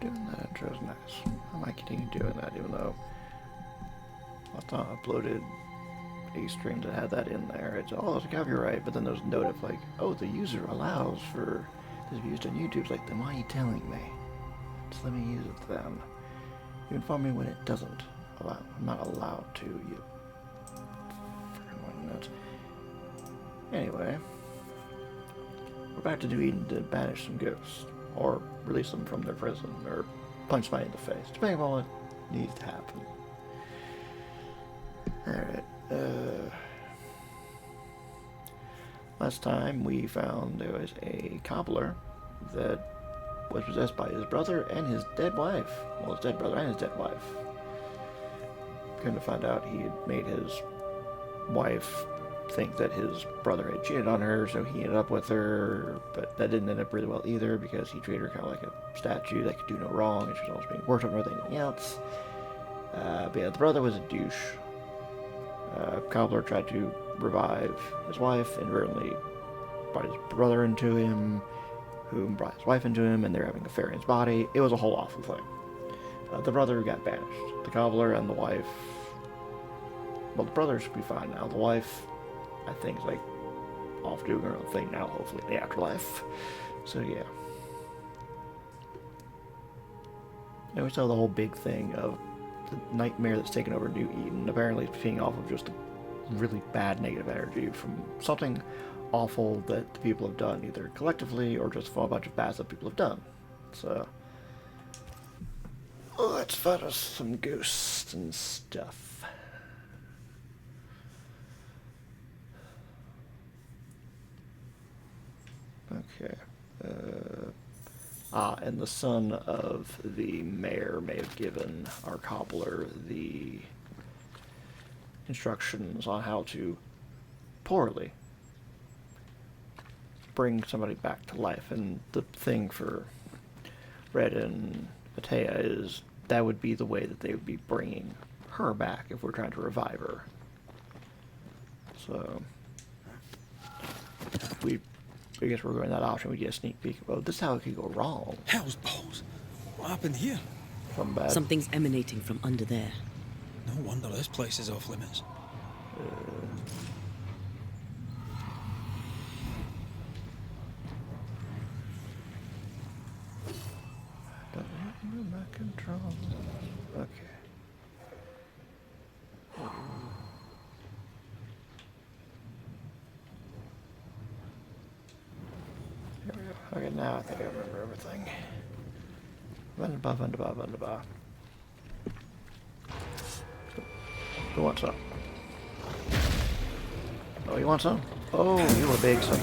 Doing that intro is nice. I might continue doing that, even though last time I uploaded a stream that had that in there. It's a copyright, but then there's a note of like, oh, the user allows for this to be used on YouTube. It's like, then why are you telling me? Just let me use it then. You inform me when it doesn't allow. I'm not allowed to. You freaking nuts. Anyway, we're back to doing to banish some ghosts, or release them from their prison, or punch somebody in the face, depending on what needs to happen. Alright, last time we found there was a cobbler that was possessed by his brother and his dead wife. Well, his dead brother and his dead wife. Come to find out, he had made his wife think that his brother had cheated on her, so he ended up with her, but that didn't end up really well either, because he treated her kind of like a statue that could do no wrong, and she was almost being worshipped more than anything else. But yeah, the brother was a douche. Cobbler tried to revive his wife, inadvertently brought his brother into him, who brought his wife into him, and they're having an affair in his body. It was a whole awful thing. The brother got banished. The cobbler and the wife... Well, the brother should be fine now. The wife, I think, is like off doing her own thing now, hopefully, in the afterlife. So, yeah. And we saw the whole big thing of the nightmare that's taken over New Eden. Apparently, it's feeding off of just a really bad negative energy from something awful that the people have done, either collectively or just from a bunch of bad stuff people have done. So, let's find us some ghosts and stuff. Okay. And the son of the mayor may have given our cobbler the instructions on how to poorly bring somebody back to life. And the thing for Red and Atea is that would be the way that they would be bringing her back if we're trying to revive her. So, I guess we're going that option. We get a sneak peek. Well, this is how it could go wrong. Hell's balls. What happened here? Something bad. Something's emanating from under there. No wonder this place is off limits. Don't remove my control. Okay. Here we go. Okay, now I think I remember everything. Wunderbar. Who wants some? Oh, you want some? Oh, you a big some.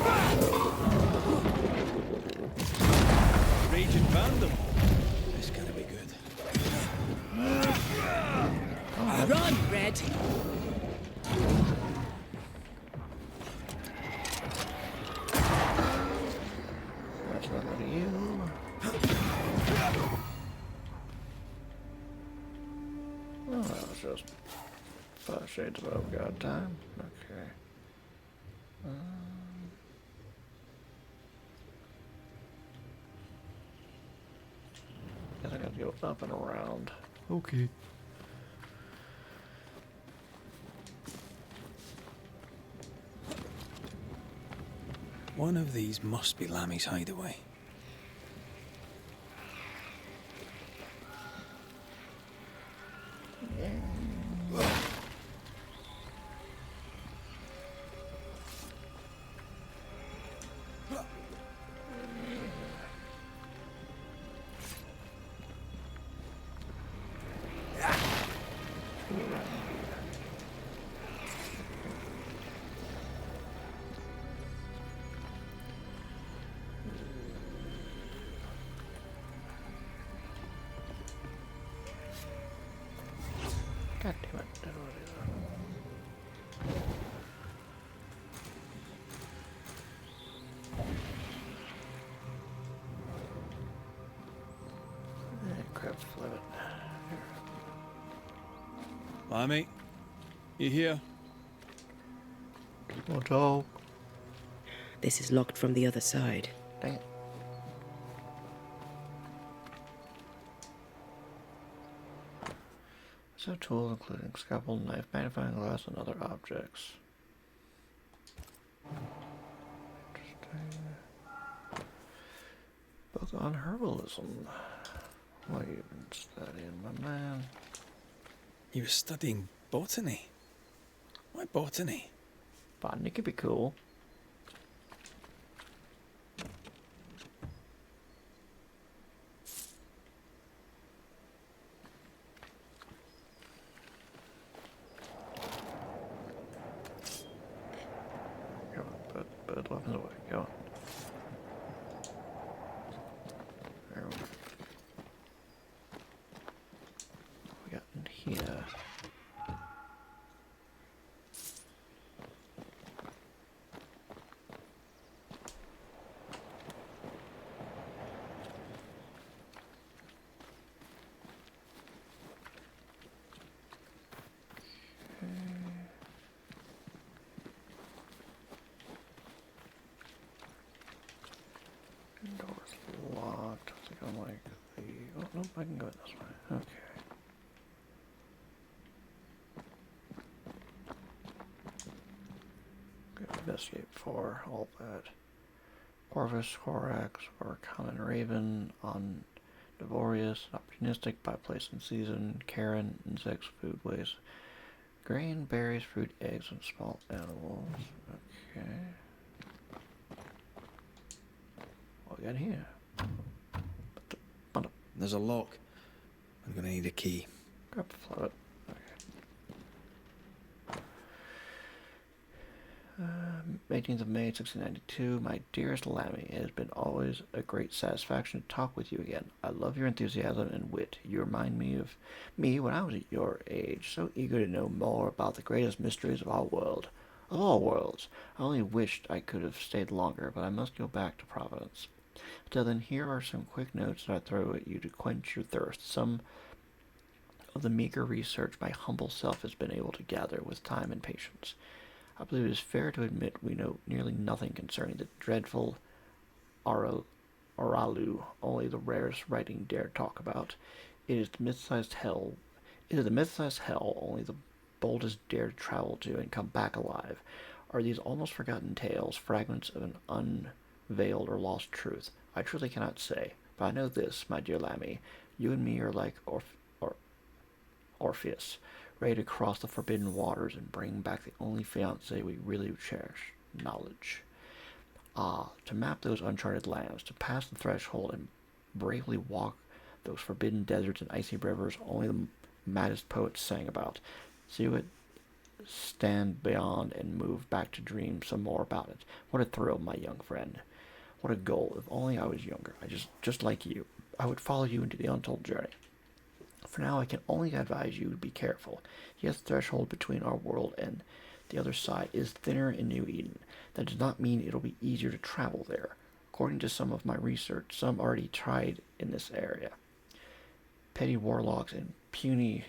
Raging Vandal. This gotta be good. Run, Red! That's not one of you. Oh, that was just 5 shades of God time. Okay. Guess I gotta go up and around. Okay. One of these must be Lammy's hideaway. God damn it. Crap's flipping. Lammy, you here? Won't talk. This is locked from the other side. Dang it. So tools including scalpel, knife, magnifying glass, and other objects. Interesting. Book on herbalism. What have you been studying, my man? You were studying botany. Why botany? Botany could be cool. Go on, put weapons away. Go on. There we go. What we got in here? Door's locked. I think I'm like the... Oh, nope, I can go this way. Okay. Good investigate for all that. Corvus, Corax, or Common Raven, Omnivorous, opportunistic by place and season, Karen, insects, food waste, grain, berries, fruit, eggs, and small animals. Okay. What we got here? There's a lock. I'm gonna need a key. Grab the float. Okay. 18th of May, 1692. My dearest Lammy, it has been always a great satisfaction to talk with you again. I love your enthusiasm and wit. You remind me of me when I was at your age, so eager to know more about the greatest mysteries of our world. Of all worlds. I only wished I could have stayed longer, but I must go back to Providence. Until then, here are some quick notes that I throw at you to quench your thirst. Some of the meager research my humble self has been able to gather with time and patience. I believe it is fair to admit we know nearly nothing concerning the dreadful Aralu, only the rarest writing dare talk about. It is the mythicized hell. Only the boldest dare to travel to and come back alive. Are these almost forgotten tales, fragments of an unveiled or lost truth? I truly cannot say, but I know this, my dear Lammy. You and me are like Orpheus, ready to cross the forbidden waters and bring back the only fiancé we really cherish, knowledge. Ah, to map those uncharted lands, to pass the threshold and bravely walk those forbidden deserts and icy rivers only the maddest poets sang about. See what stand beyond and move back to dream some more about it. What a thrill, my young friend. What a goal. If only I was younger. Just like you. I would follow you into the untold journey. For now, I can only advise you to be careful. Yes, the threshold between our world and the other side is thinner in New Eden. That does not mean it'll be easier to travel there. According to some of my research, some already tried in this area. Petty warlocks and puny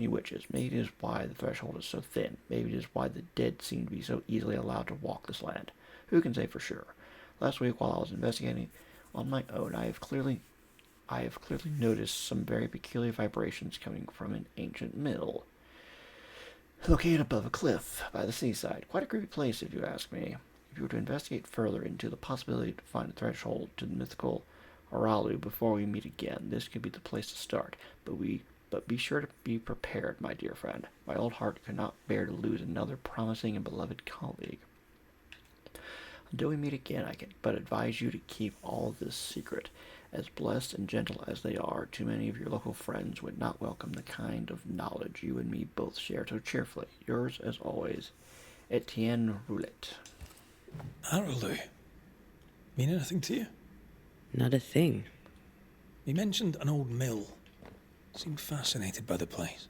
witches. Maybe it is why the threshold is so thin. Maybe it is why the dead seem to be so easily allowed to walk this land. Who can say for sure? Last week, while I was investigating on my own, I have clearly noticed some very peculiar vibrations coming from an ancient mill located above a cliff by the seaside. Quite a creepy place, if you ask me. If you were to investigate further into the possibility to find a threshold to the mythical Aralu before we meet again, this could be the place to start. But be sure to be prepared, my dear friend. My old heart could not bear to lose another promising and beloved colleague. Until we meet again, I can but advise you to keep all of this secret. As blessed and gentle as they are, too many of your local friends would not welcome the kind of knowledge you and me both share so cheerfully. Yours, as always, Etienne Roulette. Aralu. Mean anything to you? Not a thing. He mentioned an old mill. Seemed fascinated by the place.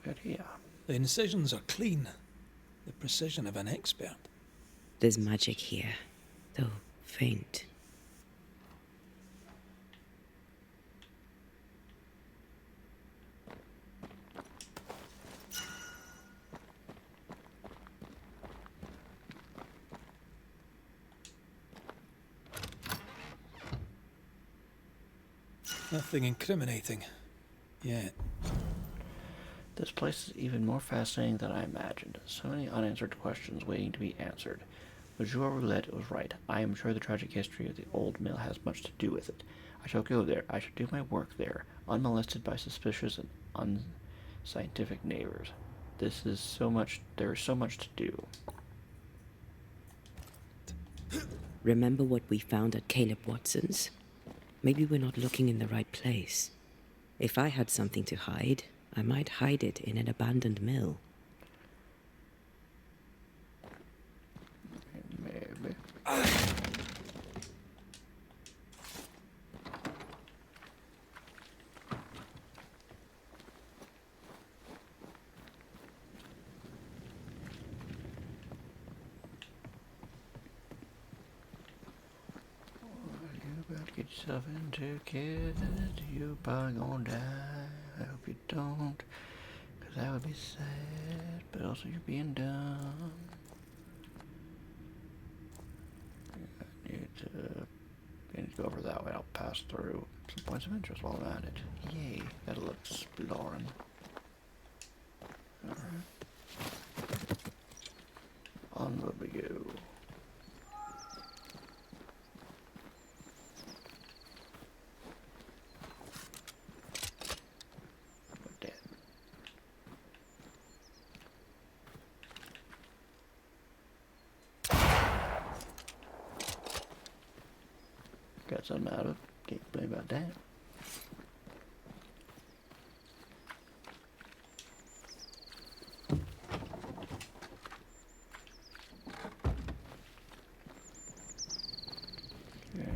Good here. The incisions are clean. The precision of an expert. There's magic here, though faint. Nothing incriminating. Yet. This place is even more fascinating than I imagined. So many unanswered questions waiting to be answered. The Jour Roulette was right. I am sure the tragic history of the old mill has much to do with it. I shall go there. I shall do my work there, unmolested by suspicious and unscientific neighbors. There is so much to do. Remember what we found at Caleb Watson's? Maybe we're not looking in the right place. If I had something to hide, I might hide it in an abandoned mill. Maybe. You better get yourself into, kid. You probably gonna die. I hope you don't, 'cause that would be sad. But also you're being dumb. I need to go over that way. I'll pass through some points of interest while I'm at it. Yay, gotta look exploring. Alright. Onward we go. Got something out of it. Can't complain about that. Okay.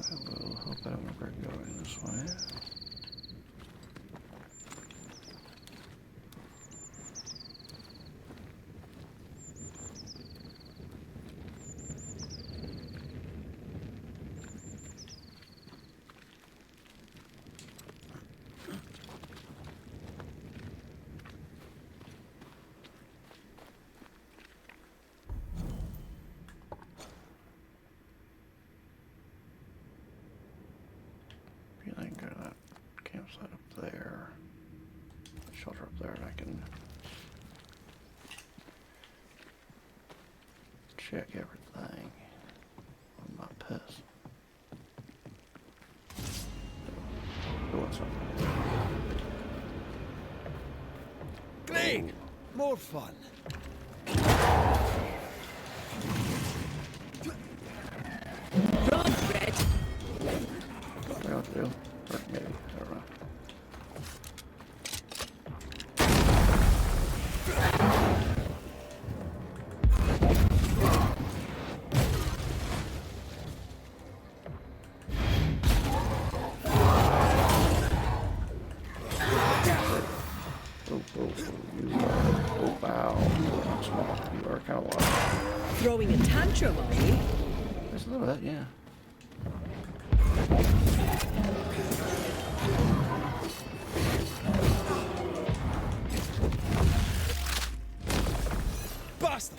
I don't remember going this way. Feeling good at campsite up there. Shelter up there, and I can check everything on my piss. Doing something. Great! More fun. Run, Red! What do I have to do? Or maybe, I don't know. Oh, wow. You are small. You are kind of wild. Throwing a tantrum, are you? Just a little bit, yeah. Bastard!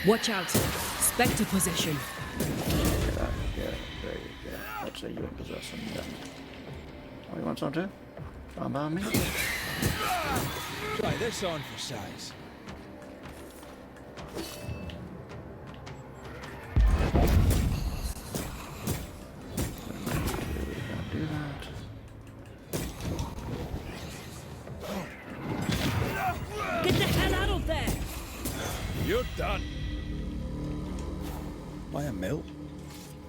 Watch out! Spectre possession. Yeah, there you go. I'd say you would possess them. Yeah. Oh, you want some too? Try by me? Try this on for size. Do that. Get the hell out of there! You're done. Why a mill?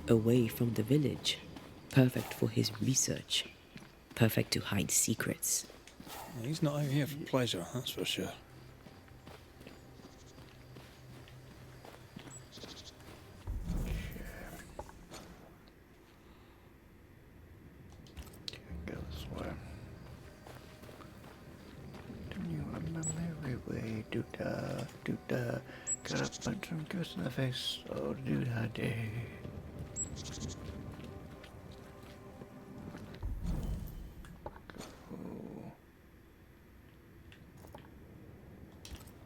Away from the village. Perfect for his research. Perfect to hide secrets. He's not out here for pleasure, that's for sure. Go this way. Continue on my merry way, doo-da, doo-da. Gotta punch some ghosts in the face, oh doo-da day.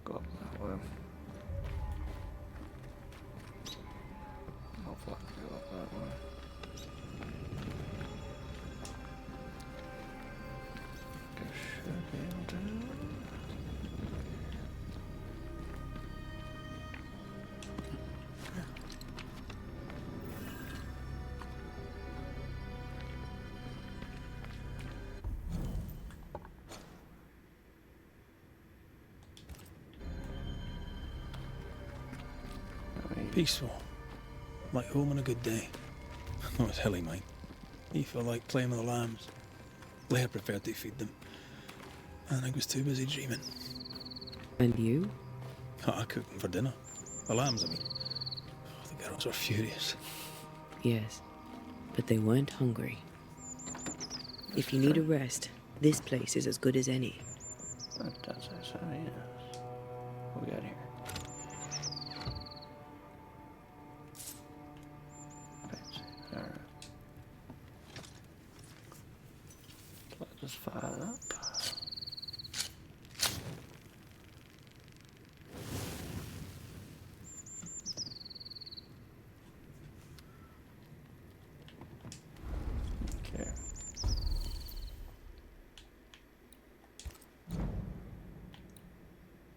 Go up that way. Hopefully I can go up that way. I should be able to. Peaceful. Like home on a good day. No, it's hilly, mate. He felt like playing with the lambs. Leia preferred to feed them. And I was too busy dreaming. And you? I cooked them for dinner. The lambs, I mean. Oh, the girls were furious. Yes, but they weren't hungry. If you need a rest, this place is as good as any. That does say so, yes. What we got here? Fancy. Alright. Let this fire up. Okay.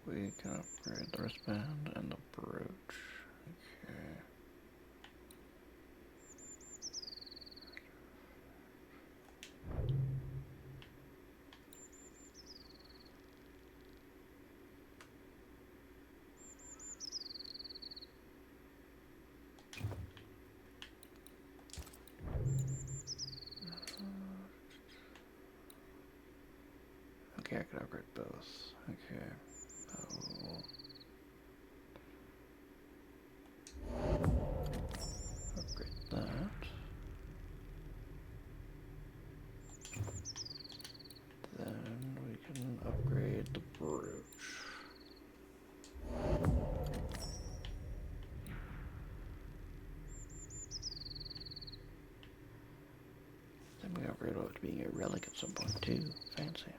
We can upgrade the wristband and the brooch. Okay. Okay, I could upgrade both. Okay. Oh. Upgrade that. Then we can upgrade the brooch. Then we upgrade it to being a relic at some point too. Fancy.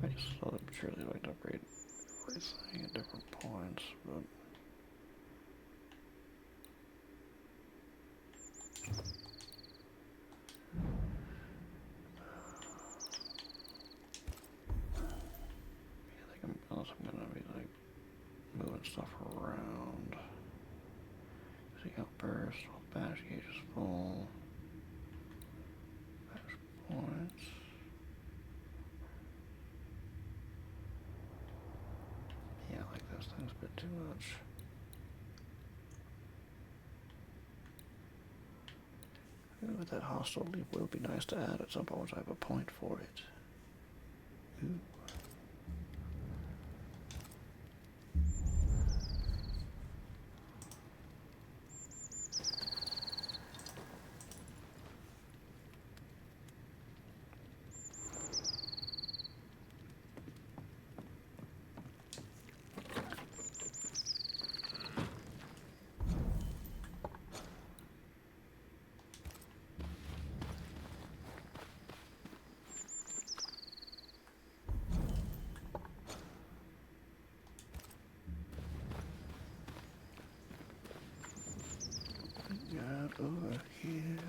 I just thought I'm surely like to upgrade everything at different points, but I think unless I'm gonna be like moving stuff around. See outburst, bash gauge is full. Bash points. Yeah, I like those things a bit too much. With that hostile leap will be nice to add at some point once I have a point for it. Ooh. Got over here.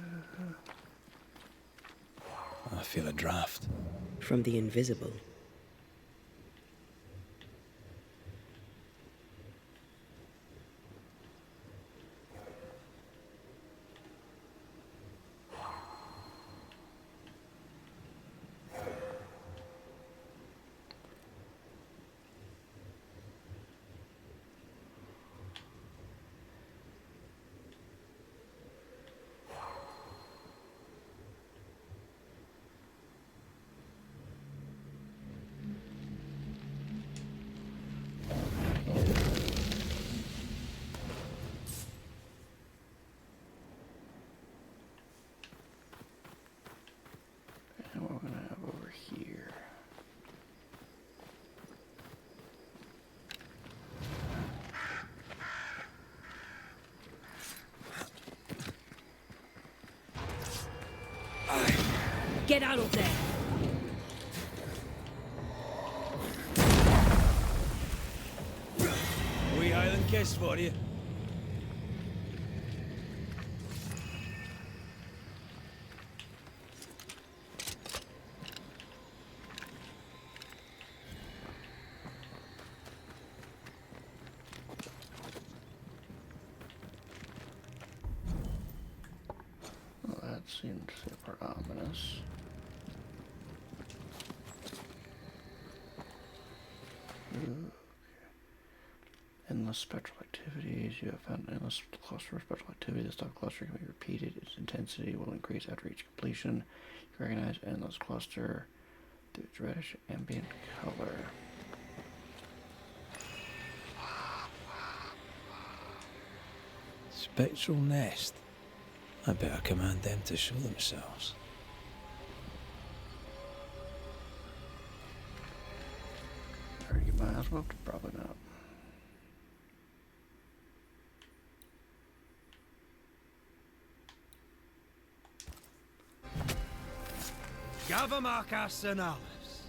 I feel a draft. From the invisible. Get out of there! Wee Highland kiss for you. Well, that seems super ominous. Endless spectral activities. You have found an endless cluster of spectral activity. This type of cluster can be repeated. Its intensity will increase after each completion. You recognize endless cluster through its reddish ambient color. Spectral nest. I better command them to show themselves. Or you might as well. Probably not. Gavamarca Senalis.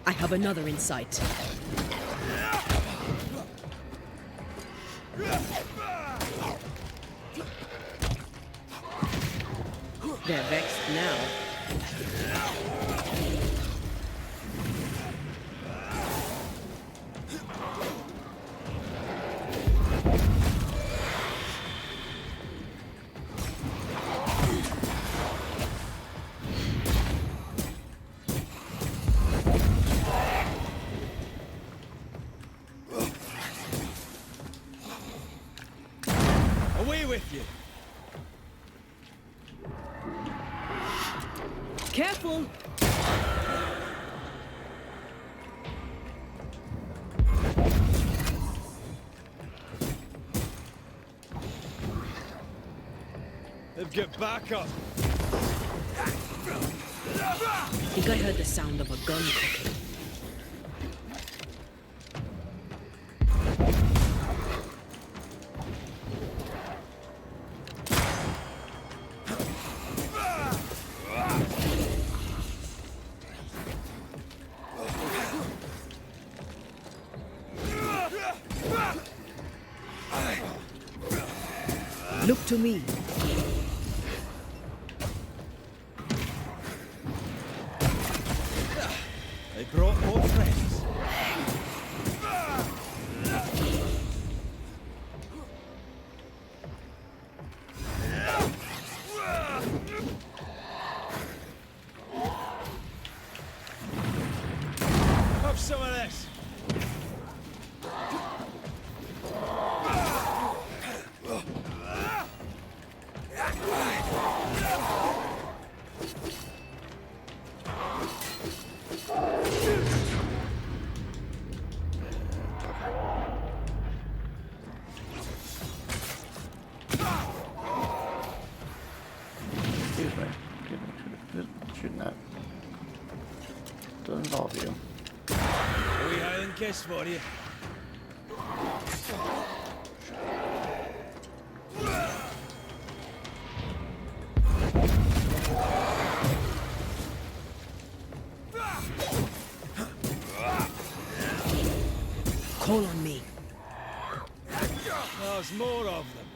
I have another in sight. They're vexed now. Away with you. Careful! They've got back up. I think I heard the sound of a gun cocking. Look to me. They brought more friends. Have some of this. Excuse me. Shooting that. Doesn't involve you. Wee Highland kiss for you. Call on me. There's more of them.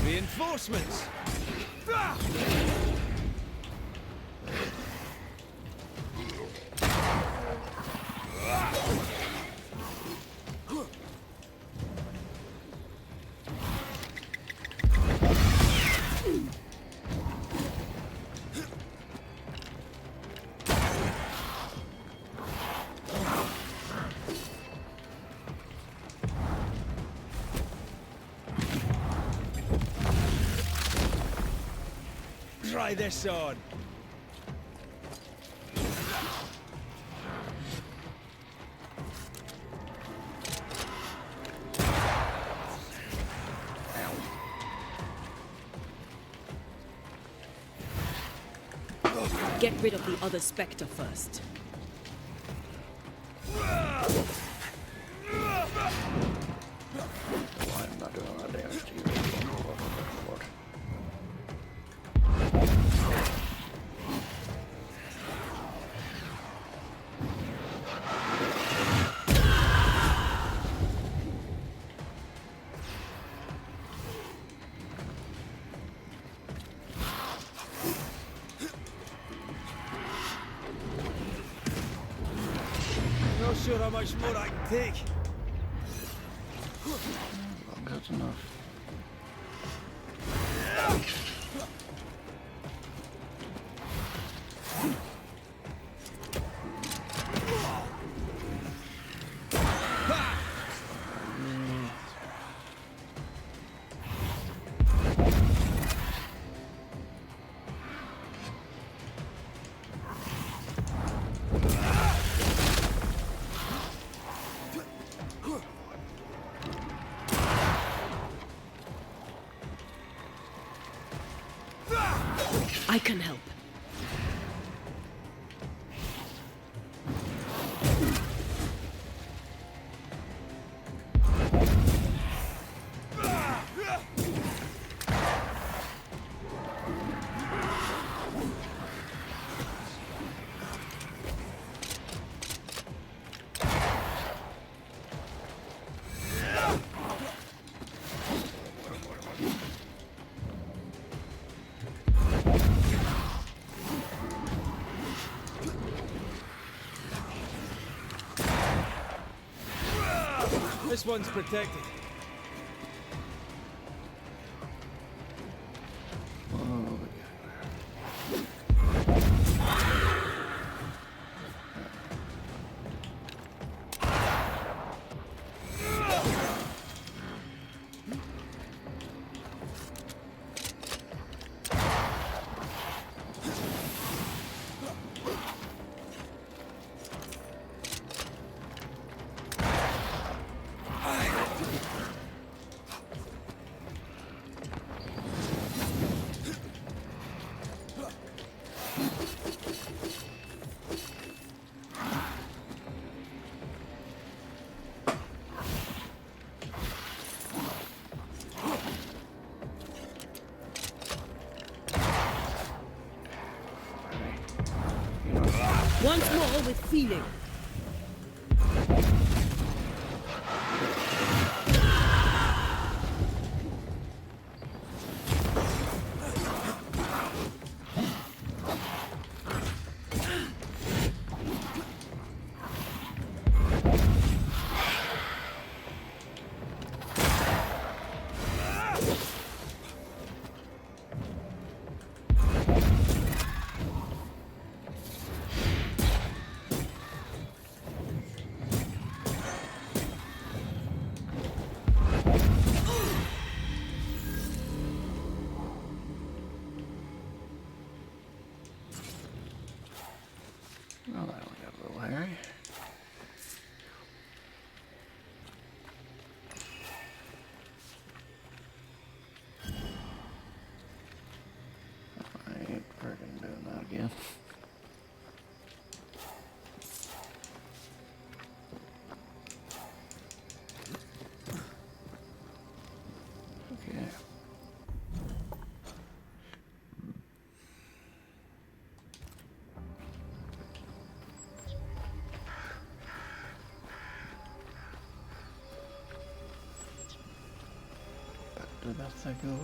Reinforcements. Try this on. Get rid of the other Spectre first. Why I'm not doing all that damage to you? Lord. Not sure how much more I can take. That's enough. I can help. This one's protected. Once more with feeling. Well, that only got a little hairy. I ain't freaking doing that again. Okay. The best I go.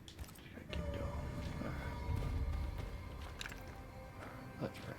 Just gotta keep going. That's right.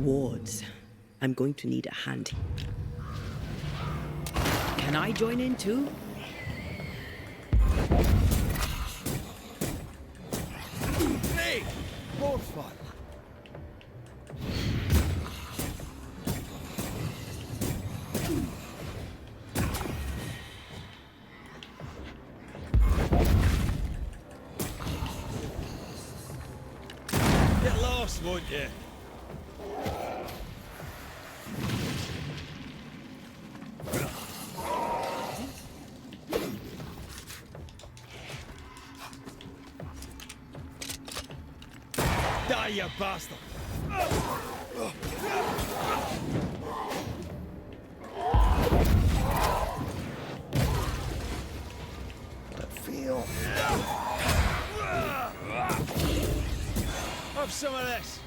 Wards. I'm going to need a hand. Can I join in too? Hey! More fun. Get lost, won't you? Die, you bastard! That feel. Have some of this.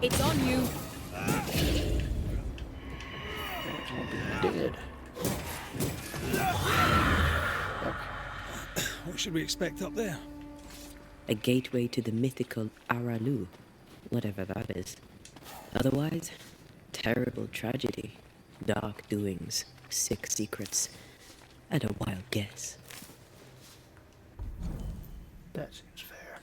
It's on you. It's gonna be dead. What should we expect up there? A gateway to the mythical Aralu, whatever that is. Otherwise, terrible tragedy, dark doings, sick secrets, and a wild guess. That seems fair.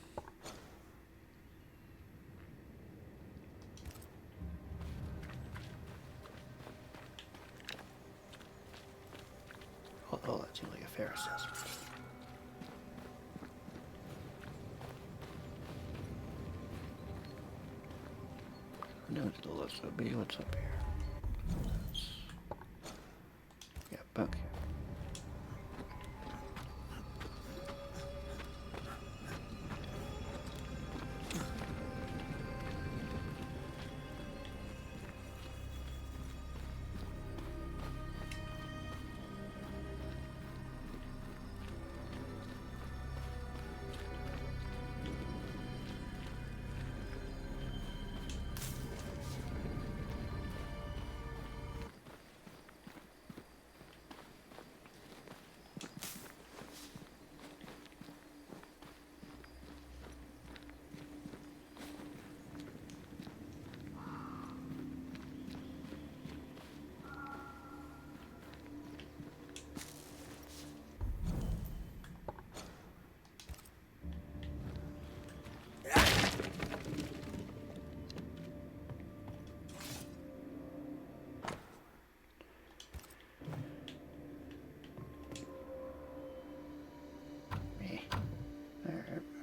Oh, that seems like a fair assessment. No, it's still less OB. What's up here? Yeah, okay.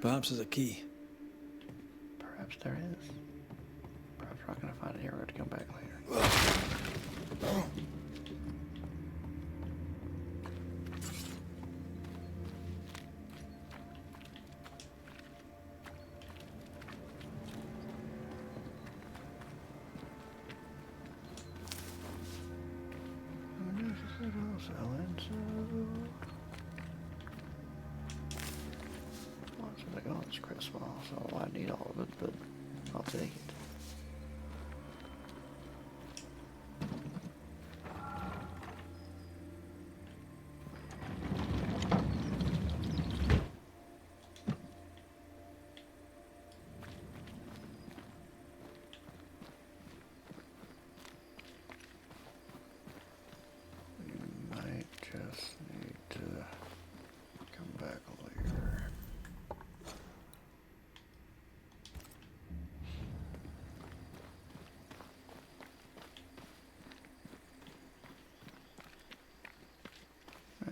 Perhaps there's a key. Perhaps there is. Perhaps we're not going to find it here. We're going to come back later. Oh, it's Christmas, so I need all of it, but I'll take it. We might just need to come back later.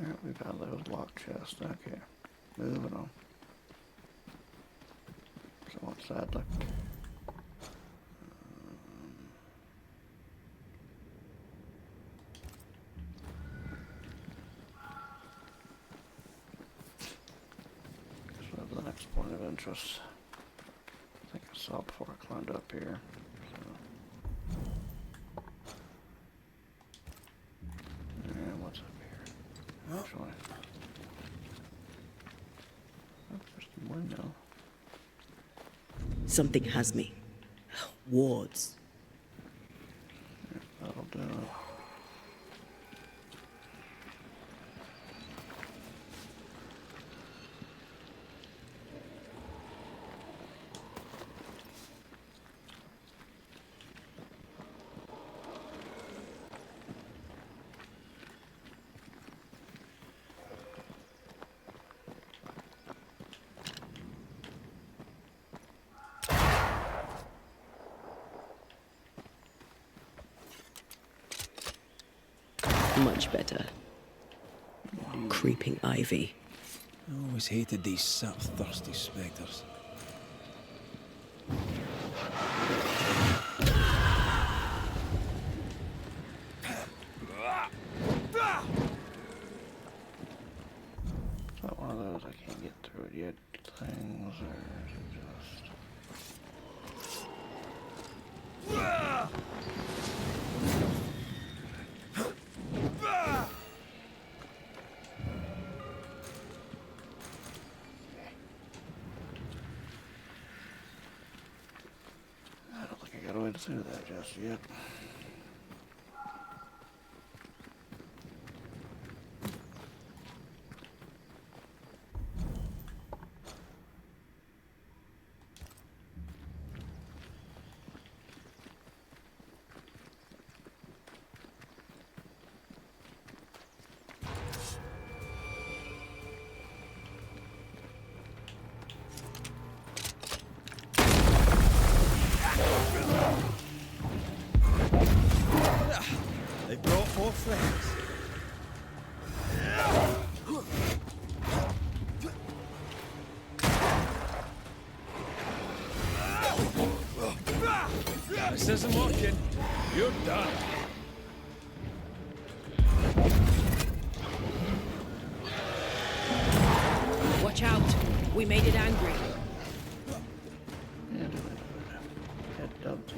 Alright, we found those locked chests. Okay, moving on. So what side left? So the next point of interest. I think I saw before I climbed up here. So. And what's up here? Actually. Oh, there's some window. Something has me. Wards. That'll do. Much better. Creeping ivy. I always hated these sap-thirsty spectres. It's not one of those I can't get through it yet things, or is it just... I don't think I got a way to do that just yet. They brought more friends. This isn't working. You're done. Watch out! We made it angry. Yeah, do it. Head up to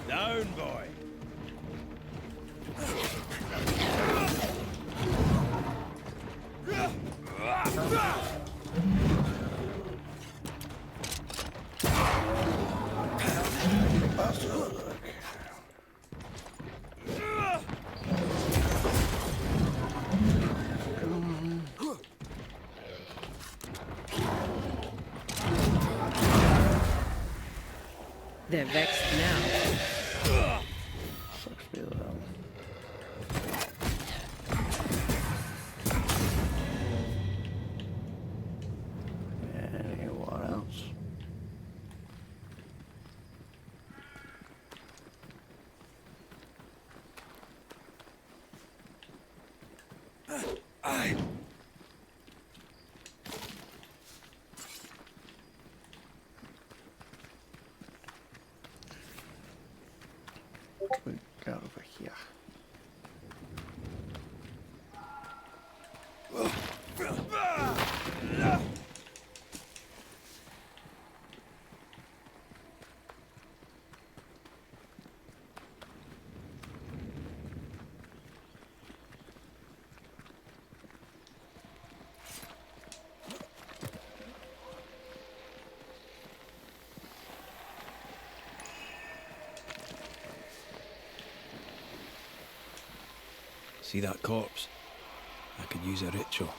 Down, boy. They're vexed now. sucks to be that. Anyone else? We got over here. See that corpse? I could use a ritual.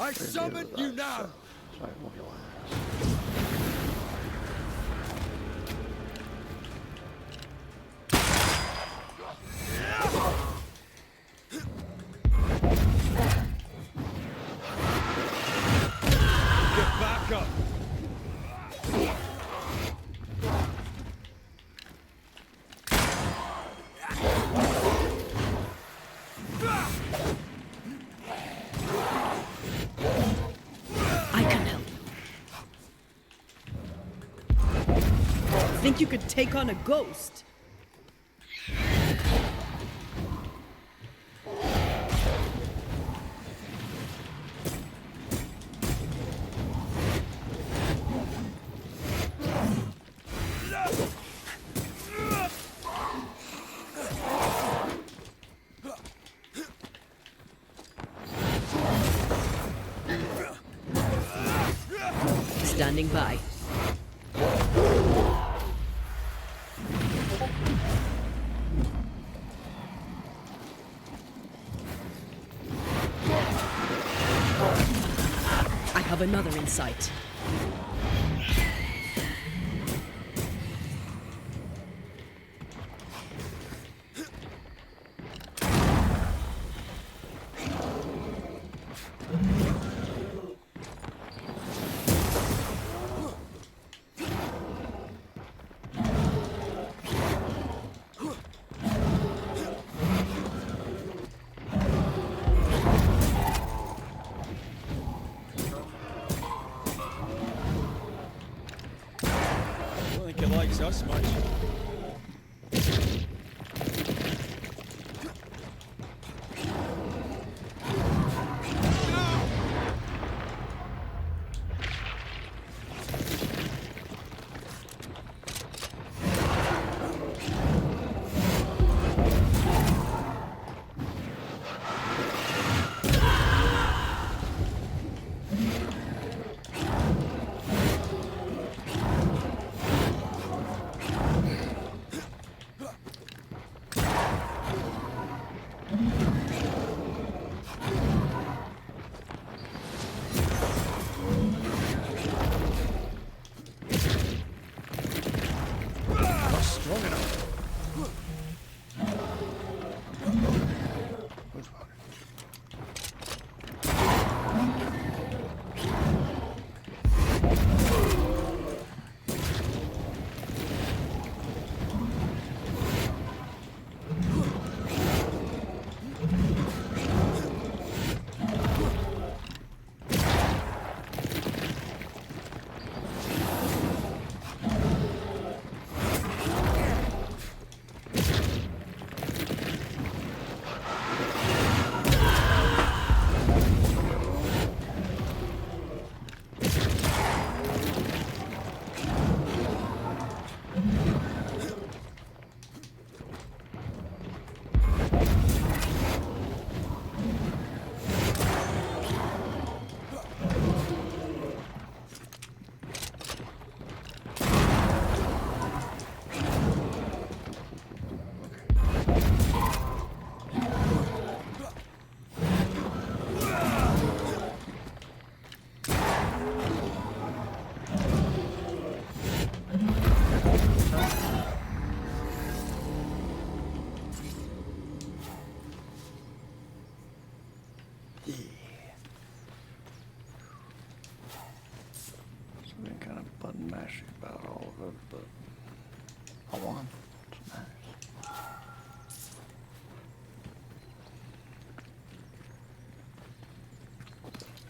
I summon you now. Sorry, move your ass. Get back up. I can help. Think you could take on a ghost? Standing by. Have another in sight. Us much. About all of it, but I won. It's nice.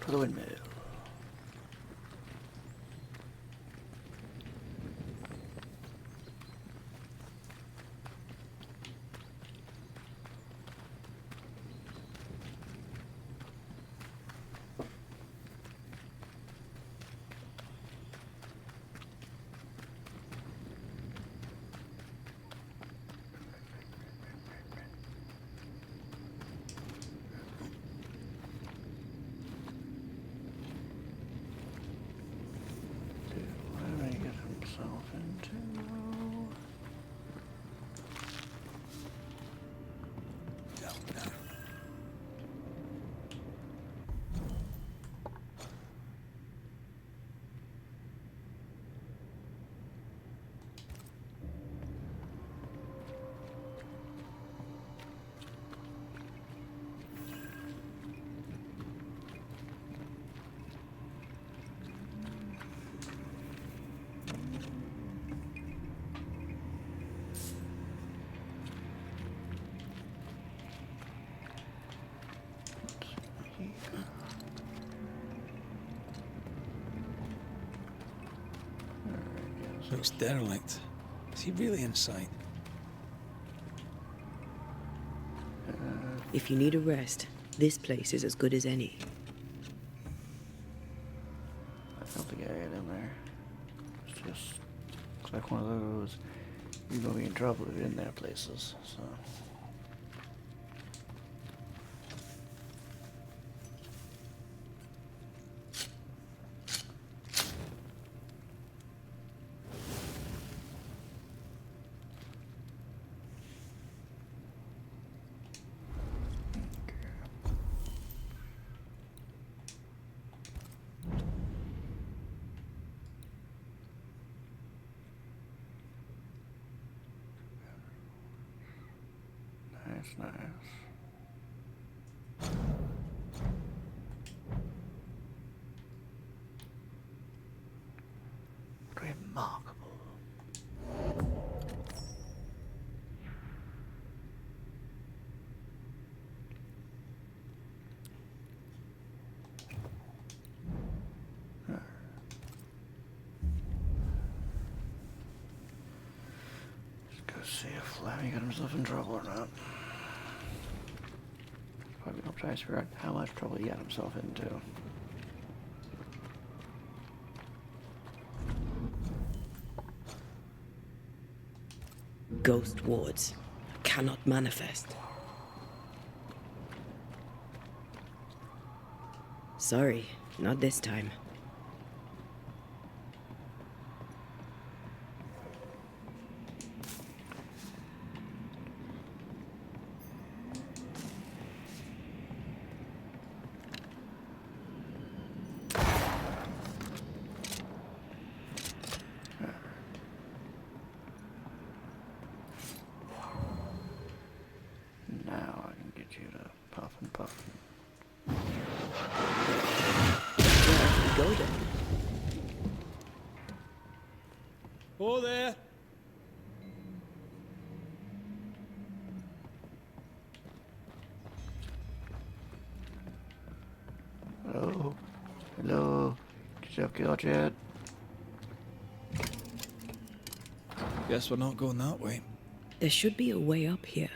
For the windmill. Looks derelict. Is he really inside? If you need a rest, this place is as good as any. I don't think I get in there. It's just looks like one of those you're gonna be in trouble if you're in there places, so. nice. Remarkable. Let's go see if Lammy got himself in trouble or not. Probably gonna try to figure out how much trouble he got himself into. Ghost wards cannot manifest. Sorry, not this time. Now I can get you to puff and puff. Go then. Oh, there. Hello? Hello? Get yourself killed yet? Guess we're not going that way. There should be a way up here.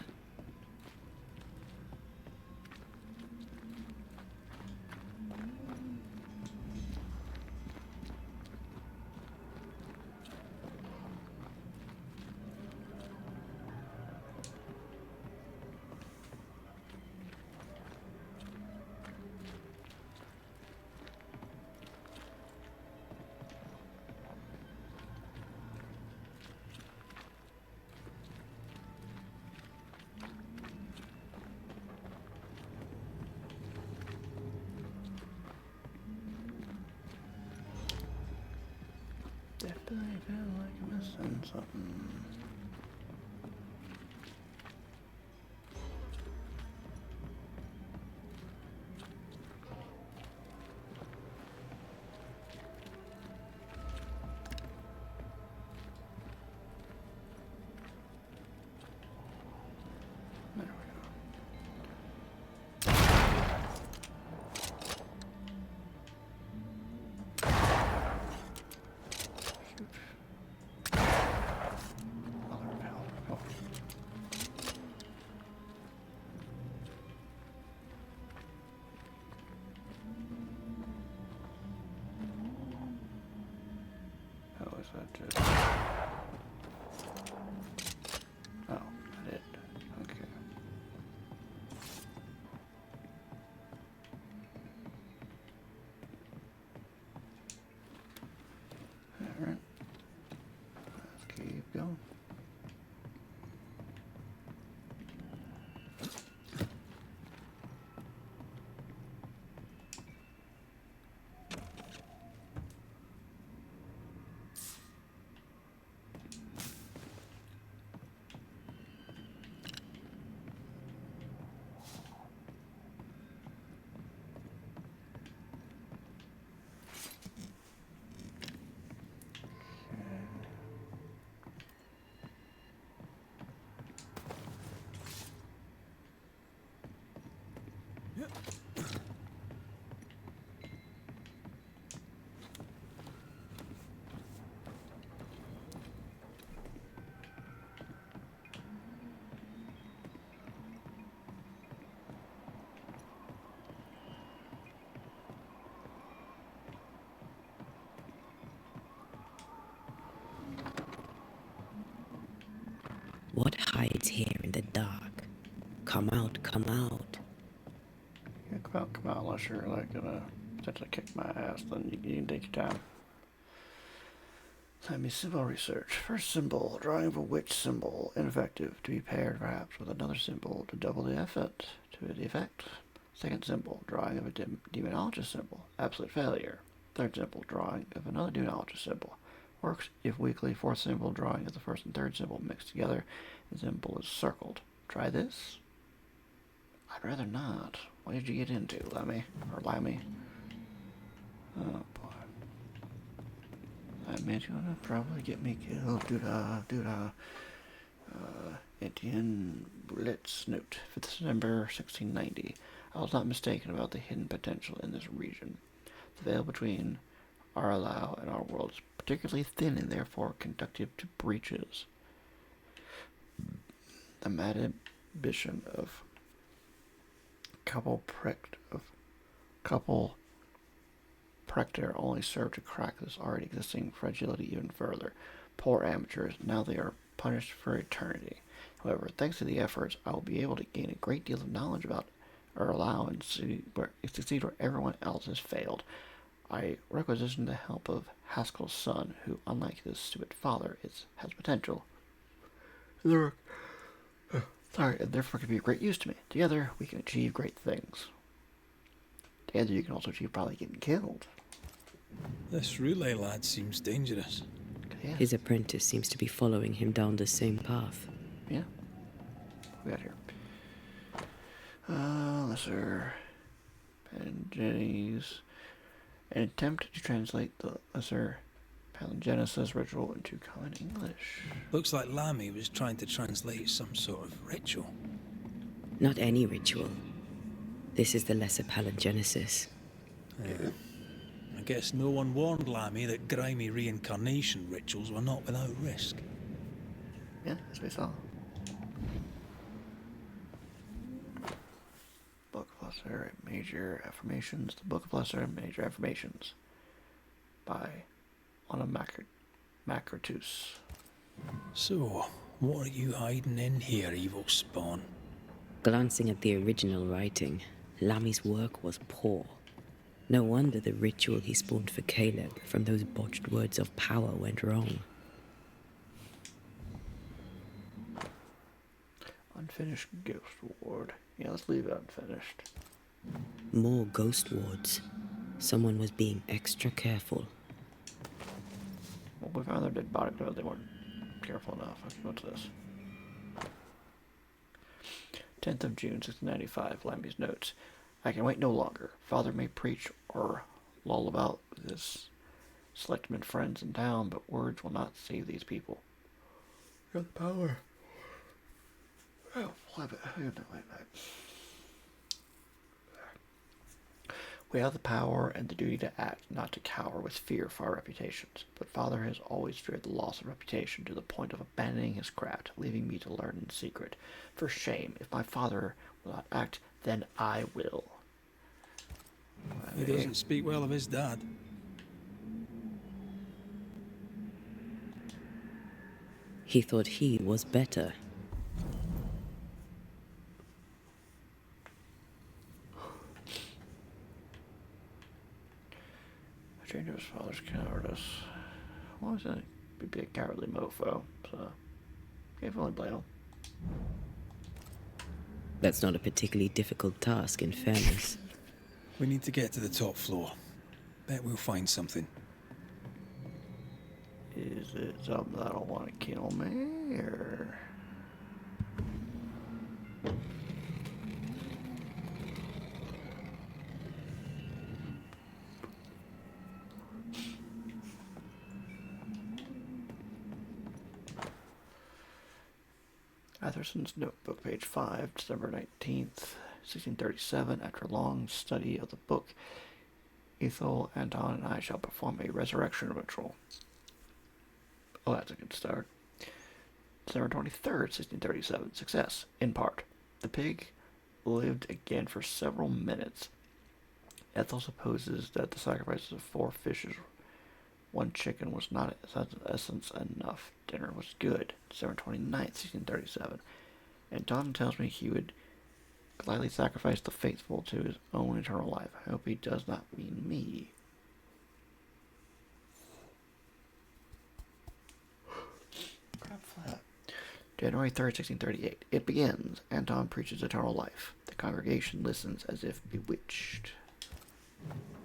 Definitely feel like I'm missing something. There we go. Shoot. Oh, repel. Oh. How is that just? Oh, I did. Okay. Alright. Let's keep going. What hides here in the dark? Come out, come out. Yeah, come out unless you're like gonna potentially kick my ass, then you can take your time. Let me symbol research. First symbol, drawing of a witch symbol, ineffective, to be paired perhaps with another symbol to double the effort, to the effect. Second symbol, drawing of a demonologist symbol, absolute failure. Third symbol, drawing of another demonologist symbol, works if weakly. Fourth symbol, drawing of the first and third symbol mixed together, the symbol is circled. Try this. I'd rather not. What did you get into, Lemmy? Or Lammy? Oh, boy. That meant you wanna probably get me killed. Doo-da. Etienne Boulet's note, 5th September 1690. I was not mistaken about the hidden potential in this region. The veil between Arlau and our world is particularly thin and therefore conducive to breaches. The mad ambition of couple Prector only served to crack this already existing fragility even further. Poor amateurs, now they are punished for eternity. However, thanks to the efforts, I will be able to gain a great deal of knowledge about Erlau and succeed where everyone else has failed. I requisition the help of Haskell's son, who, unlike his stupid father, has potential. And therefore can be of great use to me. Together, we can achieve great things. Together, you can also achieve probably getting killed. This relay lad seems dangerous. Yeah. His apprentice seems to be following him down the same path. Yeah. What we got here? Lesser Palingenes. An attempt to translate the Lesser Palingenesis ritual into common English. Looks like Lammy was trying to translate some sort of ritual. Not any ritual. This is the Lesser Palingenesis. Yeah. I guess no one warned Lammy that grimy reincarnation rituals were not without risk. Yeah, as we saw. Book of Lesser and Major Affirmations. The Book of Lesser and Major Affirmations by Anna Macritus. So, what are you hiding in here, evil spawn? Glancing at the original writing, Lammy's work was poor. No wonder the ritual he spawned for Caleb from those botched words of power went wrong. Unfinished Ghost Ward. Yeah, let's leave it unfinished. More ghost wards. Someone was being extra careful. Well, we found their dead body, but they weren't careful enough. Okay, what's this? 10th of June, 1695. Lammy's notes. I can wait no longer. Father may preach or lull about with his selectmen friends in town, but words will not save these people. You have the power. Oh, wait. We have the power and the duty to act, not to cower with fear for our reputations. But Father has always feared the loss of reputation to the point of abandoning his craft, leaving me to learn in secret. For shame, if my father will not act, then I will. He doesn't speak well of his dad. He thought he was better. A change of his father's cowardice. Why was that? He'd be a cowardly mofo, so can't fully blame him. That's not a particularly difficult task, in fairness. We need to get to the top floor. Bet we'll find something. Is it something that'll want to kill me, or...? Atherson's notebook, page 5, December 19th, 1637. After a long study of the book, Ethel, Anton, and I shall perform a resurrection ritual. Oh, that's a good start. December 23rd, 1637. Success, in part. The pig lived again for several minutes. Ethel supposes that the sacrifices of 4 fishes, 1 chicken was not in essence enough. Dinner was good. December 29th, 1637. Anton tells me he would gladly sacrifice the faithful to his own eternal life. I hope he does not mean me. Crap flat. January 3rd, 1638. It begins. Anton preaches eternal life. The congregation listens as if bewitched.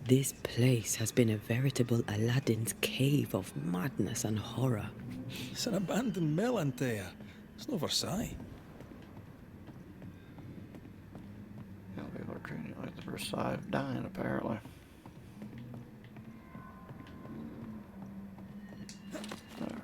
This place has been a veritable Aladdin's cave of madness and horror. It's an abandoned mill, Antea. It's no Versailles. Treating it like the first sign of dying, apparently. Alright.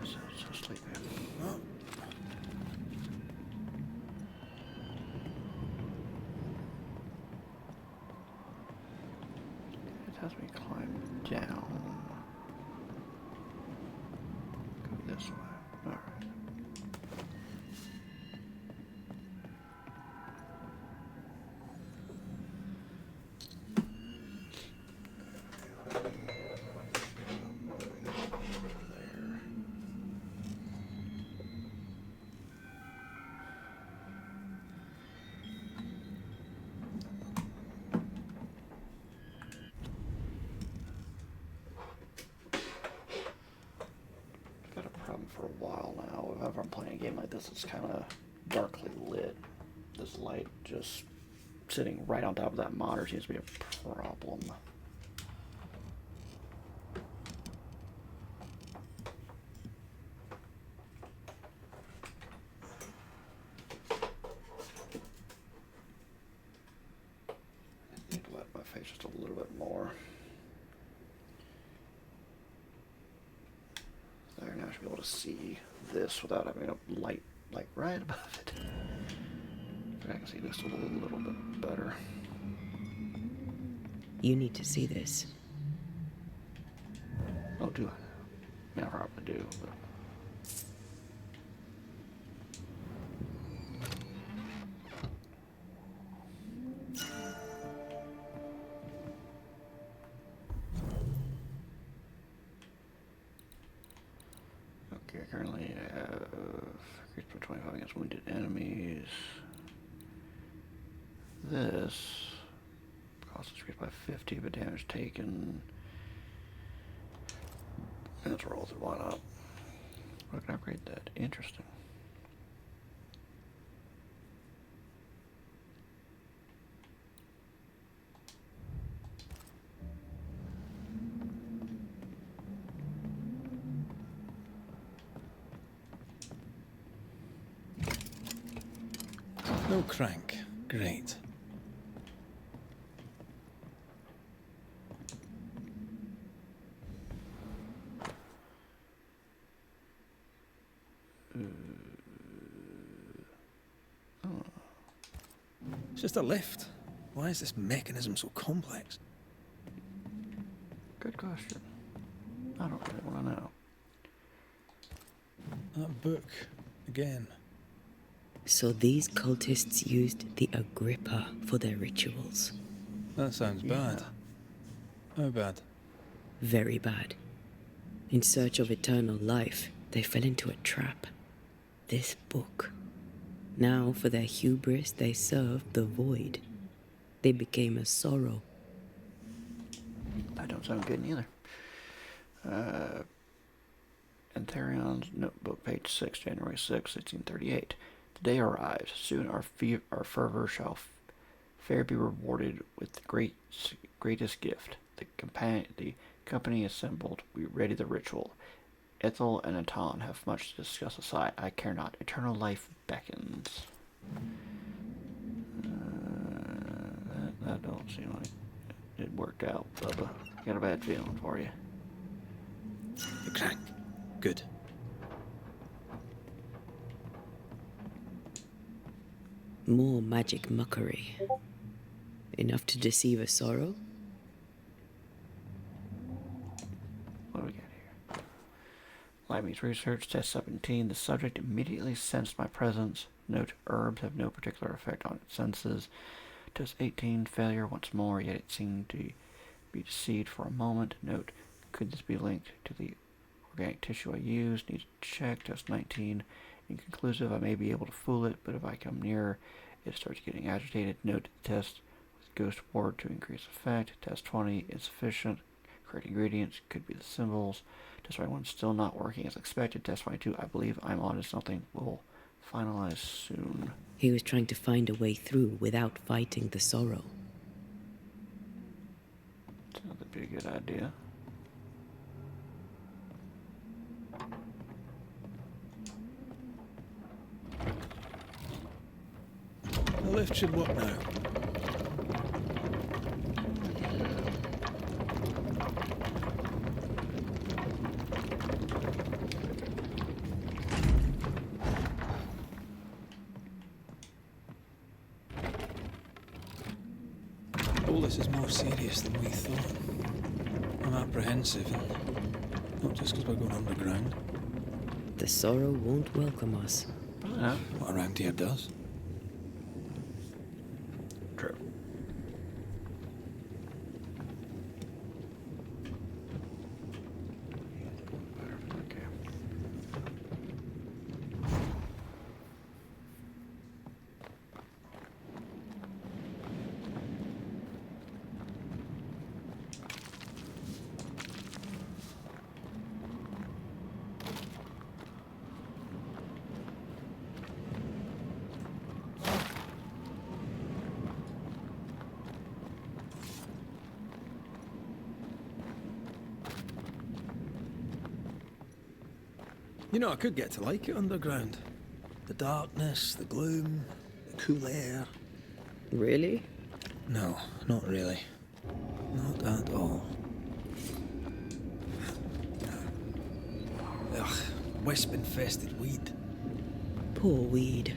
So sleepy. It has me climb down. Go this way. Alright. Got a problem for a while now. Whenever I'm playing a game like this, it's kind of darkly lit. This light just sitting right on top of that monitor seems to be a problem. I need to light my face just a little bit more. There, now I should be able to see this without having a light like right above it. I can see this a little bit better. You need to see this. Oh, do I? Yeah, I probably do. But... Okay, currently I have increased by 25 against wounded enemies. This cost increased by 50, but damage taken. Let's roll it. Why not? I can upgrade that. Interesting. No crank. Great. It's just a lift. Why is this mechanism so complex? Good question. I don't really want to know. That book, again. So these cultists used the Agrippa for their rituals. That sounds bad. How bad? Very bad. In search of eternal life, they fell into a trap. This book. Now, for their hubris, they served the void. They became a sorrow. That don't sound good neither. Antherion's notebook, page 6, January 6, 1638. The day arrives. Soon our fervor shall fair be rewarded with the greatest gift. The company assembled. We ready the ritual. Ethel and Atan have much to discuss aside. I care not. Eternal life beckons. That don't seem like it worked out, Bubba. Got a bad feeling for you. The crank. Good. More magic mockery. Enough to deceive a sorrow? What do we got here? Limey's research, test 17. The subject immediately sensed my presence. Note, herbs have no particular effect on its senses. Test 18, failure once more, yet it seemed to be deceived for a moment. Note, could this be linked to the organic tissue I used? Need to check. Test 19, inconclusive. I may be able to fool it, but if I come nearer, it starts getting agitated. Note, test with ghost ward to increase effect. Test 20, insufficient. Correct ingredients, could be the symbols. Test 21, still not working as expected. Test 22, I believe I'm onto something. We'll finalize soon. He was trying to find a way through without fighting the sorrow. Sounds like a pretty good idea. The lift should work now. All this is more serious than we thought. I'm apprehensive, and not just because we're going underground. The sorrow won't welcome us. Probably not. What around here does. True. Okay. You know, I could get to like it underground. The darkness, the gloom, the cool air. Really? No, not really. Not at all. Ugh, wisp-infested weed. Poor weed.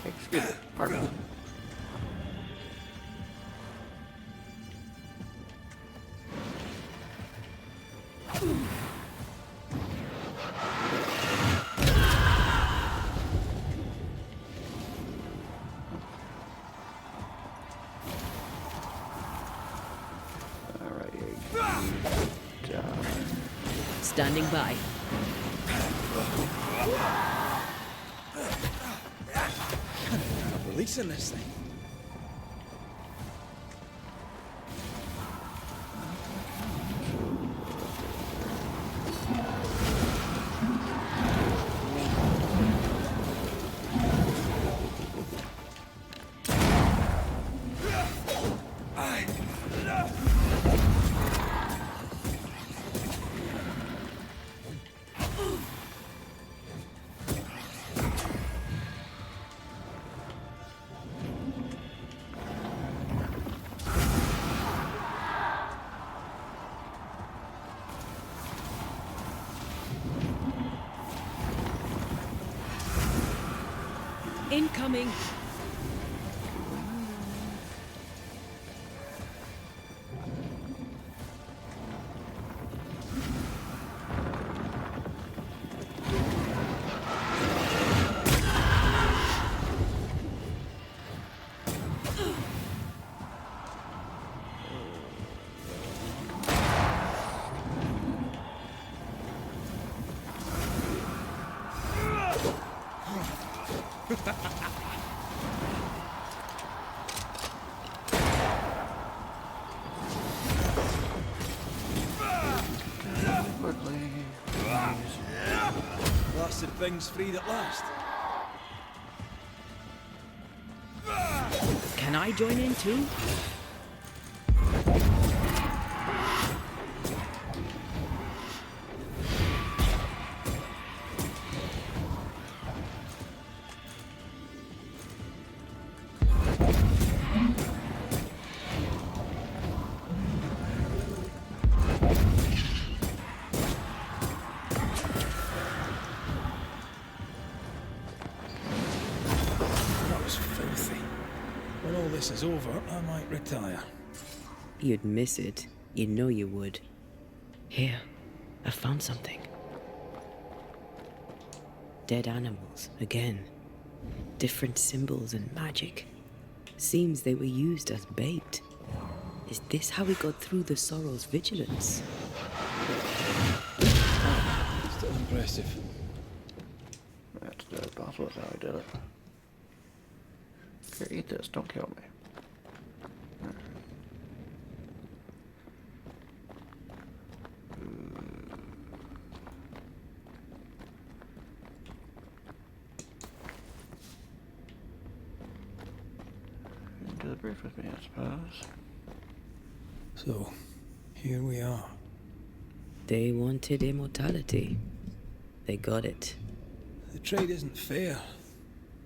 Excuse me. Pardon me. Standing by. I'm releasing this thing. Incoming! Blasted thing's freed at last. Can I join in too? That was filthy. When all this is over, I might retire. You'd miss it. You know you would. Here, I found something. Dead animals, again. Different symbols and magic. Seems they were used as bait. Is this how we got through the Sorrow's vigilance? Still impressive. That's possible. That's how I did it. Here, eat this. Don't kill me. Into the bridge with me, I suppose. So, here we are. They wanted immortality. They got it. The trade isn't fair.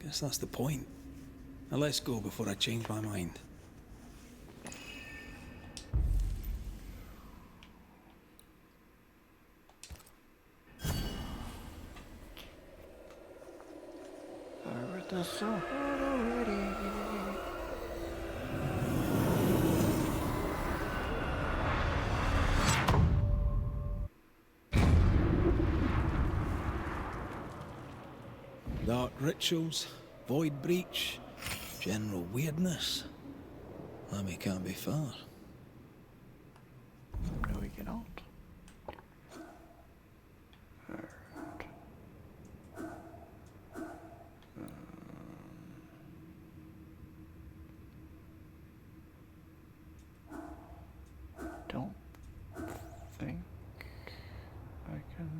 Guess that's the point. Now let's go before I change my mind. I read this so hard already. Dark rituals, void breach, general weirdness. Lemmy can't be far. No, we cannot. Alright. Don't think I can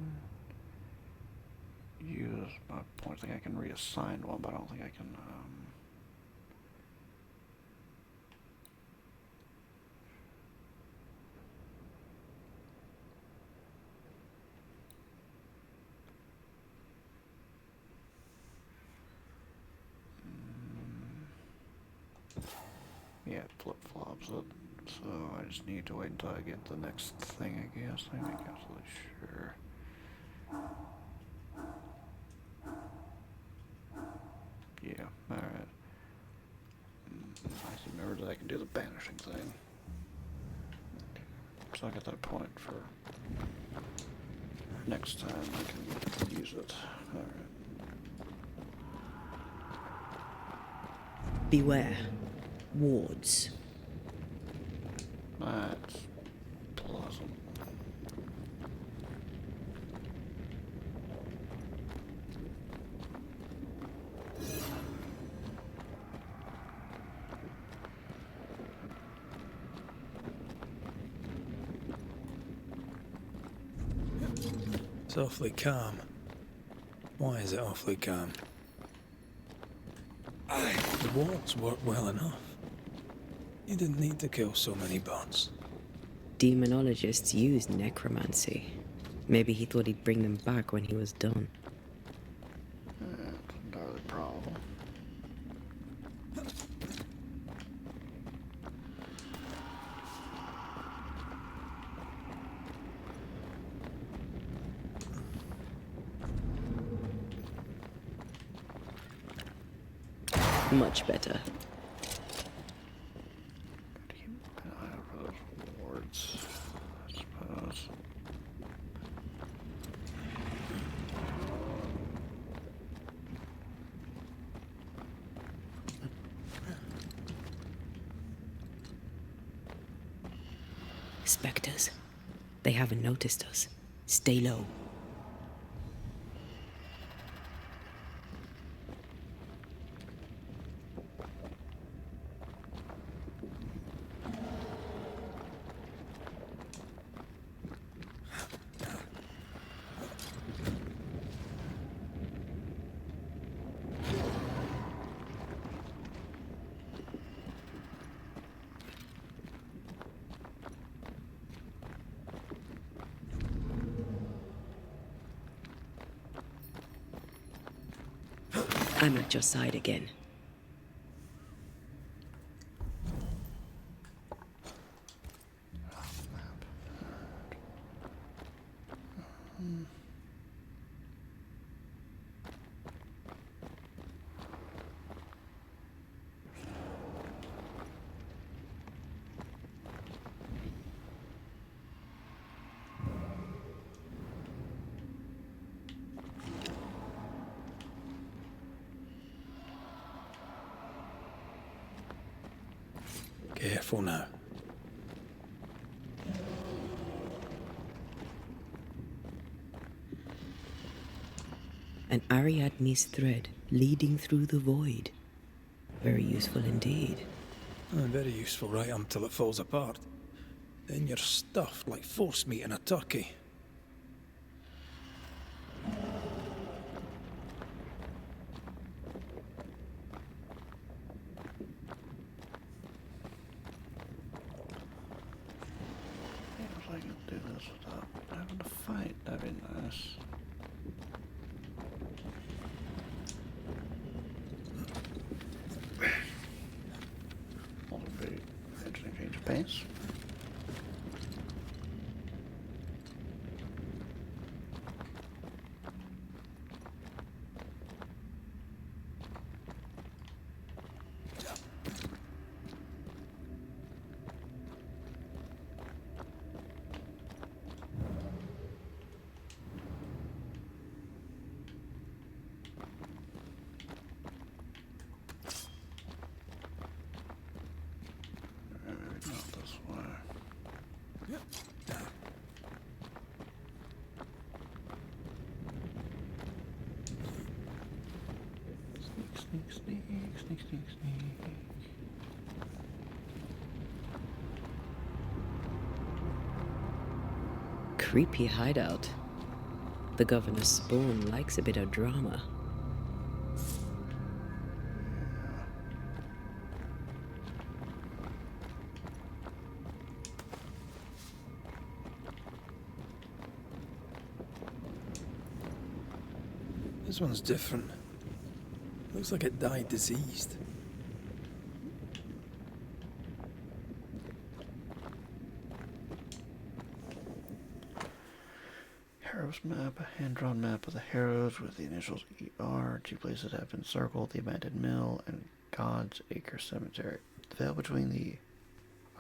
use my points. I think I can reassign one, but I don't think I can. Yeah, it flip-flops it. So I just need to wait until I get the next thing, I guess. I'm not absolutely sure. Yeah, alright. I remember that I can do the banishing thing. So I got that point for next time I can use it. Alright. Beware. Wards. That's pleasant. It's awfully calm. Why is it awfully calm? The wards work well enough. You didn't need to kill so many bots. Demonologists use necromancy. Maybe he thought he'd bring them back when he was done. That's not the problem. Much better. Gotta keep an eye out for those wards, I suppose. Spectres. They haven't noticed us. Stay low. I'm at your side again. Careful now. An Ariadne's thread leading through the void. Very useful indeed. Very useful right until it falls apart. Then you're stuffed like force meat in a turkey. If I can do this without having to fight, that'd be nice. Also very interesting change of pace. Maybe not this way. Sneak, sneak, sneak, sneak, sneak. Creepy hideout. The governor's spawn likes a bit of drama. This one's different. Looks like it died diseased. Harrow's map, a hand-drawn map of the Harrows with the initials ER. Two places have been circled: the abandoned mill and God's Acre Cemetery. The veil between the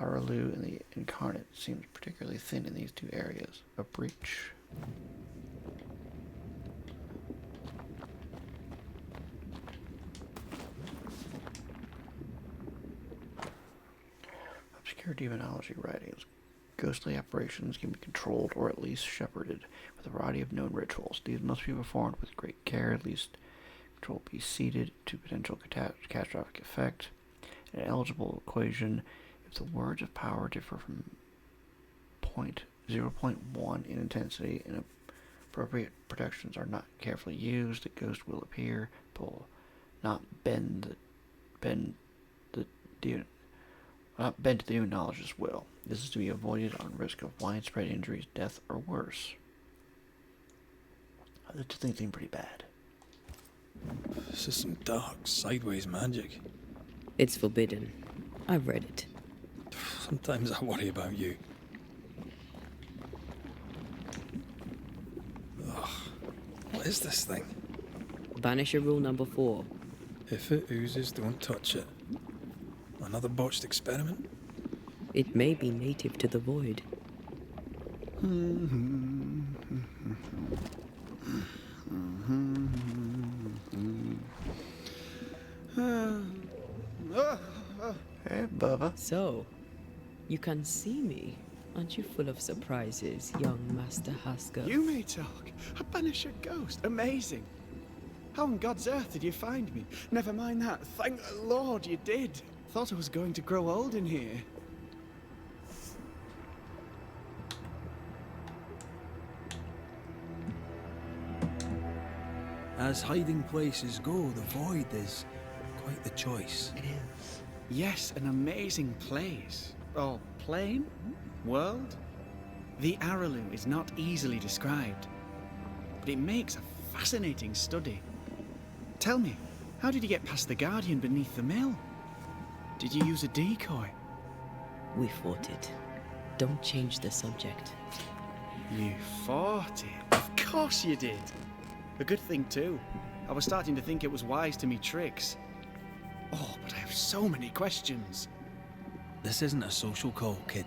Aralu and the Incarnate seems particularly thin in these two areas. A breach. Obscure demonology writings. Ghostly apparitions can be controlled or at least shepherded with a variety of known rituals. These must be performed with great care, at least control be ceded to potential catastrophic effect. An eligible equation: if the words of power differ from 0.1 in intensity and appropriate protections are not carefully used, the ghost will appear but will not bend to the demonologist's will. This is to be avoided on risk of widespread injuries, death, or worse. The two things seem pretty bad. This is some dark, sideways magic. It's forbidden. I've read it. Sometimes I worry about you. Ugh. What is this thing? Banisher rule number 4. If it oozes, don't touch it. Another botched experiment? It may be native to the void. Hey, Bubba. So, you can see me. Aren't you full of surprises, young Master Haskell? You may talk. A Banisher ghost. Amazing. How on God's earth did you find me? Never mind that. Thank the Lord you did. Thought I was going to grow old in here. As hiding places go, the void is quite the choice. It is. Yes, an amazing place. Or plane? World? The Araloo is not easily described, but it makes a fascinating study. Tell me, how did you get past the Guardian beneath the mill? Did you use a decoy? We fought it. Don't change the subject. You fought it? Of course you did. A good thing too. I was starting to think it was wise to me tricks. Oh, but I have so many questions. This isn't a social call, kid.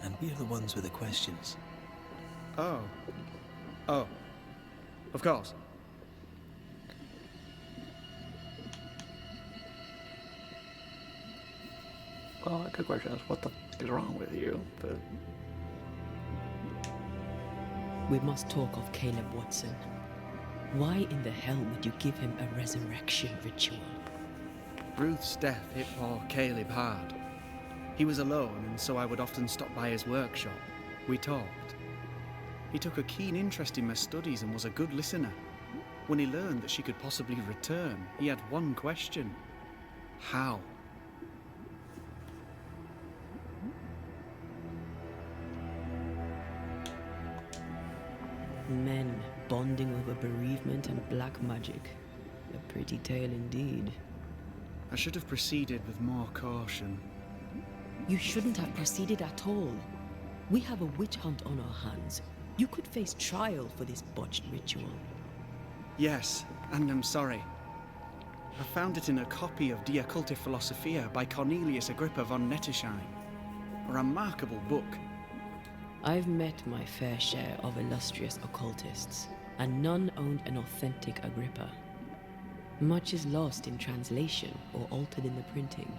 And we're the ones with the questions. Oh. Oh. Of course. Well, a good question is, what the f is wrong with you? But We must talk of Caleb Watson. Why in the hell would you give him a resurrection ritual? Ruth's death hit poor Caleb hard. He was alone, and so I would often stop by his workshop. We talked. He took a keen interest in my studies and was a good listener. When he learned that she could possibly return, he had one question. How? Men bonding over bereavement and black magic. A pretty tale indeed. I should have proceeded with more caution. You shouldn't have proceeded at all. We have a witch hunt on our hands. You could face trial for this botched ritual. Yes, and I'm sorry. I found it in a copy of Die Occulte Philosophia by Cornelius Agrippa von Nettesheim. A remarkable book. I've met my fair share of illustrious occultists, and none owned an authentic Agrippa. Much is lost in translation or altered in the printing.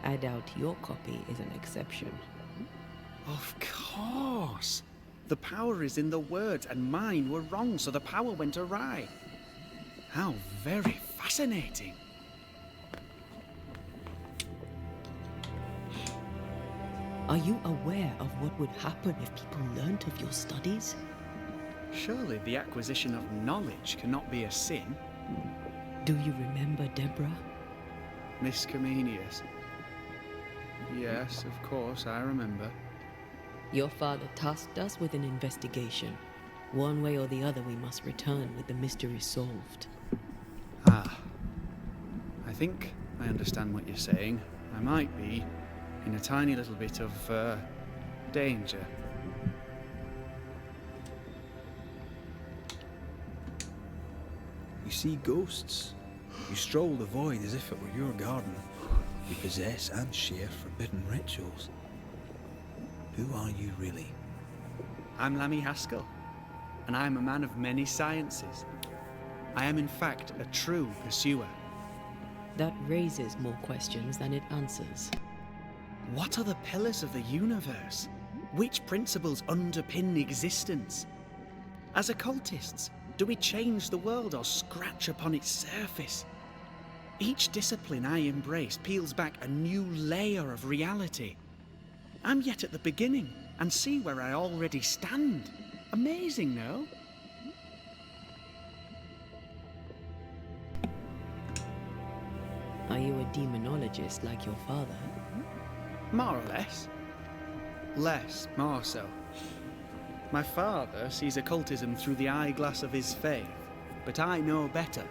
I doubt your copy is an exception. Of course! The power is in the words, and mine were wrong, so the power went awry. How very fascinating! Are you aware of what would happen if people learnt of your studies? Surely the acquisition of knowledge cannot be a sin. Do you remember Deborah? Miss Comenius. Yes, of course, I remember. Your father tasked us with an investigation. One way or the other, we must return with the mystery solved. Ah. I think I understand what you're saying. I might be in a tiny little bit of, danger. You see ghosts. You stroll the void as if it were your garden. You possess and share forbidden rituals. Who are you really? I'm Lammy Haskell, and I am a man of many sciences. I am in fact a true pursuer. That raises more questions than it answers. What are the pillars of the universe? Which principles underpin existence? As occultists, do we change the world or scratch upon its surface? Each discipline I embrace peels back a new layer of reality. I'm yet at the beginning, and see where I already stand. Amazing, no? Are you a demonologist like your father? More or less. Less, more so. My father sees occultism through the eyeglass of his faith, but I know better.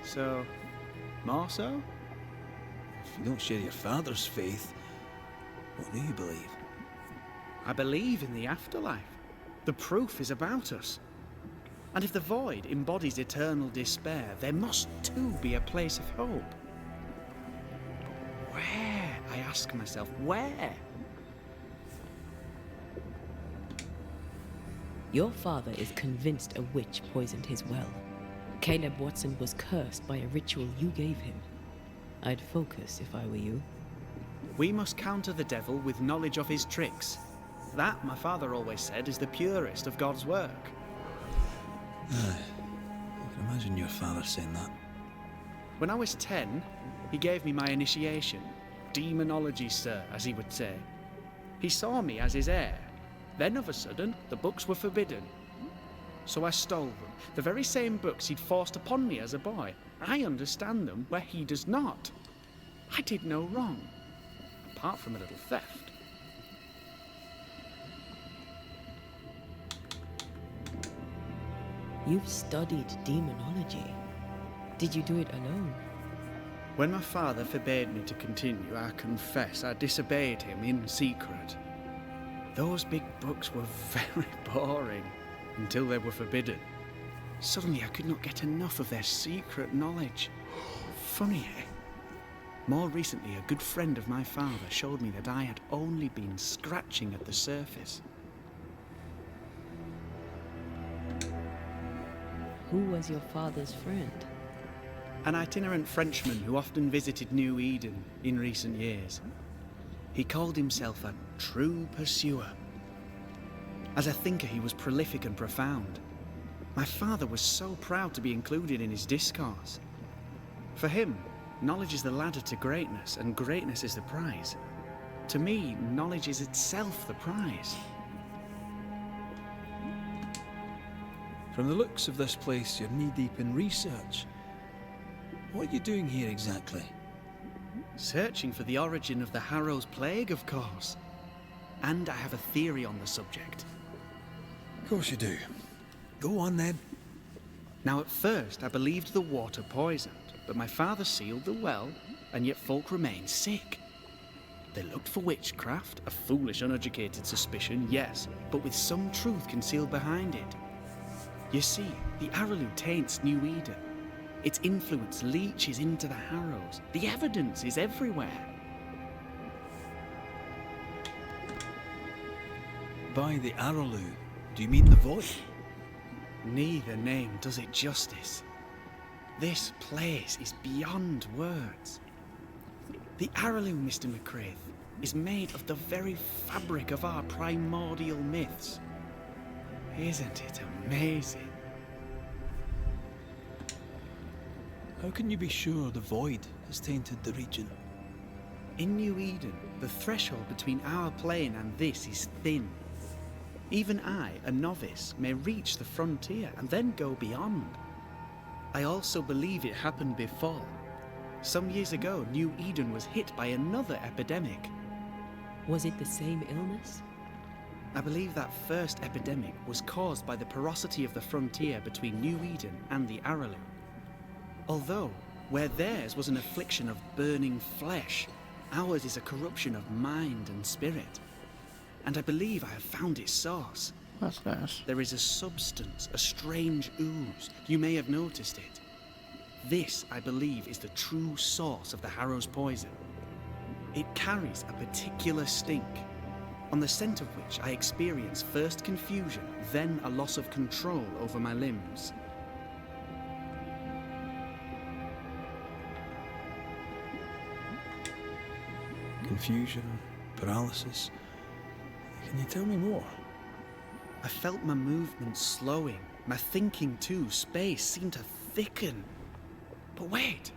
So, more so? If you don't share your father's faith, what do you believe? I believe in the afterlife. The proof is about us. And if the void embodies eternal despair, there must too be a place of hope. But where? I ask myself, where? Your father is convinced a witch poisoned his well. Caleb Watson was cursed by a ritual you gave him. I'd focus if I were you. We must counter the devil with knowledge of his tricks. That, my father always said, is the purest of God's work. Aye, I can imagine your father saying that. When I was 10, he gave me my initiation. Demonology, sir, as he would say. He saw me as his heir. Then, of a sudden, the books were forbidden. So I stole them, the very same books he'd forced upon me as a boy. I understand them where he does not. I did no wrong, apart from a little theft. You've studied demonology. Did you do it alone? When my father forbade me to continue, I confess I disobeyed him in secret. Those big books were very boring until they were forbidden. Suddenly I could not get enough of their secret knowledge. Funny, eh? More recently, a good friend of my father showed me that I had only been scratching at the surface. Who was your father's friend? An itinerant Frenchman who often visited New Eden in recent years. He called himself a true pursuer. As a thinker, he was prolific and profound. My father was so proud to be included in his discourse. For him, knowledge is the ladder to greatness, and greatness is the prize. To me, knowledge is itself the prize. From the looks of this place, you're knee-deep in research. What are you doing here exactly? Searching for the origin of the Harrow's Plague, of course. And I have a theory on the subject. Of course you do. Go on then. Now, at first, I believed the water poisoned, but my father sealed the well, and yet folk remained sick. They looked for witchcraft, a foolish, uneducated suspicion, yes, but with some truth concealed behind it. You see, the Araloo taints New Eden. Its influence leaches into the Harrows. The evidence is everywhere. By the Araloo, do you mean the void? Neither name does it justice. This place is beyond words. The Araloo, Mr. McCraith, is made of the very fabric of our primordial myths. Isn't it amazing? How can you be sure the void has tainted the region? In New Eden, the threshold between our plane and this is thin. Even I, a novice, may reach the frontier and then go beyond. I also believe it happened before. Some years ago, New Eden was hit by another epidemic. Was it the same illness? I believe that first epidemic was caused by the porosity of the frontier between New Eden and the Araloo. Although, where theirs was an affliction of burning flesh, ours is a corruption of mind and spirit. And I believe I have found its source. That's nice. There is a substance, a strange ooze. You may have noticed it. This, I believe, is the true source of the Harrow's poison. It carries a particular stink, on the scent of which I experience first confusion, then a loss of control over my limbs. Confusion, paralysis. Can you tell me more? I felt my movements slowing, my thinking too. Space seemed to thicken. But wait,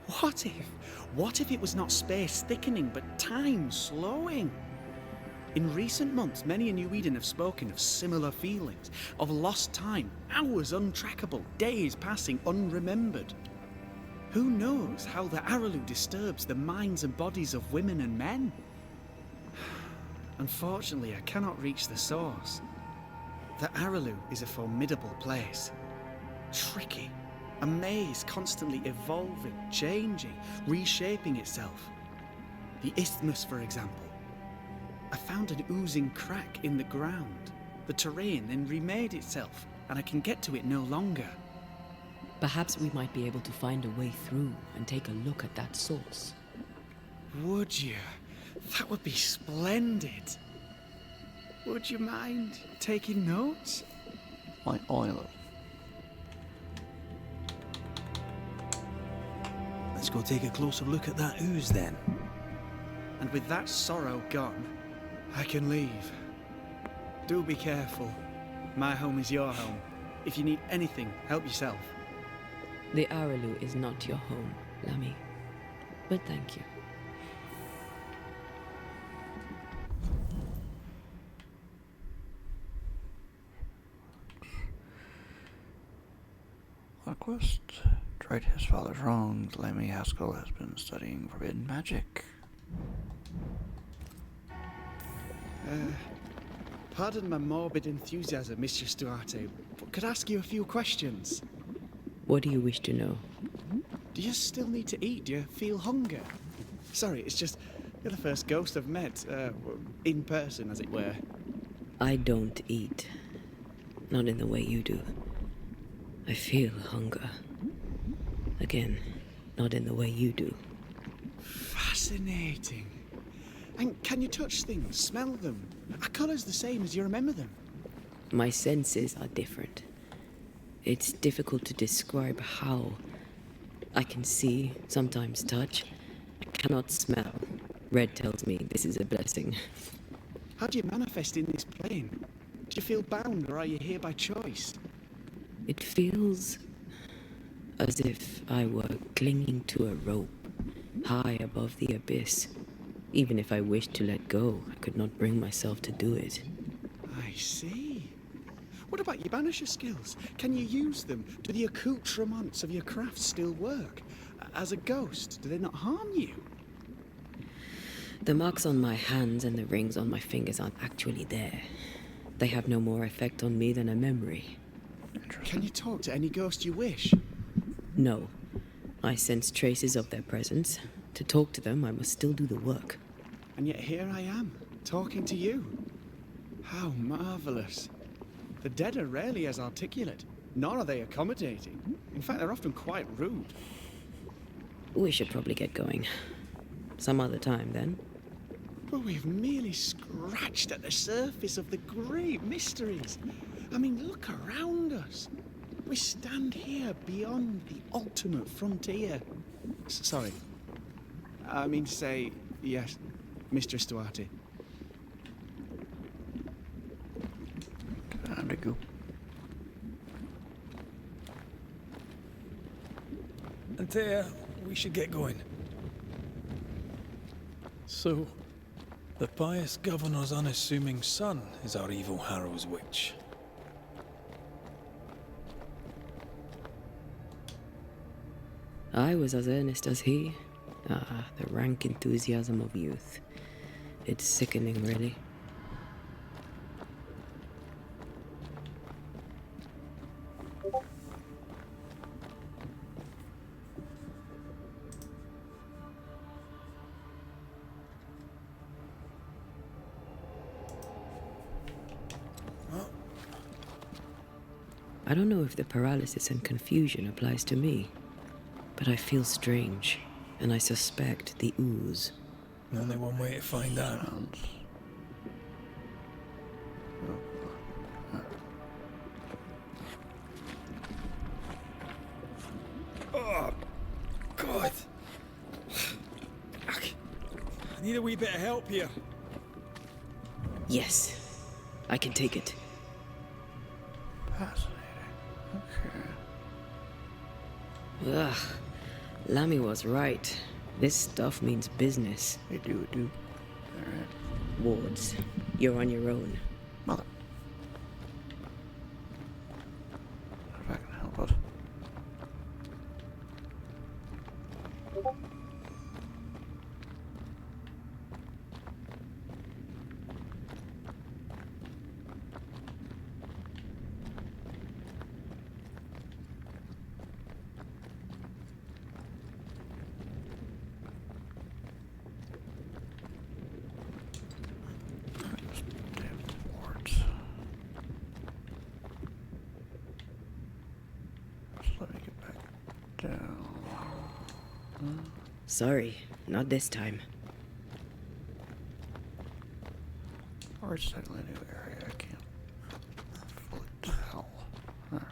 what if it was not space thickening, but time slowing? In recent months, many in New Eden have spoken of similar feelings, of lost time, hours untrackable, days passing unremembered. Who knows how the Araloo disturbs the minds and bodies of women and men? Unfortunately, I cannot reach the source. The Araloo is a formidable place. Tricky. A maze constantly evolving, changing, reshaping itself. The isthmus, for example. I found an oozing crack in the ground. The terrain then remade itself, and I can get to it no longer. Perhaps we might be able to find a way through and take a look at that source. Would you? That would be splendid. Would you mind taking notes? Like oil. Let's go take a closer look at that ooze then. And with that sorrow gone, I can leave. Do be careful. My home is your home. If you need anything, help yourself. The Aralu is not your home, Lamy. But thank you. Quest. To right his father's wrongs, Lemmy Haskell has been studying forbidden magic. Pardon my morbid enthusiasm, Mistress Duarte, but could I ask you a few questions? What do you wish to know? Do you still need to eat? Do you feel hunger? Sorry, it's just, you're the first ghost I've met, in person, as it were. I don't eat. Not in the way you do. I feel hunger. Again, not in the way you do. Fascinating. And can you touch things, smell them? Are colours the same as you remember them? My senses are different. It's difficult to describe how. I can see, sometimes touch. I cannot smell. Red tells me this is a blessing. How do you manifest in this plane? Do you feel bound, or are you here by choice? It feels as if I were clinging to a rope, high above the abyss. Even if I wished to let go, I could not bring myself to do it. I see. What about your Banisher skills? Can you use them? Do the accoutrements of your craft still work? As a ghost, do they not harm you? The marks on my hands and the rings on my fingers aren't actually there. They have no more effect on me than a memory. Can you talk to any ghost you wish? No. I sense traces of their presence. To talk to them, I must still do the work. And yet here I am, talking to you. How marvellous. The dead are rarely as articulate, nor are they accommodating. In fact, they're often quite rude. We should probably get going. Some other time, then. But we've merely scratched at the surface of the great mysteries. I mean, look around us. We stand here beyond the ultimate frontier. Sorry. I mean to say, yes, Mistress Duarte. Time to go. Antea, we should get going. So, the pious governor's unassuming son is our evil Harrow's witch. I was as earnest as he. Ah, the rank enthusiasm of youth. It's sickening, really. I don't know if the paralysis and confusion applies to me, but I feel strange, and I suspect the ooze. Only one way to find out. Sounds. Oh, God. I need a wee bit of help here. Yes, I can take it. Fascinating. Okay. Ugh, Lamy was right. This stuff means business. It do. Alright. Wards, you're on your own. Mother. If I can help it. Wards. Sorry, not this time. Or it's totally a new area, I can't fully tell. Alright.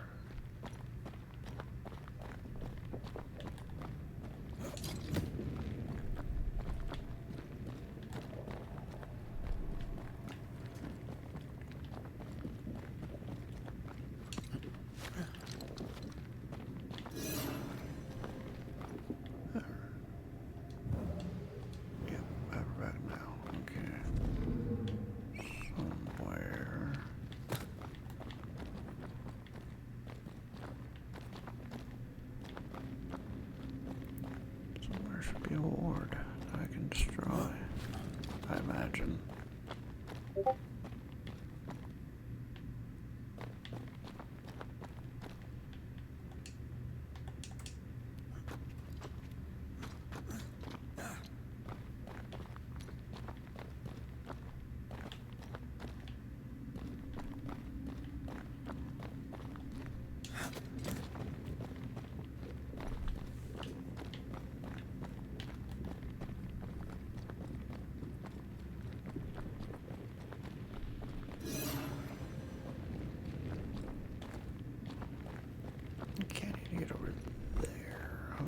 Yep, we're back now. Okay. Somewhere. Somewhere should be a ward that I can destroy, I imagine. I can't even get over there. Okay.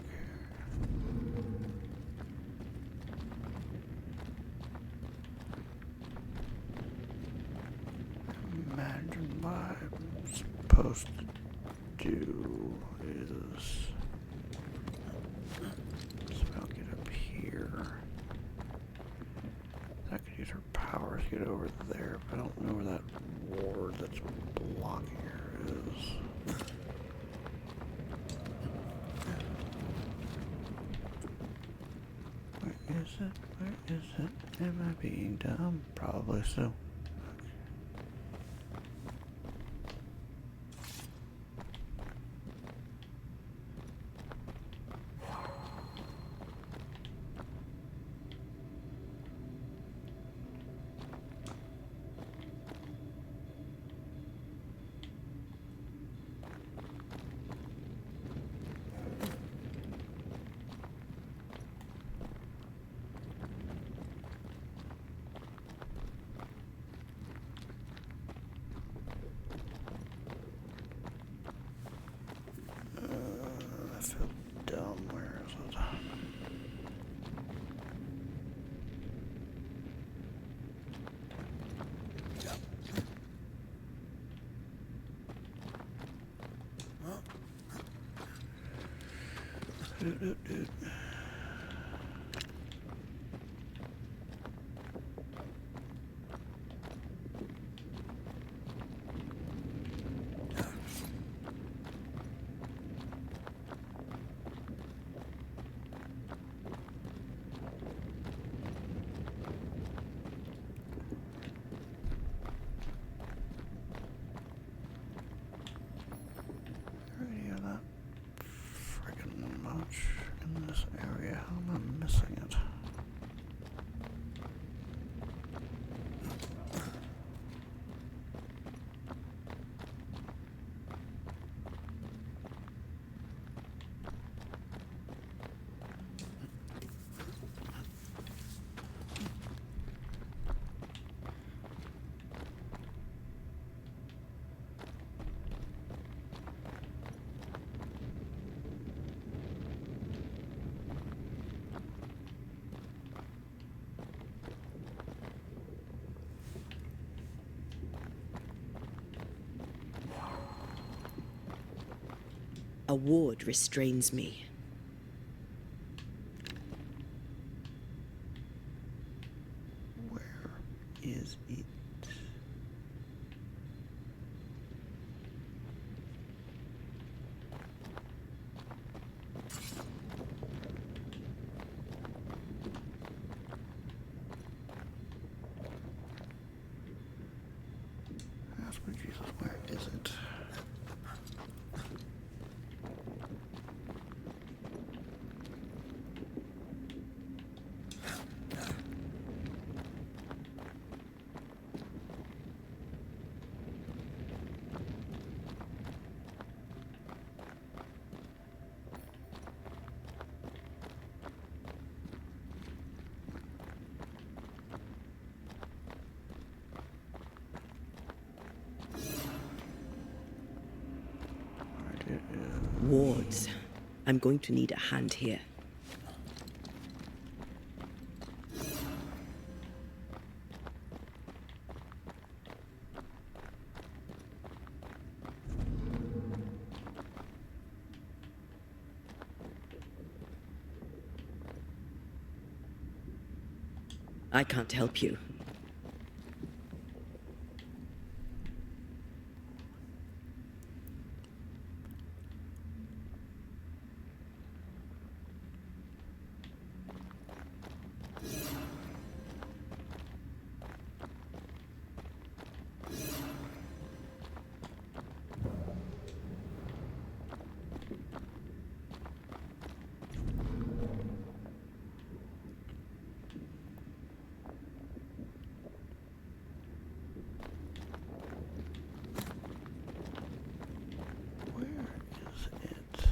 Imagine what I'm supposed to do is somehow get up here. I could use her powers to get over there, but I don't know where that ward that's blocking her is. Where is it? Where is it? Am I being dumb? Probably so. I feel dumb. Where is it? Dude. Already have that friggin' much in this area. How am I missing it? A ward restrains me. Where is it? Ask me, Jesus, where is it? I'm going to need a hand here. I can't help you. Where is it?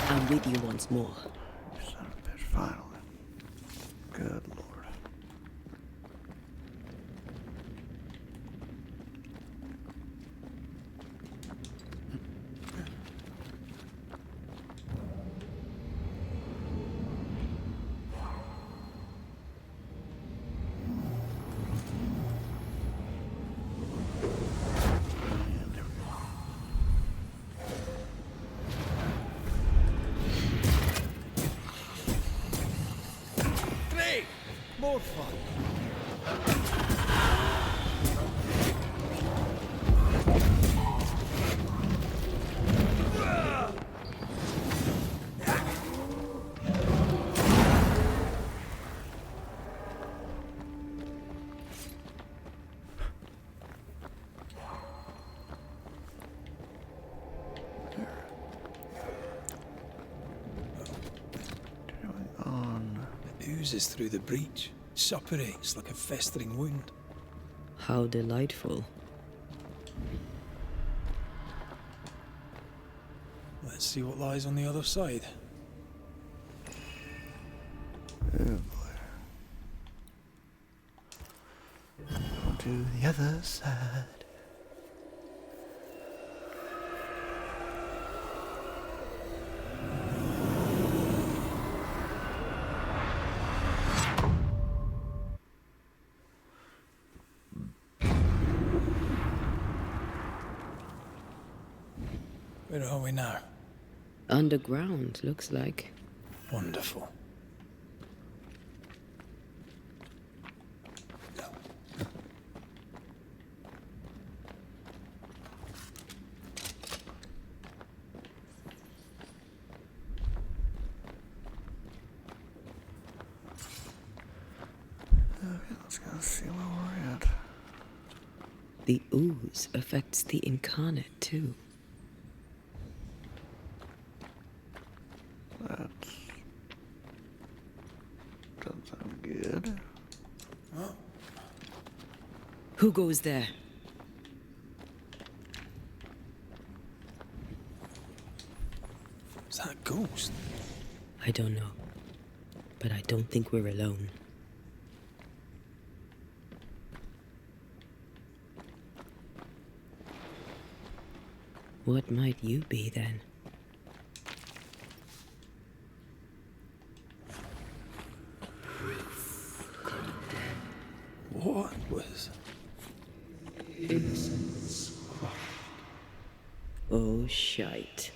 I'm with you once more. Son of a bitch, finally. Good lord. And there we go. Great! More fun. Going on. It oozes through the breach, suppurates like a festering wound. How delightful. Let's see what lies on the other side. Oh boy. On to the other side. Where are we now? Underground, looks like. Wonderful. Okay, let's go see where we're at. The ooze affects the incarnate, too. That doesn't sound good. Who goes there? Is that a ghost? I don't know. But I don't think we're alone. What might you be, then? What was... Oh, shite.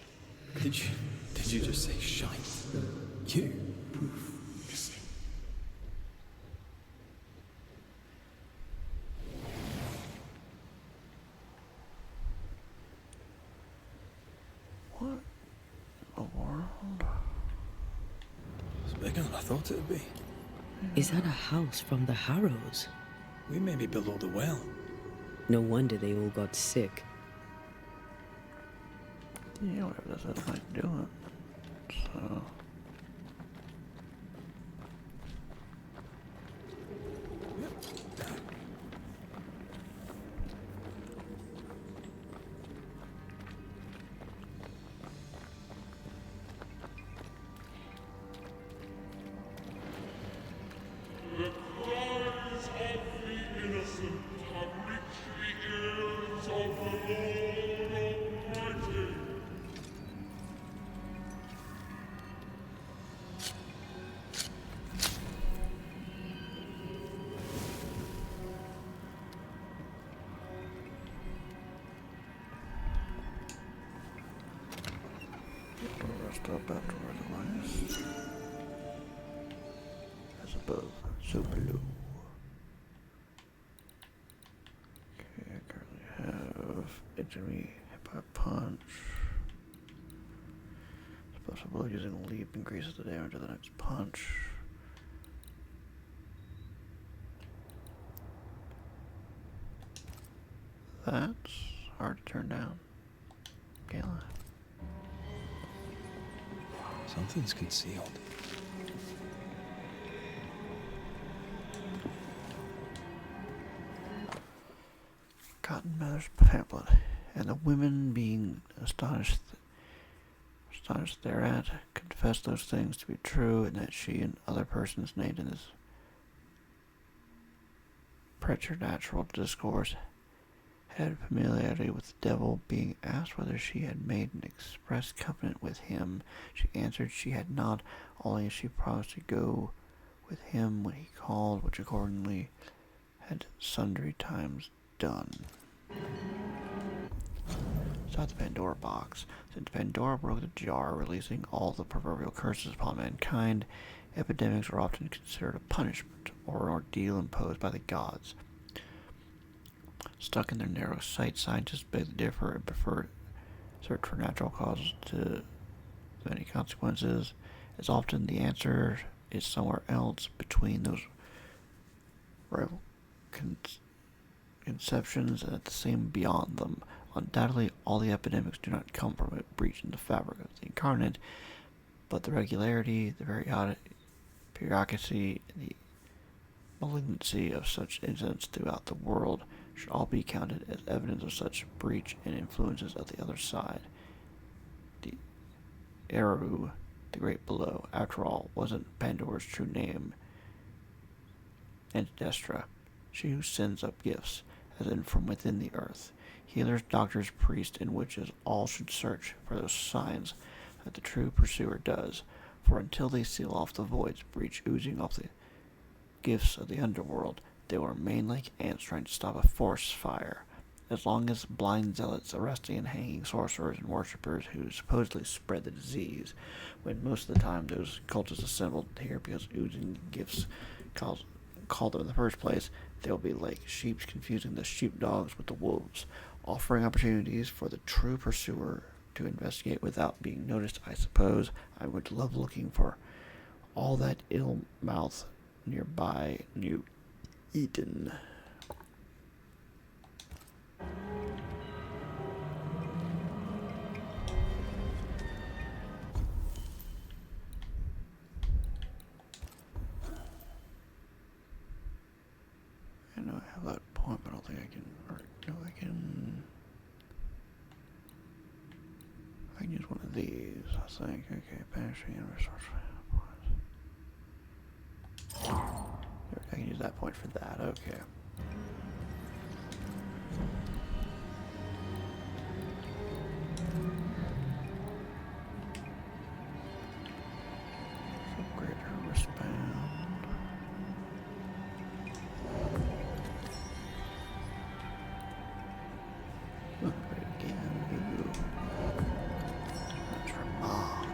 Did you just say shite? You? bigger than I thought it'd be. Is that a house from the Harrows? We may be below the well. No wonder they all got sick. Yeah, whatever this is like doing. So. The cries of the innocent have reached the ears of the Lord Almighty. Rest up afterwards, otherwise. As above, so below. Okay, I currently have enemy hit by a punch. Possible using a leap increases the damage of the next punch. That's hard to turn down. Can't lie. Something's concealed. Cotton Mather's pamphlet, and the women, being astonished thereat, confessed those things to be true, and that she and other persons named in this preternatural discourse had familiarity with the devil. Being asked whether she had made an express covenant with him, she answered she had not, only she promised to go with him when he called, which accordingly had sundry times done. Inside the Pandora box. Since Pandora broke the jar, releasing all the proverbial curses upon mankind, epidemics are often considered a punishment or an ordeal imposed by the gods. Stuck in their narrow sight, scientists beg to differ and prefer search for natural causes to many consequences, as often the answer is somewhere else between those rival conceptions and at the same beyond them. Undoubtedly, all the epidemics do not come from a breach in the fabric of the incarnate, but the regularity, the periodicity, and the malignancy of such incidents throughout the world should all be counted as evidence of such breach and influences of the other side. The Eru, the Great Below, after all, wasn't Pandora's true name, and Destra, she who sends up gifts, as in from within the earth. Healers, doctors, priests, and witches all should search for those signs that the true pursuer does, for until they seal off the void's breach oozing off the gifts of the underworld, they will remain like ants trying to stop a forest fire. As long as blind zealots arresting and hanging sorcerers and worshippers who supposedly spread the disease, when most of the time those cultists assembled here because oozing gifts called them in the first place, they'll be like sheep confusing the sheepdogs with the wolves, offering opportunities for the true pursuer to investigate without being noticed. I suppose I would love looking for all that ill mouth nearby New Eden. I know I have that point, but I don't think I can. Or no, I can. I can use one of these. I think. Okay, banishing and resource points. I can use that point for that. Okay. Upgrade her wristband. Upgrade again. Ooh. That's remarkable.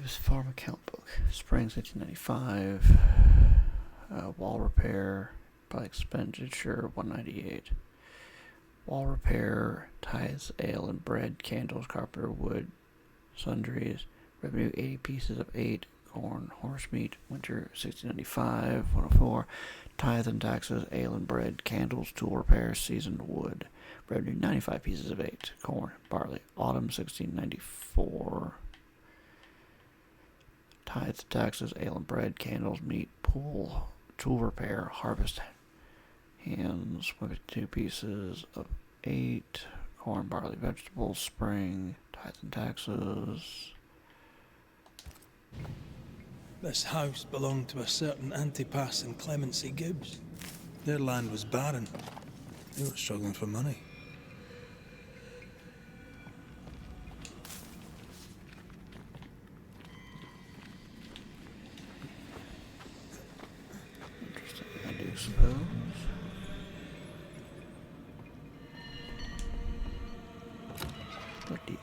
Gibbs Farm Account Book. Spring 1695. Wall repair by expenditure 198. Wall repair, tithes, ale and bread, candles, carpenter, wood, sundries. Revenue 80 pieces of 8. Corn, horse meat, winter 1695, 104. Tithe and taxes, ale and bread, candles, tool repair, seasoned wood. Revenue 95 pieces of 8. Corn, barley, autumn 1694. Tithes, taxes, ale and bread, candles, meat, pool, tool repair, harvest, hands, 52 pieces of 8. Corn, barley, vegetables, spring, tithes and taxes. This house belonged to a certain Antipas and Clemency Gibbs. Their land was barren. They were struggling for money. Interesting, I do suppose. What these?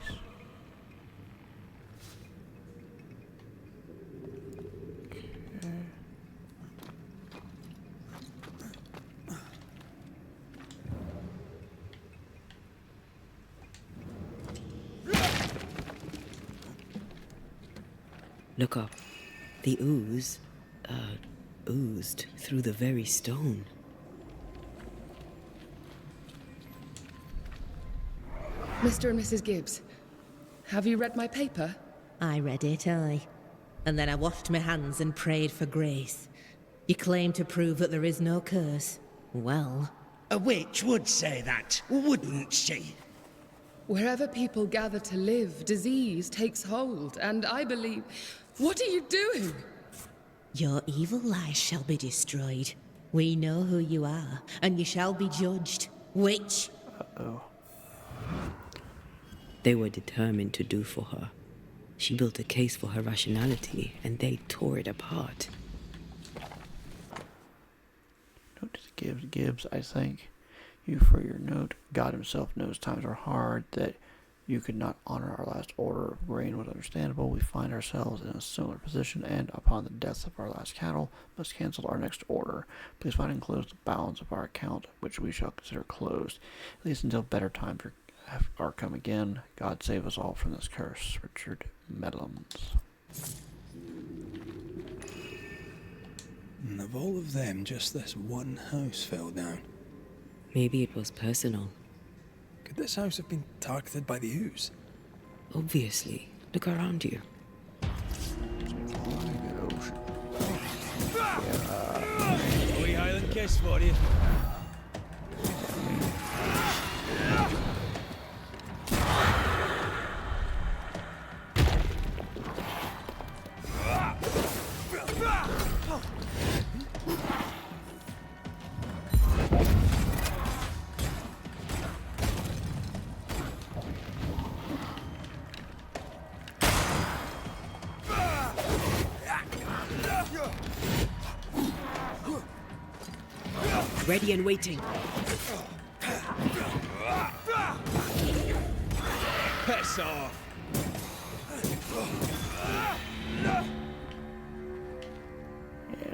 Look up. The ooze, oozed through the very stone. Mr. and Mrs. Gibbs, have you read my paper? I read it, aye. And then I washed my hands and prayed for grace. You claim to prove that there is no curse. Well, A witch would say that, wouldn't she? Wherever people gather to live, disease takes hold, and I believe... What are you doing? your evil lies shall be destroyed. We know who you are, and you shall be judged. Witch! Uh-oh. They were determined to do for her. She built a case for her rationality, and they tore it apart. Note to Gibbs, I thank you for your note. God himself knows times are hard, that you could not honor our last order of grain was understandable. We find ourselves in a similar position, and upon the death of our last cattle, must cancel our next order. Please find enclosed the balance of our account, which we shall consider closed, at least until better times are come again. God save us all from this curse. Richard Medlums. And of all of them, just this one house fell down. Maybe it was personal. Could this house have been targeted by the ooze? Obviously. Look around you. A wee Highland kiss for you. Ready and waiting. Piss off.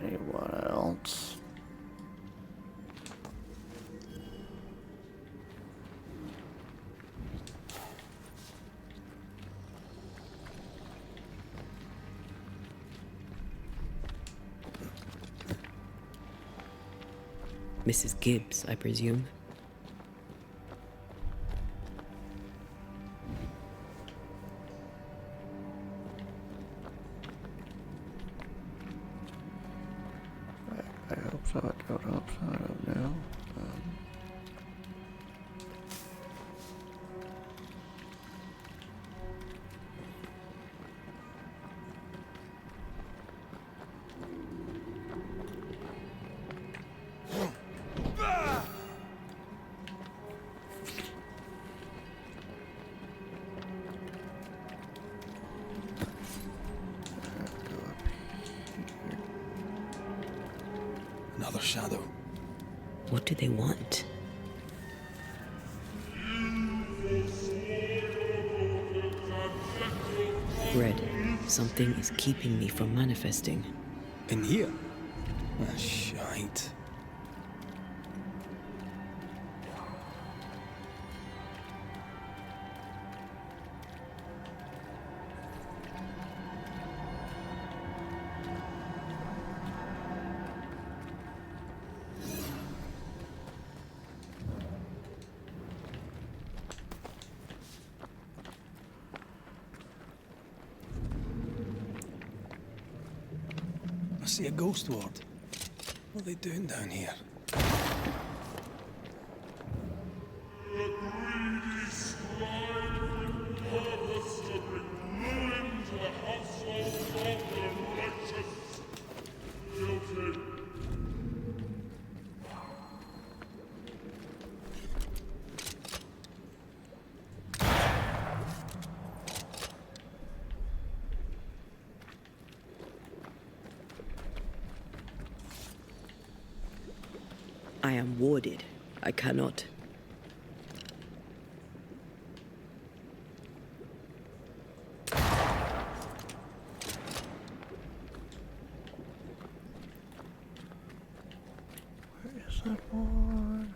Anyone else? Mrs. Gibbs, I presume. I hope so. I don't hope so. I don't know. Another shadow. What do they want? Red, Something is keeping me from manifesting. In here? Ah, shite. I see a ghost ward. What are they doing down here? The greedy strive with purpose to bring ruin to the households of the righteous. Guilty. I am warded. I cannot. Where is that one?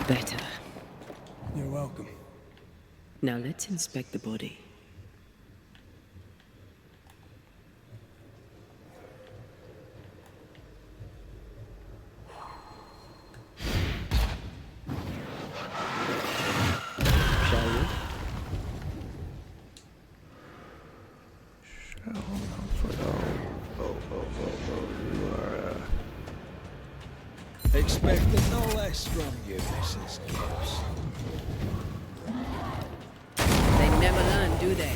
Better. You're welcome. Now let's inspect the body. Shall we? Expected no less from you, Mrs. Gibbs. They never learn, do they?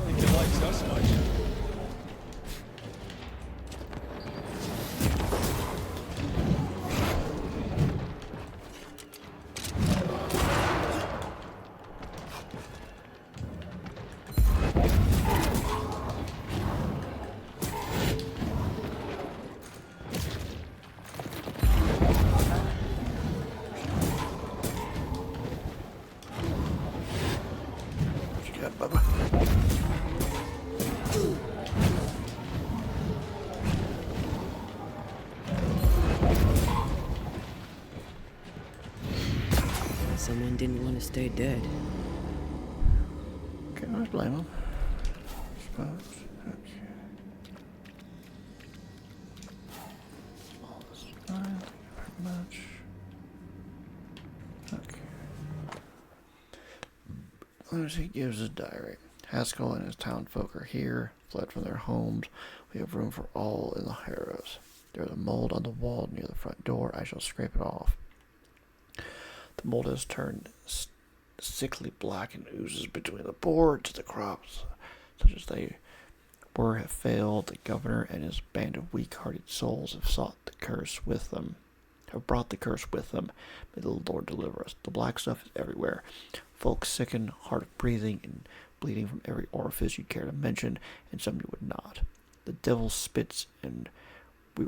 Think he likes us much. What you got, Bubba? Someone didn't want to stay dead. Can't really blame him. Suppose. Okay. All this is fine. Thank you very much. Okay. Lucy gives his diary. Haskell and his townfolk are here, fled from their homes. We have room for all in the harrows. There is a mold on the wall near the front door. I shall scrape it off. The mold has turned sickly black and oozes between the boards. The crops, such as they were, have failed. The governor and his band of weak-hearted souls have brought the curse with them. May the Lord deliver us. The black stuff is everywhere. Folk sicken, hard of breathing, and bleeding from every orifice you'd care to mention, and some you would not. The devil spits, and we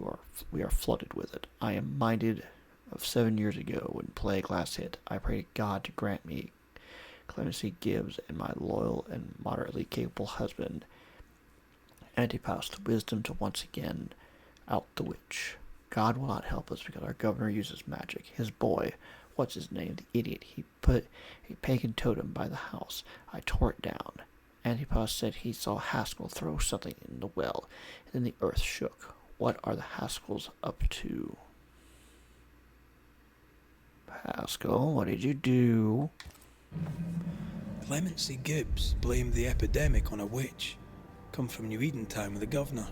are flooded with it. I am minded of 7 years ago when plague last hit. I pray God to grant me clemency Gibbs and my loyal and moderately capable husband Antipas the wisdom to once again out the witch. God will not help us because our governor uses magic. His boy, what's his name, the idiot, he put a pagan totem by the house. I tore it down. Antipas said he saw Haskell throw something in the well, and then the earth shook. What are the Haskells up to? Haskell, what did you do? Clemency Gibbs blamed the epidemic on a witch. Come from New Eden Town with the governor.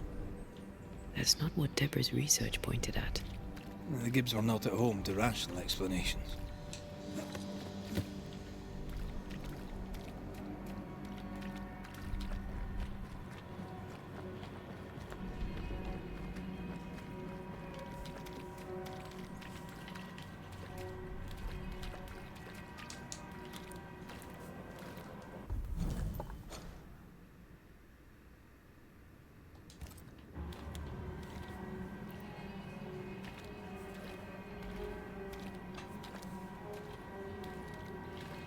That's not what Deborah's research pointed at. The Gibbs were not at home to rational explanations.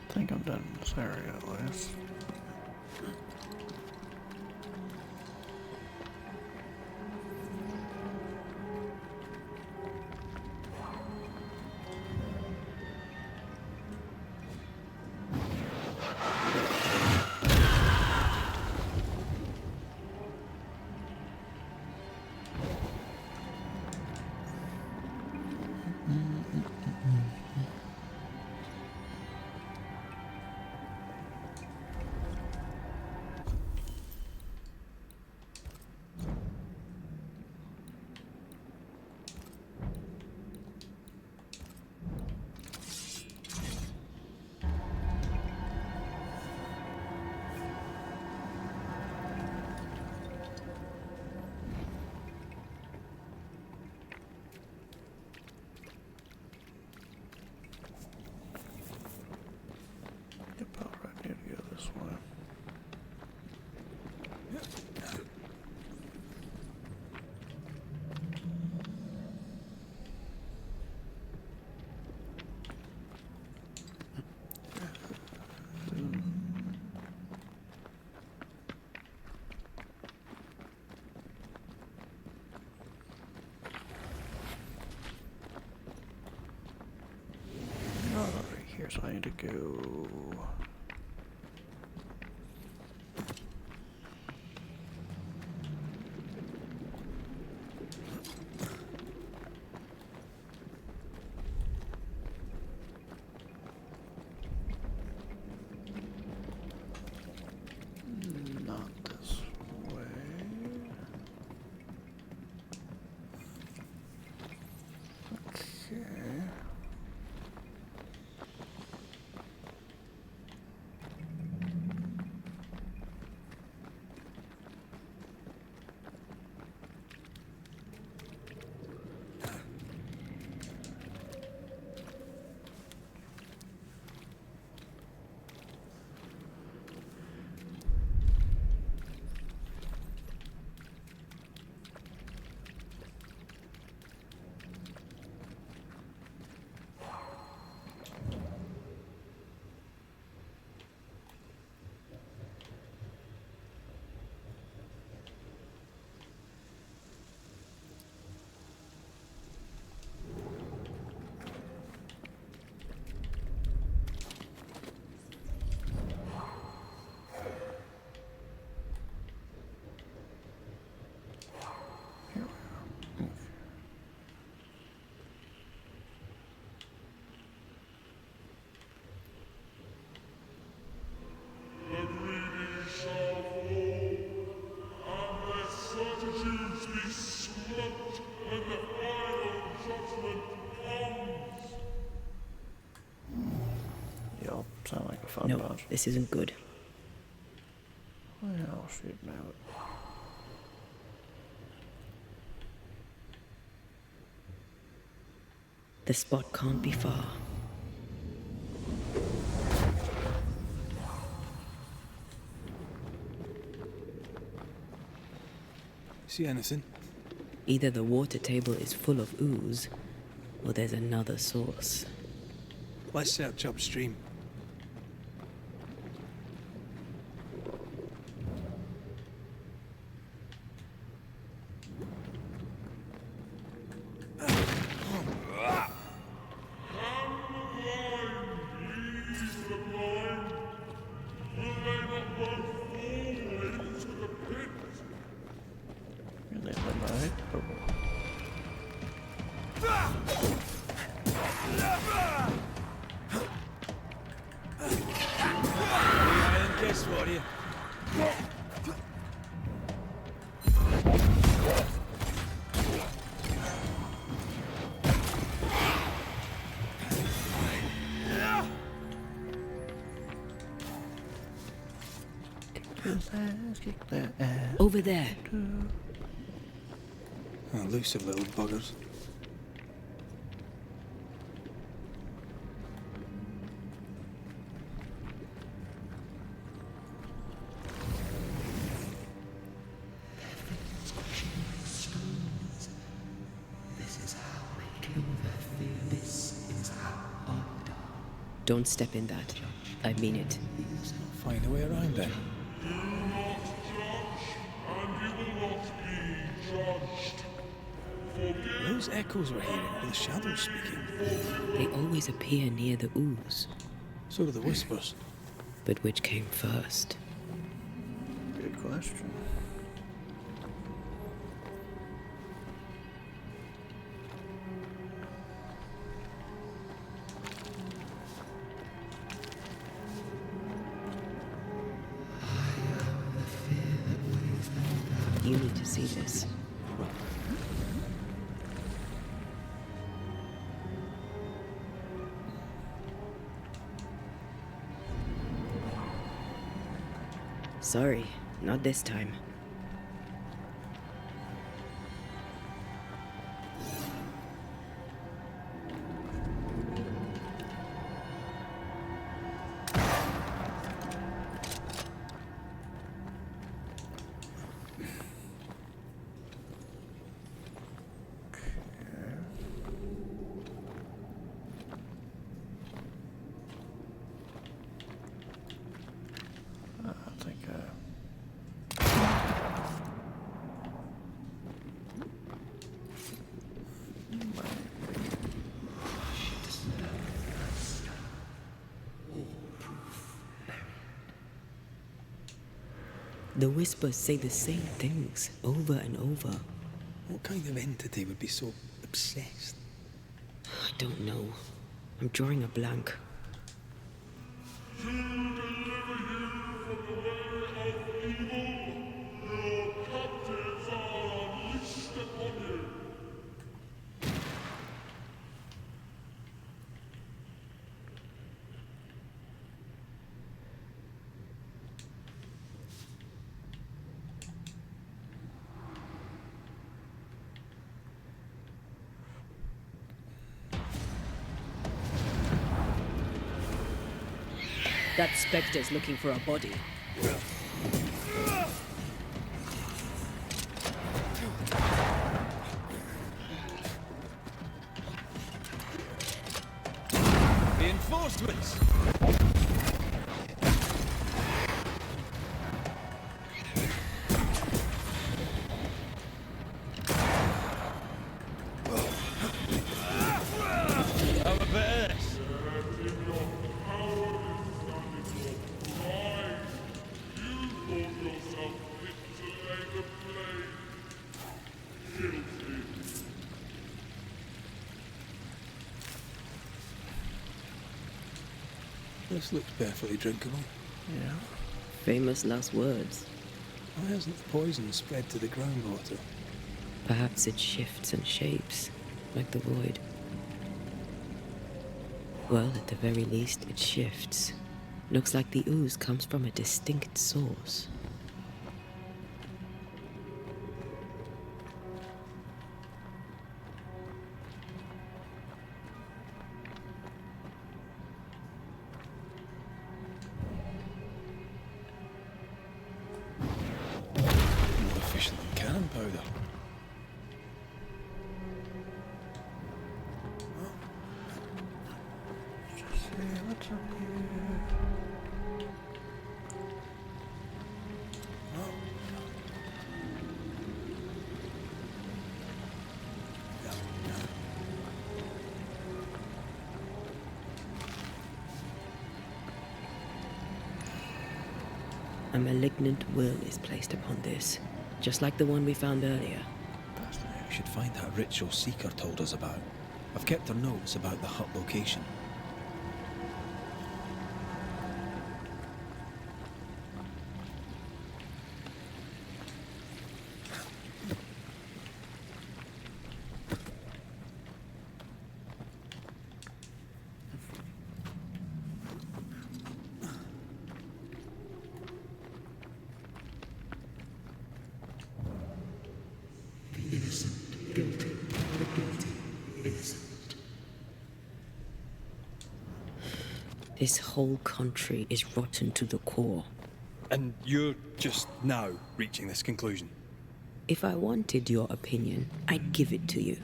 I think I'm done in this area at least. So I need to go. Not this way. Okay. Sound like a fun No, bunch. this isn't good. Well, shoot now. The spot can't be far. See anything? Either the water table is full of ooze, or there's another source. Let's search upstream. for you. Over there. Elusive little buggers. Don't step in that. I mean it. Find a way around then. Do not judge, and you will not be judged. Forgive Those echoes we're hearing are the shadows speaking. They always appear near the ooze. So do the whispers. But which came first? Good question. You need to see this. Sorry, not this time. I think The whispers say the same things over and over. What kind of entity would be so obsessed? I don't know. I'm drawing a blank. to deliver you from the way of evil. Your captives are unleashed upon you. That specter's looking for a body. Reinforcements! Have a bit of this. This looks perfectly drinkable. yeah. Famous last words. Why hasn't the poison spread to the groundwater? Perhaps it shifts and shapes, like the void. Well, at the very least, it shifts. Looks like the ooze comes from a distinct source. More efficient than cannon powder. What's up here? A malignant will is placed upon this, just like the one we found earlier. We should find that ritual Seeker told us about. I've kept her notes about the hut location. This whole country is rotten to the core. And you're just now reaching this conclusion? If I wanted your opinion, I'd give it to you.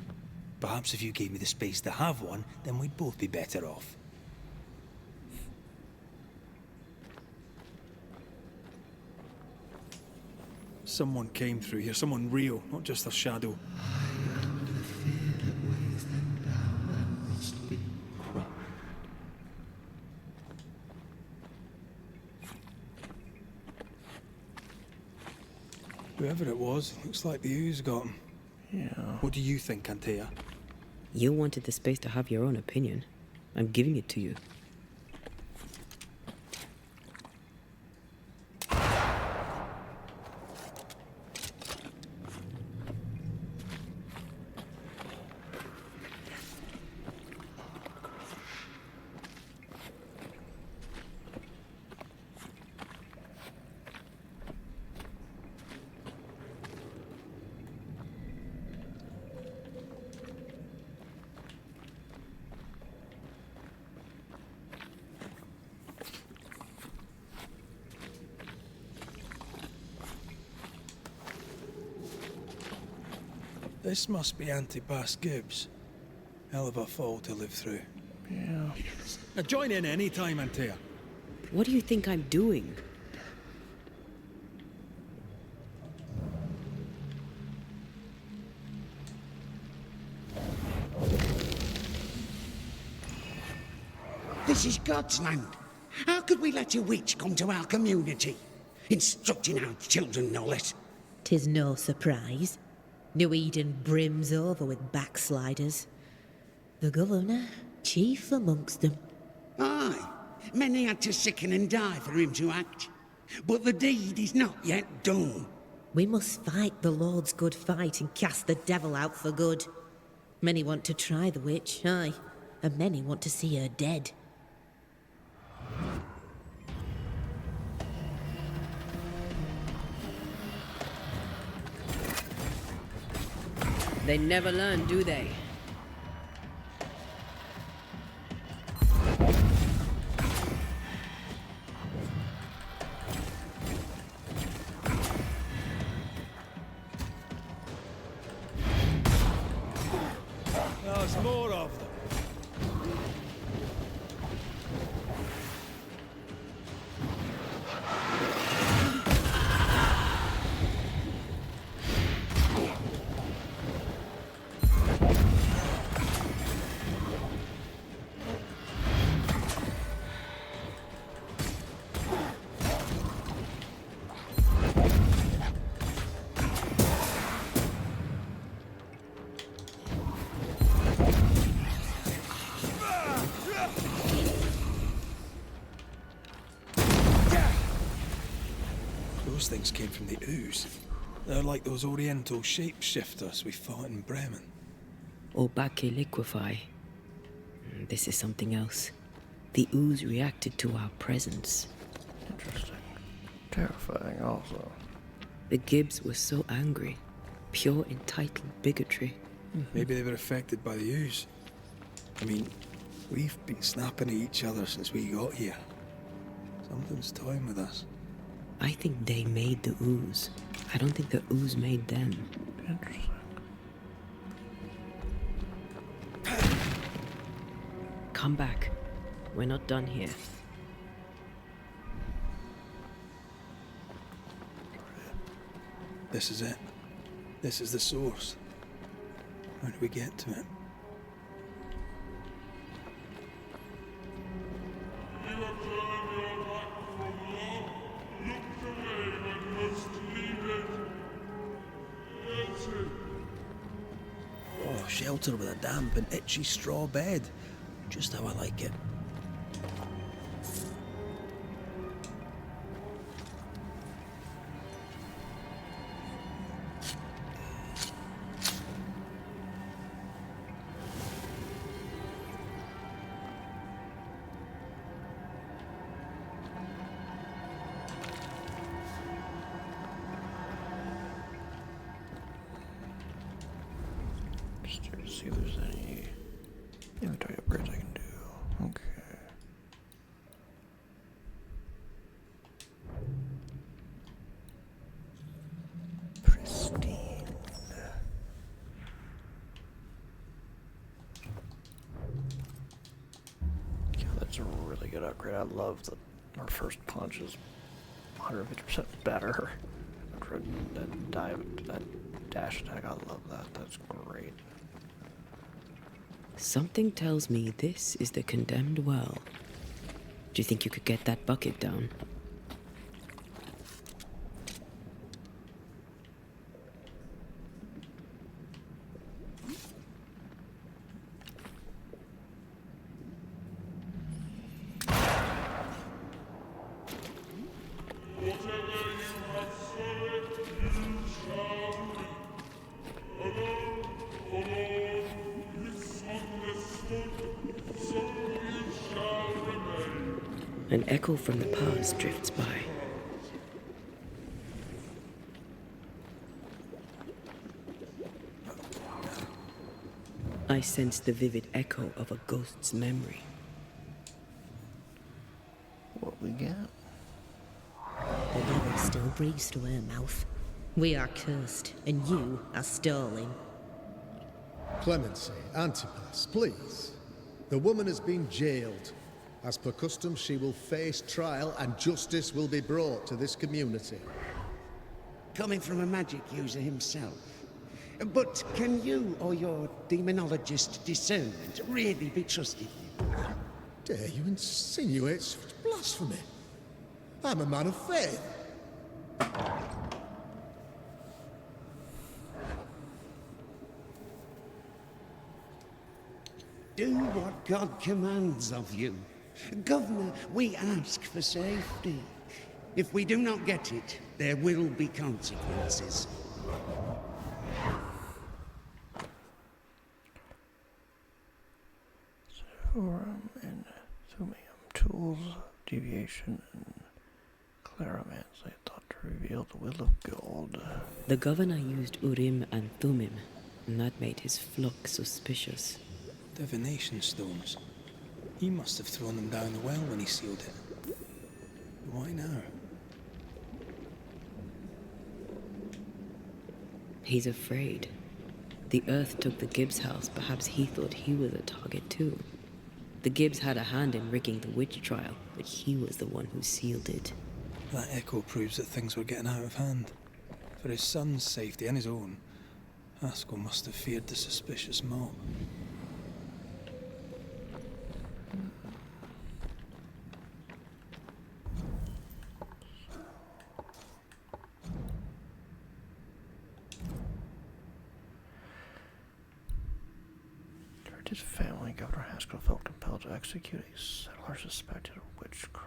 Perhaps if you gave me the space to have one, then we'd both be better off. Someone came through here, someone real, not just a shadow. Whoever it was, looks like the ooze got him. Yeah. What do you think, Antea? You wanted the space to have your own opinion. I'm giving it to you. This must be Antipas Gibbs. Hell of a fall to live through. Yeah. Now join in any time, Antea. What do you think I'm doing? This is God's land. How could we let a witch come to our community? Instructing our children, no less. 'Tis no surprise. New Eden brims over with backsliders. The governor, chief amongst them. Aye, many had to sicken and die for him to act. But the deed is not yet done. We must fight the Lord's good fight and cast the devil out for good. Many want to try the witch, aye, and many want to see her dead. They never learn, do they? There's more of them. Those things came from the ooze. They're like those oriental shapeshifters we fought in Bremen. Obake liquefy. This is something else. The ooze reacted to our presence. Interesting. Terrifying also. The Gibbs were so angry. Pure entitled bigotry. Maybe they were affected by the ooze. I mean, we've been snapping at each other since we got here. Something's toying with us. I think they made the ooze. I don't think the ooze made them. Interesting. Come back. We're not done here. This is it. This is the source. How do we get to it? You have turned your back from love, looked away when most needed. That's it. Oh, shelter with a damp and itchy straw bed. Just how I like it. Just to see if there's any inventory upgrades I can do. Okay. That's a really good upgrade. I love that our first punch is 150% better. After that dive, that dash attack, I love that. That's great. Something tells me this is the condemned well. Do you think you could get that bucket down? An echo from the past drifts by. I sense the vivid echo of a ghost's memory. What we got? The devil still breathes through her mouth. We are cursed, and you are stolen. Clemency, Antipas, please. The woman has been jailed. As per custom, she will face trial and justice will be brought to this community. Coming from a magic user himself. But can you or your demonologist discernment really be trusted? Dare you insinuate such blasphemy? I'm a man of faith. Do what God commands of you. Governor, we ask for safety. If we do not get it, there will be consequences. Thorum and Thumium, tools of deviation and clairvoyance, I thought to reveal the will of God. The governor used Urim and Thummim, and that made his flock suspicious. Divination stones. He must have thrown them down the well when he sealed it. Why now? He's afraid. The Earth took the Gibbs house. Perhaps he thought he was a target too. The Gibbs had a hand in rigging the witch trial, but he was the one who sealed it. That echo proves that things were getting out of hand. For his son's safety and his own, Haskell must have feared the suspicious mob. His family, Governor Haskell, felt compelled to execute a settler suspected of witchcraft.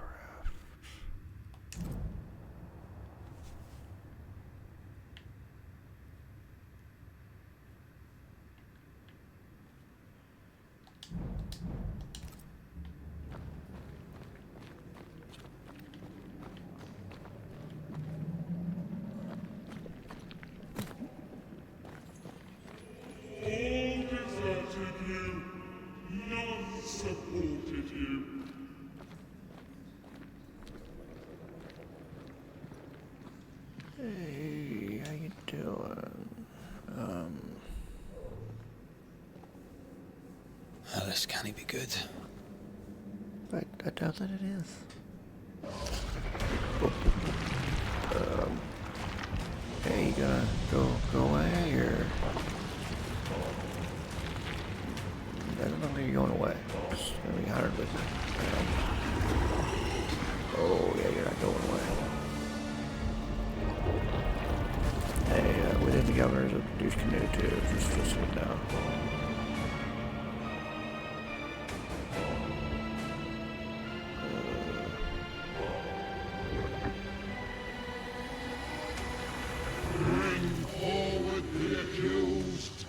Supported you. Hey, how you doing? Oh, this can't be good. I doubt that it is. Hey, you gonna go away, or? I don't think you're going away. It's gonna be hard, but oh yeah, you're not going away. Hey, within the governors of the Deuce community, just sit down. Bring forward the accused.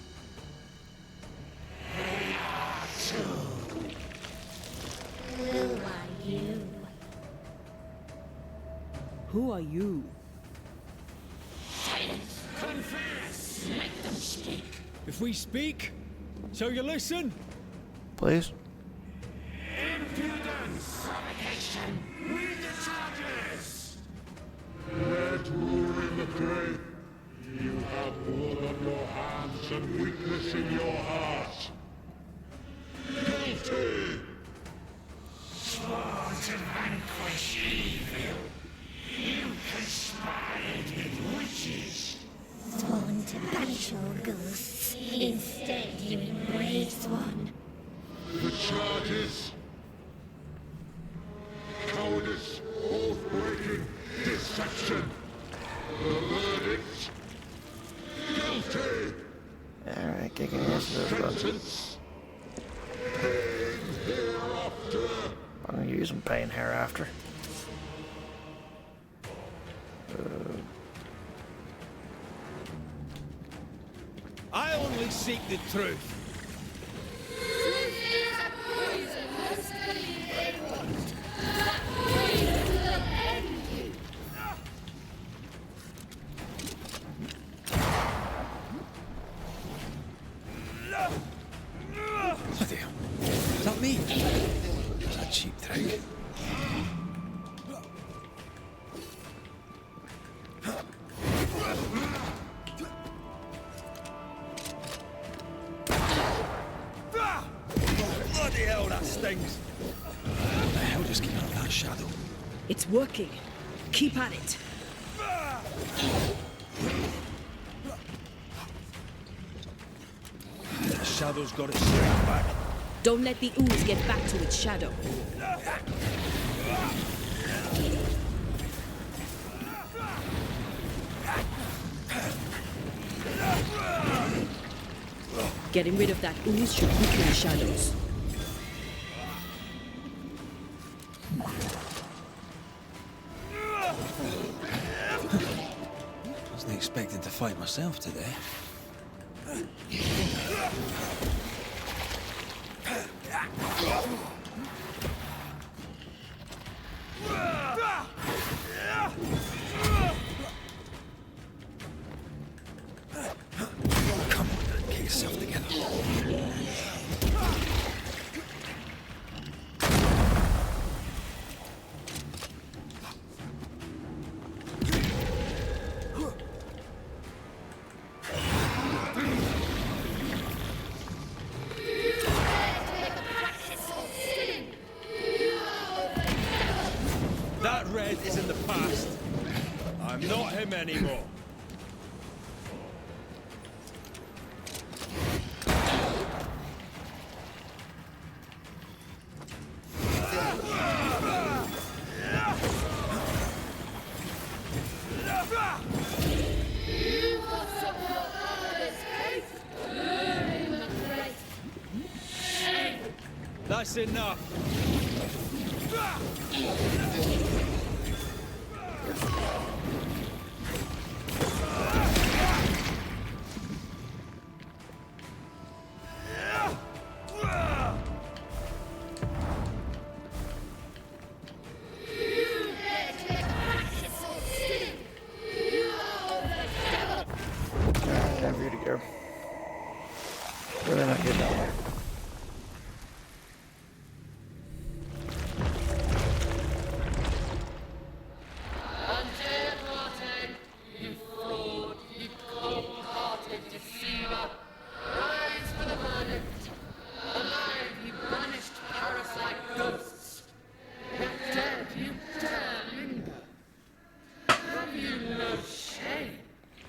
Who are you? Confess! Make them speak! If we speak, shall you listen? Please. Impudence! Provocation! Read the charges! Red Ruler the Great, you have blood on your hands and weakness in your heart. Guilty! Fresh evil. You conspired with witches. Sworn to banish all ghosts. Instead, you embrace one. The charges. Cowardice, oath-breaking, deception. The verdict. Guilty. Alright, kicking ass to those bugs. Sentence. Pain hereafter. I'm gonna use some pain hereafter. I only seek the truth. Bloody hell. Is that me? That's a cheap trick. Bloody hell, that stings. What the hell just came out of that shadow? It's working. Keep at it. The shadow's got its strength back. Don't let the ooze get back to its shadow. Getting rid of that ooze should weaken the shadows. Wasn't expecting to fight myself today. Come on, get yourself together. That red is in the past. I'm not him anymore. That's enough. Time for you to go. Really not good that way.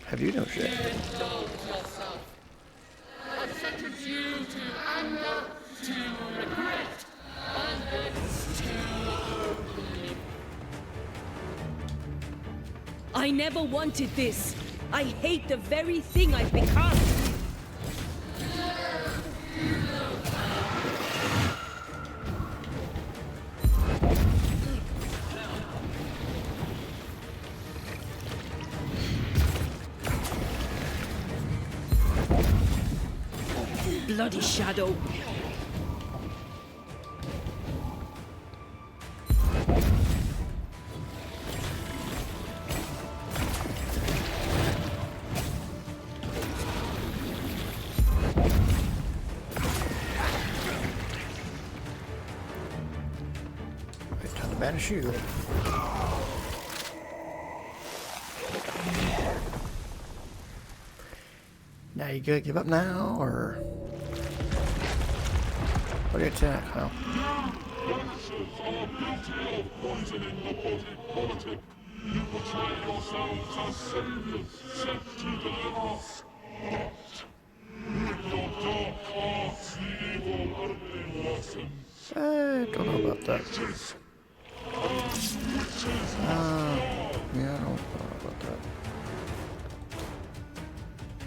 Have you no shit? I never wanted this. I hate the very thing I've become. Bloody shadow. Time to banish you. Now you gonna give up now, or what do you attack? Well, Banishers are guilty of poisoning the body politic. You portray yourselves as saviors sent to deliver us. But with your dark hearts, the evil only worsens. I don't know about that. Witches. Yeah, I don't know about that.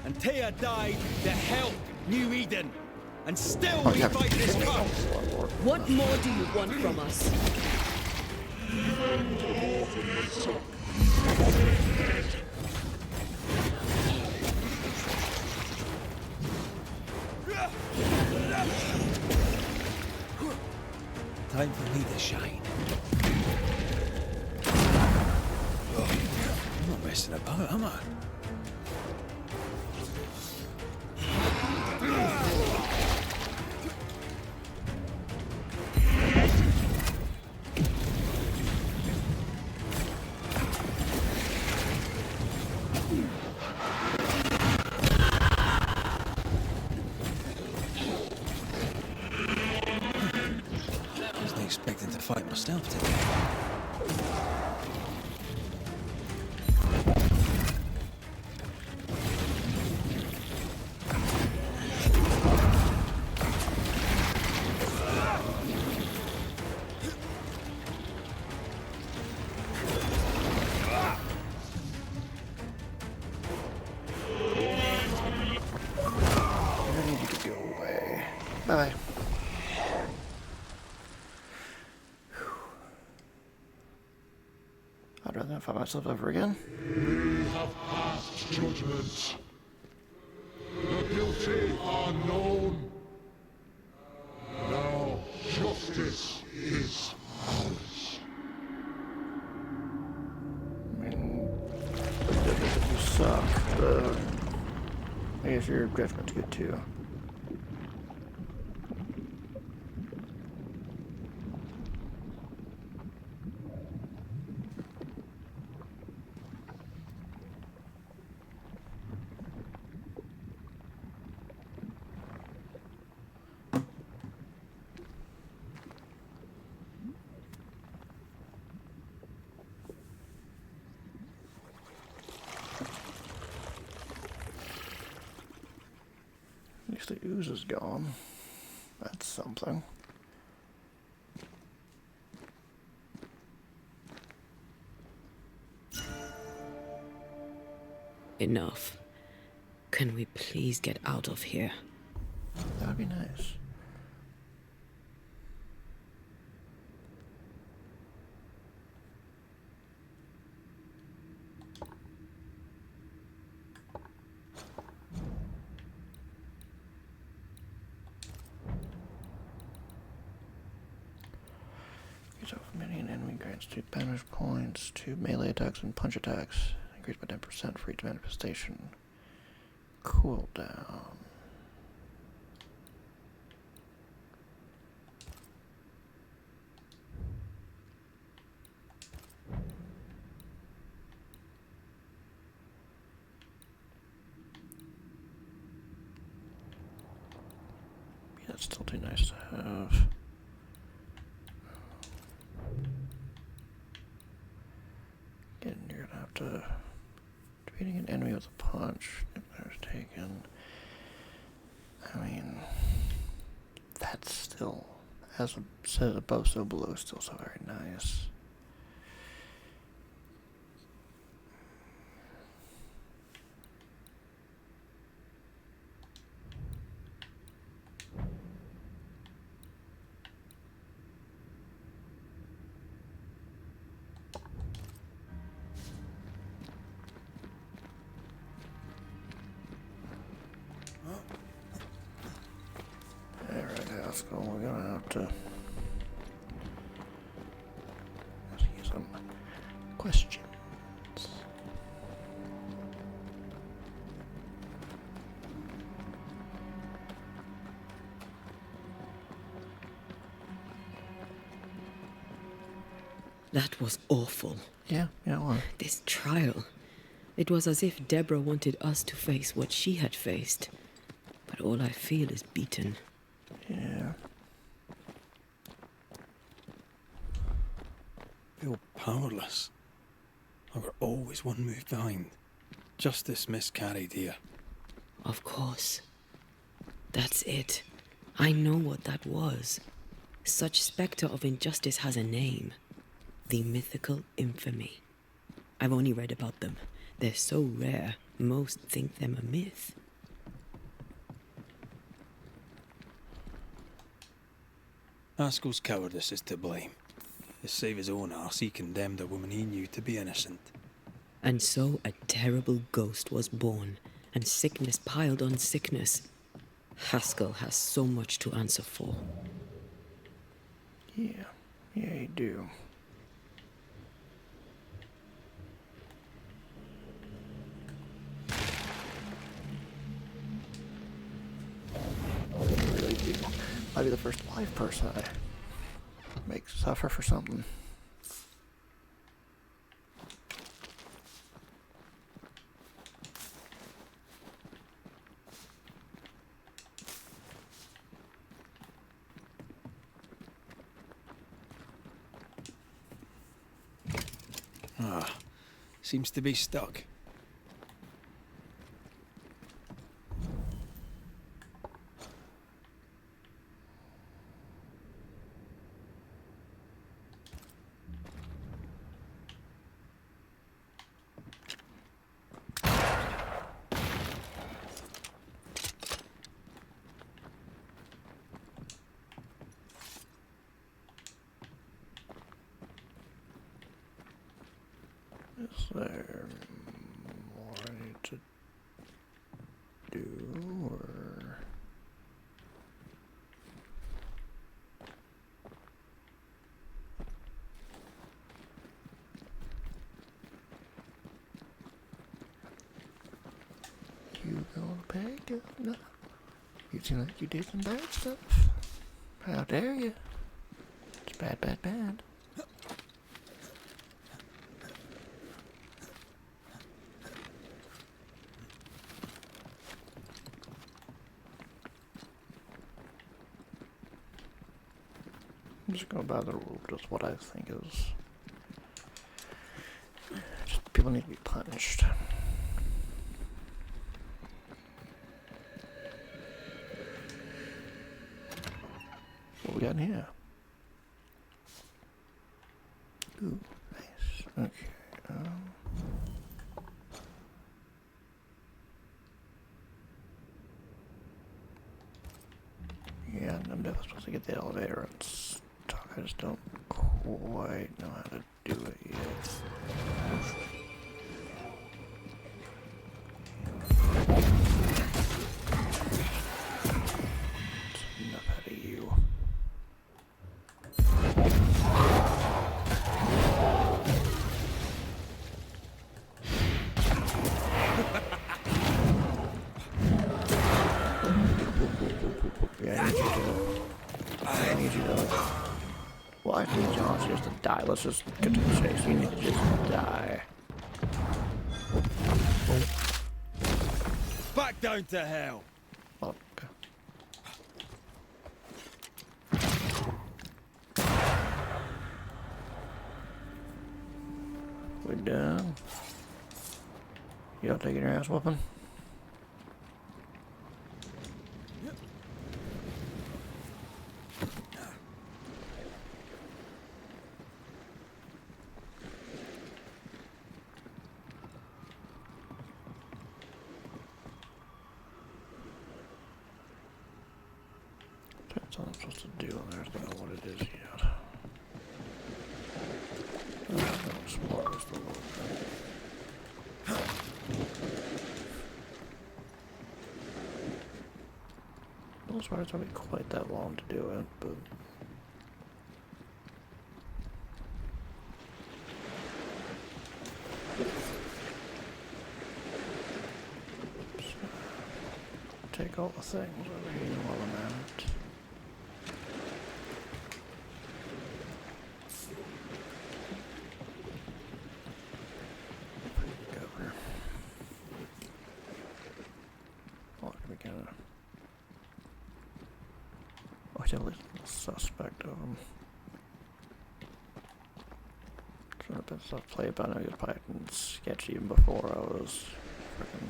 Antea died to help New Eden, and still Oh, we yeah. fight this cause. What more do you want from us? Time for me to shine. Oh, I'm not messing about, am I? Wasn't expecting to fight myself today. I need you to go away. Bye-bye. I'd rather not fight myself over again. We have passed judgment. The guilty are known. Now justice is ours. I mean, you suck, but I guess your judgment's good too. At least the ooze is gone. That's something. Enough. Can we please get out of here? That would be nice. Each of minion enemy grants 2 banish points, 2 melee attacks and punch attacks. Increased by 10% for each manifestation. Cooldown. Yeah, that's still too nice to have. Again, you're gonna have to defeating an enemy with a punch. If there's taken. I mean, that's still, as it says above, so below, still so very nice. Alright, Haskell, we're gonna have to ask you some questions. That was awful. Yeah, well. This trial. It was as if Deborah wanted us to face what she had faced. But all I feel is beaten. Yeah. feel powerless. I were always one move behind. Justice miscarried here. Of course. That's it. I know what that was. Such spectre of injustice has a name. The mythical infamy. I've only read about them. They're so rare, most think them a myth. Haskell's cowardice is to blame. To save his own arse, he condemned a woman he knew to be innocent. And so a terrible ghost was born, and sickness piled on sickness. Haskell has so much to answer for. Yeah, you do. Really do. Might be the first live person I make suffer for something. Seems to be stuck. Is there more I need to do, or... You gonna pay no. You seem like you did some bad stuff. How dare you? It's bad, bad, bad. I'm just going by the rule, just what I think is... Just people need to be punished. What we got in here? Ooh, nice. Okay, yeah, I'm definitely supposed to get the elevator and stuff. I just don't quite know how to do it yet. Enough out of you. Yeah, I need you to... Well, I need you honestly just to die. Let's just get to the chase. You need to just die. Back down to hell. Okay. We're done. Y'all taking your ass whooping? That's all I'm supposed to do, and I don't know what it is yet. I'll explore this a little bit. Most parts don't be quite that long to do it, but... Take all the things over here while I'm at it. Governor. Oh, we kinda... Oh, he's at least a suspect of him. been stuff played, but I know he was probably sketchy even before I was freaking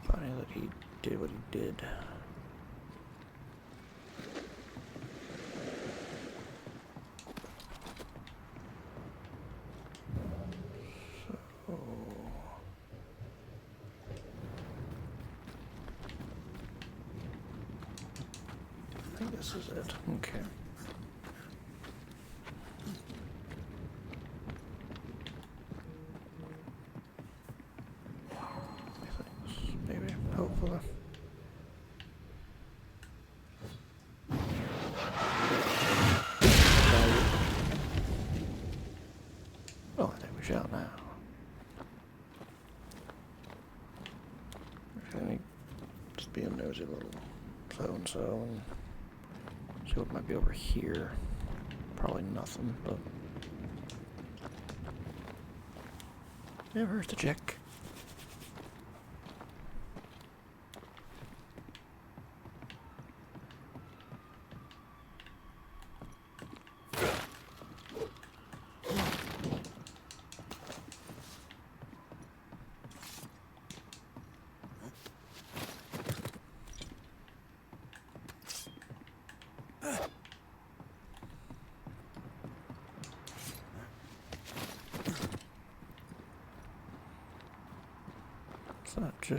finding that he did what he did. I think this is it. Okay. Maybe, hopefully. Oh, I think we shall now. Okay, just be a nosy little so-and-so and see what might be over here. Probably nothing, but never hurts to check. It's not just.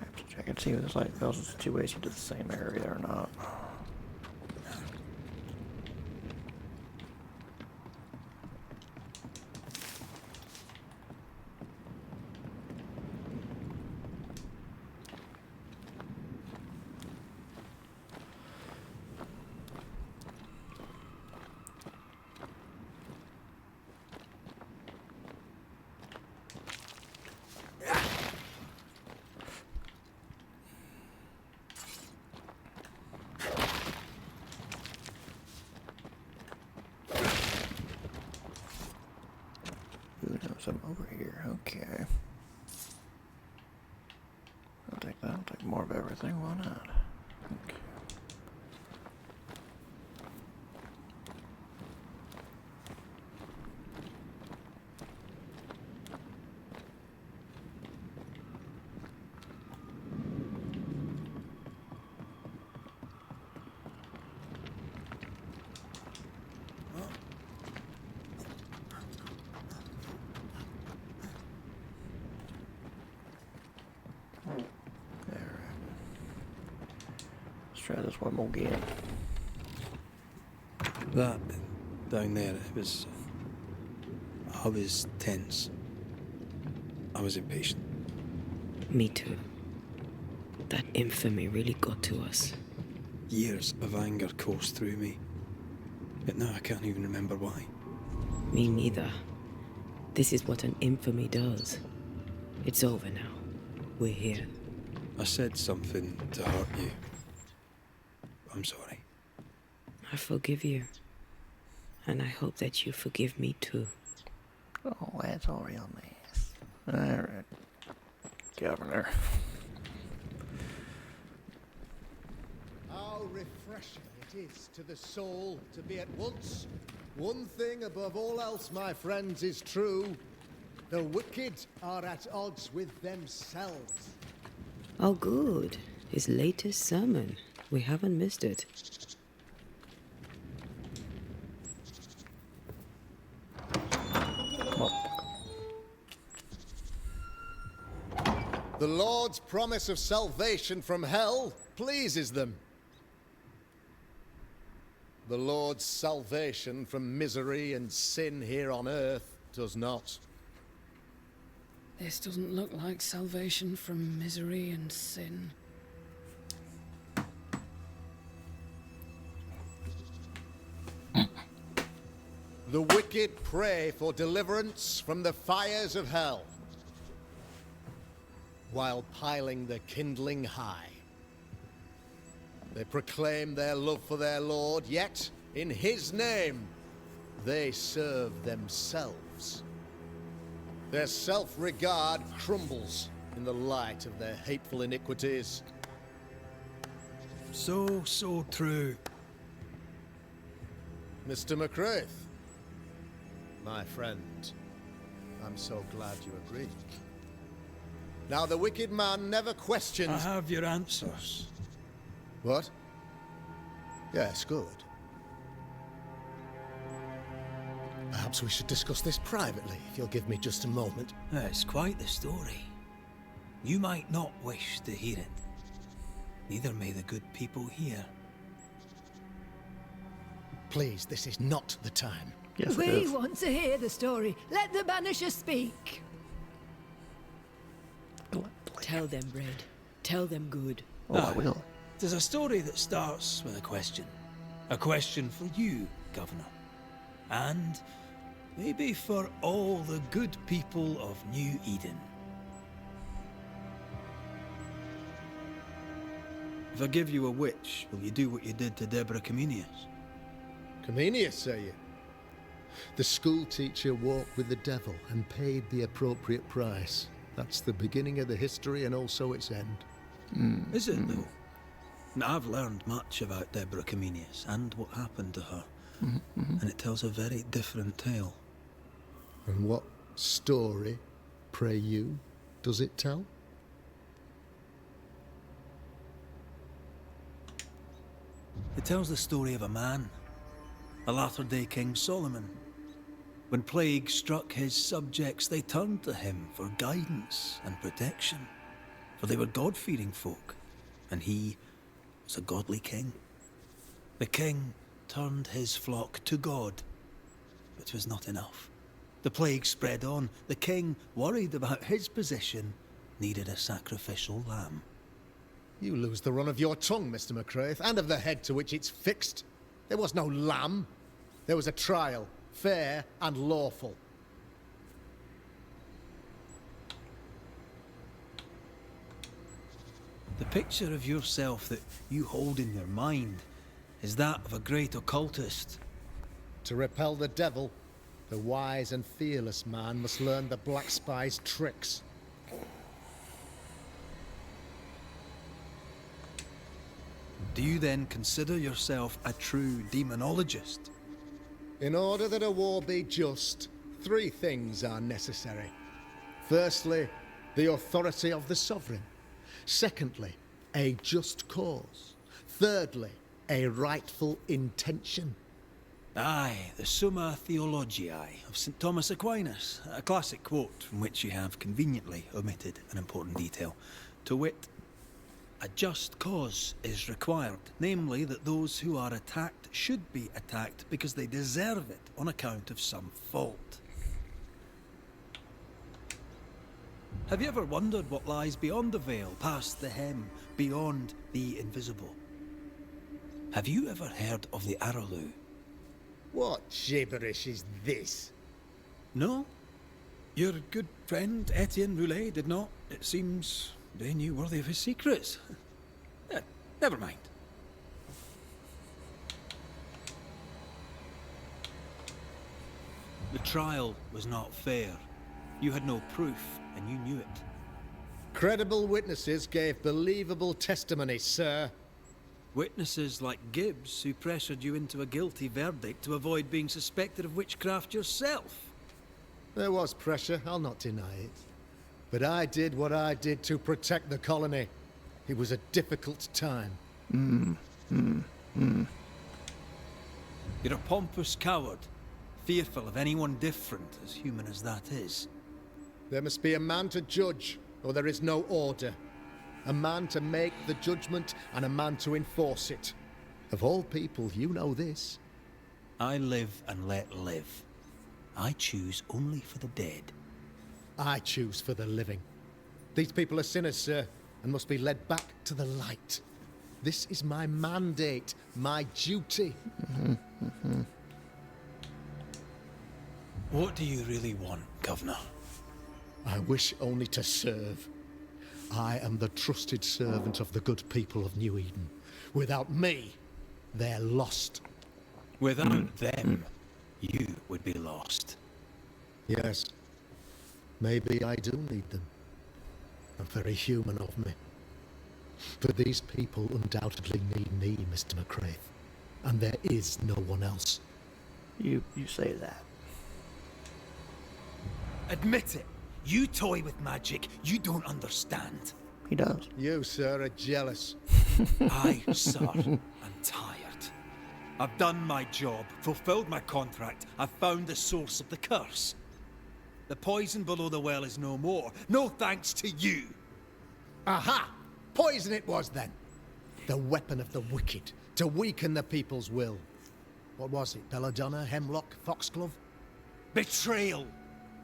I have to check and see if there's like those two ways into the same area or not. Who knows I'm over here? Okay. I'll take that. I'll take more of everything. Why not? Okay. Let's try this one more game. That down there, I was tense. I was impatient. Me too. That infamy really got to us. Years of anger coursed through me. But now I can't even remember why. Me neither. This is what an infamy does. It's over now. We're here. I said something to hurt you. I'm sorry. I forgive you. And I hope that you forgive me too. Oh, that's all real nice. Alright. Governor. How refreshing it is to the soul to be at once. One thing above all else, my friends, is true. The wicked are at odds with themselves. Oh, good. His latest sermon. We haven't missed it. The Lord's promise of salvation from hell pleases them. The Lord's salvation from misery and sin here on earth does not. This doesn't look like salvation from misery and sin. The wicked pray for deliverance from the fires of hell, while piling the kindling high. They proclaim their love for their Lord, yet, in his name, they serve themselves. Their self-regard crumbles in the light of their hateful iniquities. So true. Mr. McCraith. My friend, I'm so glad you agreed. Now, the wicked man never questions... I have your answers. What? Yes, good. Perhaps we should discuss this privately, if you'll give me just a moment. It's quite the story. You might not wish to hear it. Neither may the good people here. Please, this is not the time. Yes, We want to hear the story. Let the Banisher speak. Tell them, Red. Tell them good. Oh, I will. There's a story that starts with a question. A question for you, Governor. And maybe for all the good people of New Eden. If I give you a witch, will you do what you did to Deborah Comenius? Comenius, say you? The school teacher walked with the devil and paid the appropriate price. That's the beginning of the history and also its end. Is it, though? Now, I've learned much about Deborah Comenius and what happened to her. And it tells a very different tale. And what story, pray you, does it tell? It tells the story of a man, a latter-day King Solomon. When plague struck his subjects, they turned to him for guidance and protection, for they were God-fearing folk, and he was a godly king. The king turned his flock to God, but it was not enough. The plague spread on. The king, worried about his position, needed a sacrificial lamb. You lose the run of your tongue, Mr. McCraith, and of the head to which it's fixed. There was no lamb. There was a trial, fair and lawful. The picture of yourself that you hold in your mind is that of a great occultist. To repel the devil, the wise and fearless man must learn the Black Spy's tricks. Do you then consider yourself a true demonologist? In order that a war be just, 3 things are necessary. Firstly, the authority of the sovereign. Secondly, a just cause. Thirdly, a rightful intention. Aye, the Summa Theologiae of St. Thomas Aquinas, a classic quote from which you have conveniently omitted an important detail. To wit, a just cause is required, namely that those who are attacked should be attacked because they deserve it on account of some fault. Have you ever wondered what lies beyond the veil, past the hem, beyond the invisible? Have you ever heard of the Araloo? What gibberish is this? No? Your good friend Etienne Roulet did not. It seems they knew worthy of his secrets. Never mind. The trial was not fair. You had no proof, and you knew it. Credible witnesses gave believable testimony, sir. Witnesses like Gibbs, who pressured you into a guilty verdict to avoid being suspected of witchcraft yourself. There was pressure, I'll not deny it. But I did what I did to protect the colony. It was a difficult time. You're a pompous coward, fearful of anyone different, as human as that is. There must be a man to judge, or there is no order. A man to make the judgment, and a man to enforce it. Of all people, you know this. I live and let live. I choose only for the dead. I choose for the living. These people are sinners, sir, and must be led back to the light. This is my mandate, my duty. What do you really want, Governor? I wish only to serve. I am the trusted servant of the good people of New Eden. Without me, they're lost. Without them, you would be lost. Yes. Maybe I do need them. Very human of me. But these people undoubtedly need me, Mr. McCraith. And there is no one else. You say that. Admit it. You toy with magic you don't understand. He does. You, sir, are jealous. I, sir, am tired. I've done my job, fulfilled my contract, I've found the source of the curse. The poison below the well is no more, no thanks to you. Aha! Poison it was then. The weapon of the wicked, to weaken the people's will. What was it? Belladonna, hemlock, foxglove? Betrayal.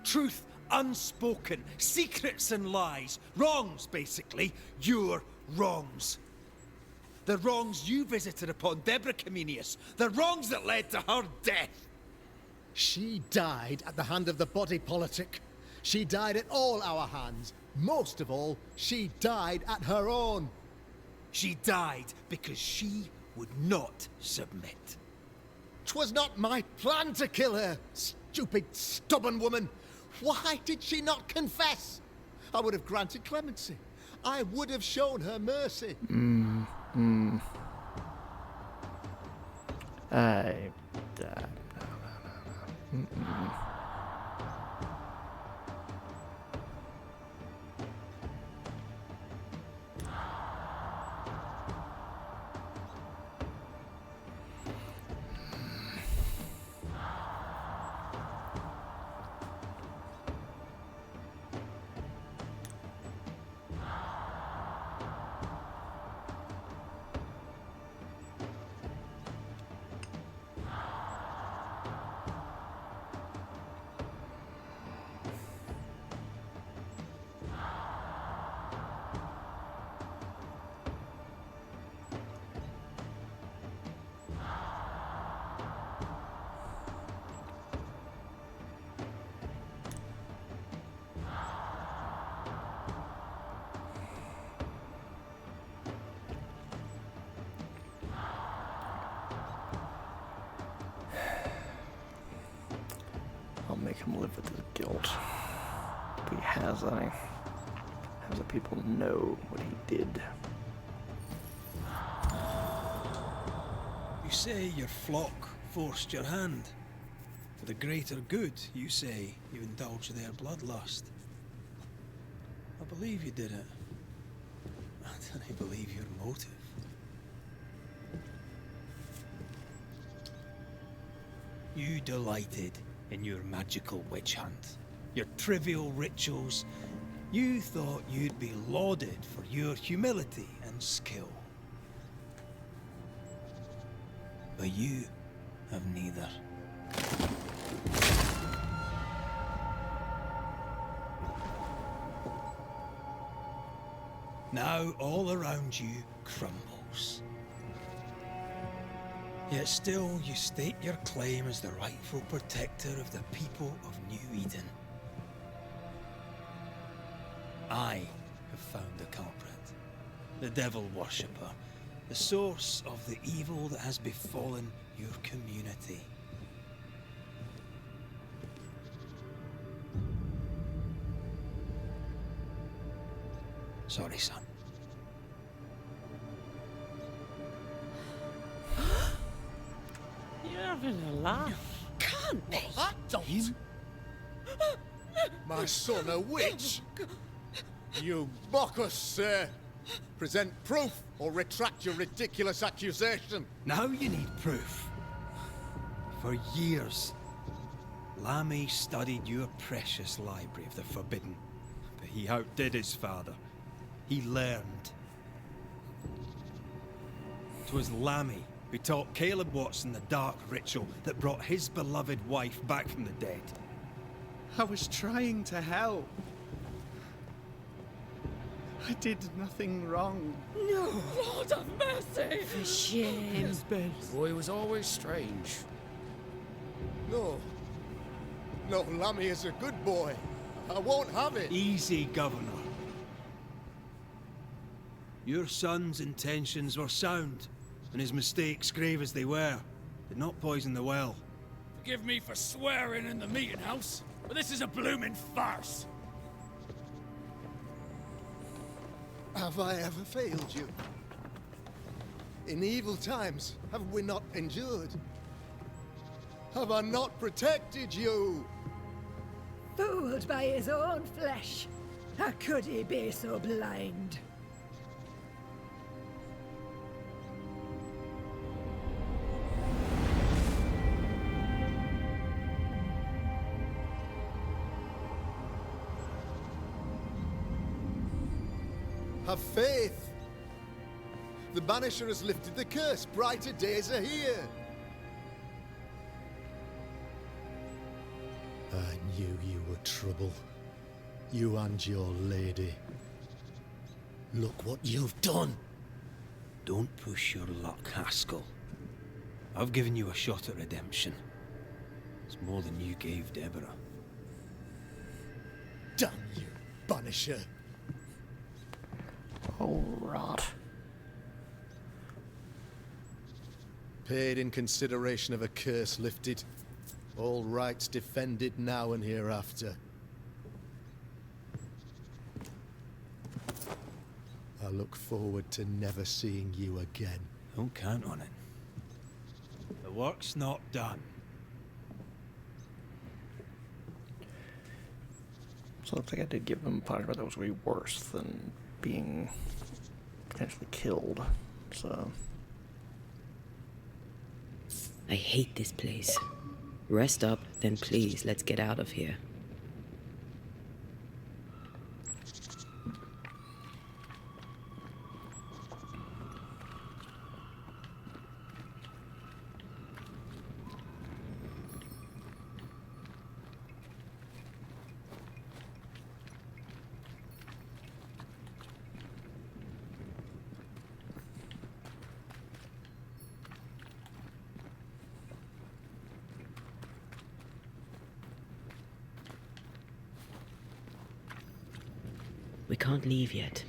Truth unspoken. Secrets and lies. Wrongs, basically. Your wrongs. The wrongs you visited upon Deborah Comenius. The wrongs that led to her death. She died at the hand of the body politic. She died at all our hands. Most of all, she died at her own. She died because she would not submit. 'Twas not my plan to kill her, stupid, stubborn woman. Why did she not confess? I would have granted clemency. I would have shown her mercy. I'll make him live with his guilt. If he has any. Have the people know what he did. You say your flock forced your hand. For the greater good, you say you indulged their bloodlust. I believe you did it. I don't believe your motive. You delighted in your magical witch hunt, your trivial rituals. You thought you'd be lauded for your humility and skill. But you have neither. Now all around you crumbles. Yet still you state your claim as the rightful protector of the people of New Eden. I have found the culprit, the devil worshipper, the source of the evil that has befallen your community. Sorry, son. You're having a laugh. Can't be. Him? My son, a witch? You mock us, sir. Present proof or retract your ridiculous accusation. Now you need proof. For years, Lammy studied your precious library of the forbidden, but he outdid his father. He learned. 'Twas Lammy who taught Caleb Watson the dark ritual that brought his beloved wife back from the dead. I was trying to help. I did nothing wrong. No, Lord have mercy. For shame. Ben. Boy was always strange. No. No, Lammy is a good boy. I won't have it. Easy, Governor. Your son's intentions were sound, and his mistakes, grave as they were, did not poison the well. Forgive me for swearing in the meeting house, but this is a blooming farce. Have I ever failed you? In evil times, have we not endured? Have I not protected you? Fooled by his own flesh. How could he be so blind? Have faith. The Banisher has lifted the curse. Brighter days are here. I knew you were trouble. You and your lady. Look what you've done. Don't push your luck, Haskell. I've given you a shot at redemption. It's more than you gave Deborah. Damn you, Banisher. Oh, rot. Paid in consideration of a curse lifted. All rights defended now and hereafter. I look forward to never seeing you again. Don't count on it. The work's not done. So it looks like I did give them a punishment that was way worse than being potentially killed. So I hate this place. Rest up, then please, let's get out of here. We can't leave yet.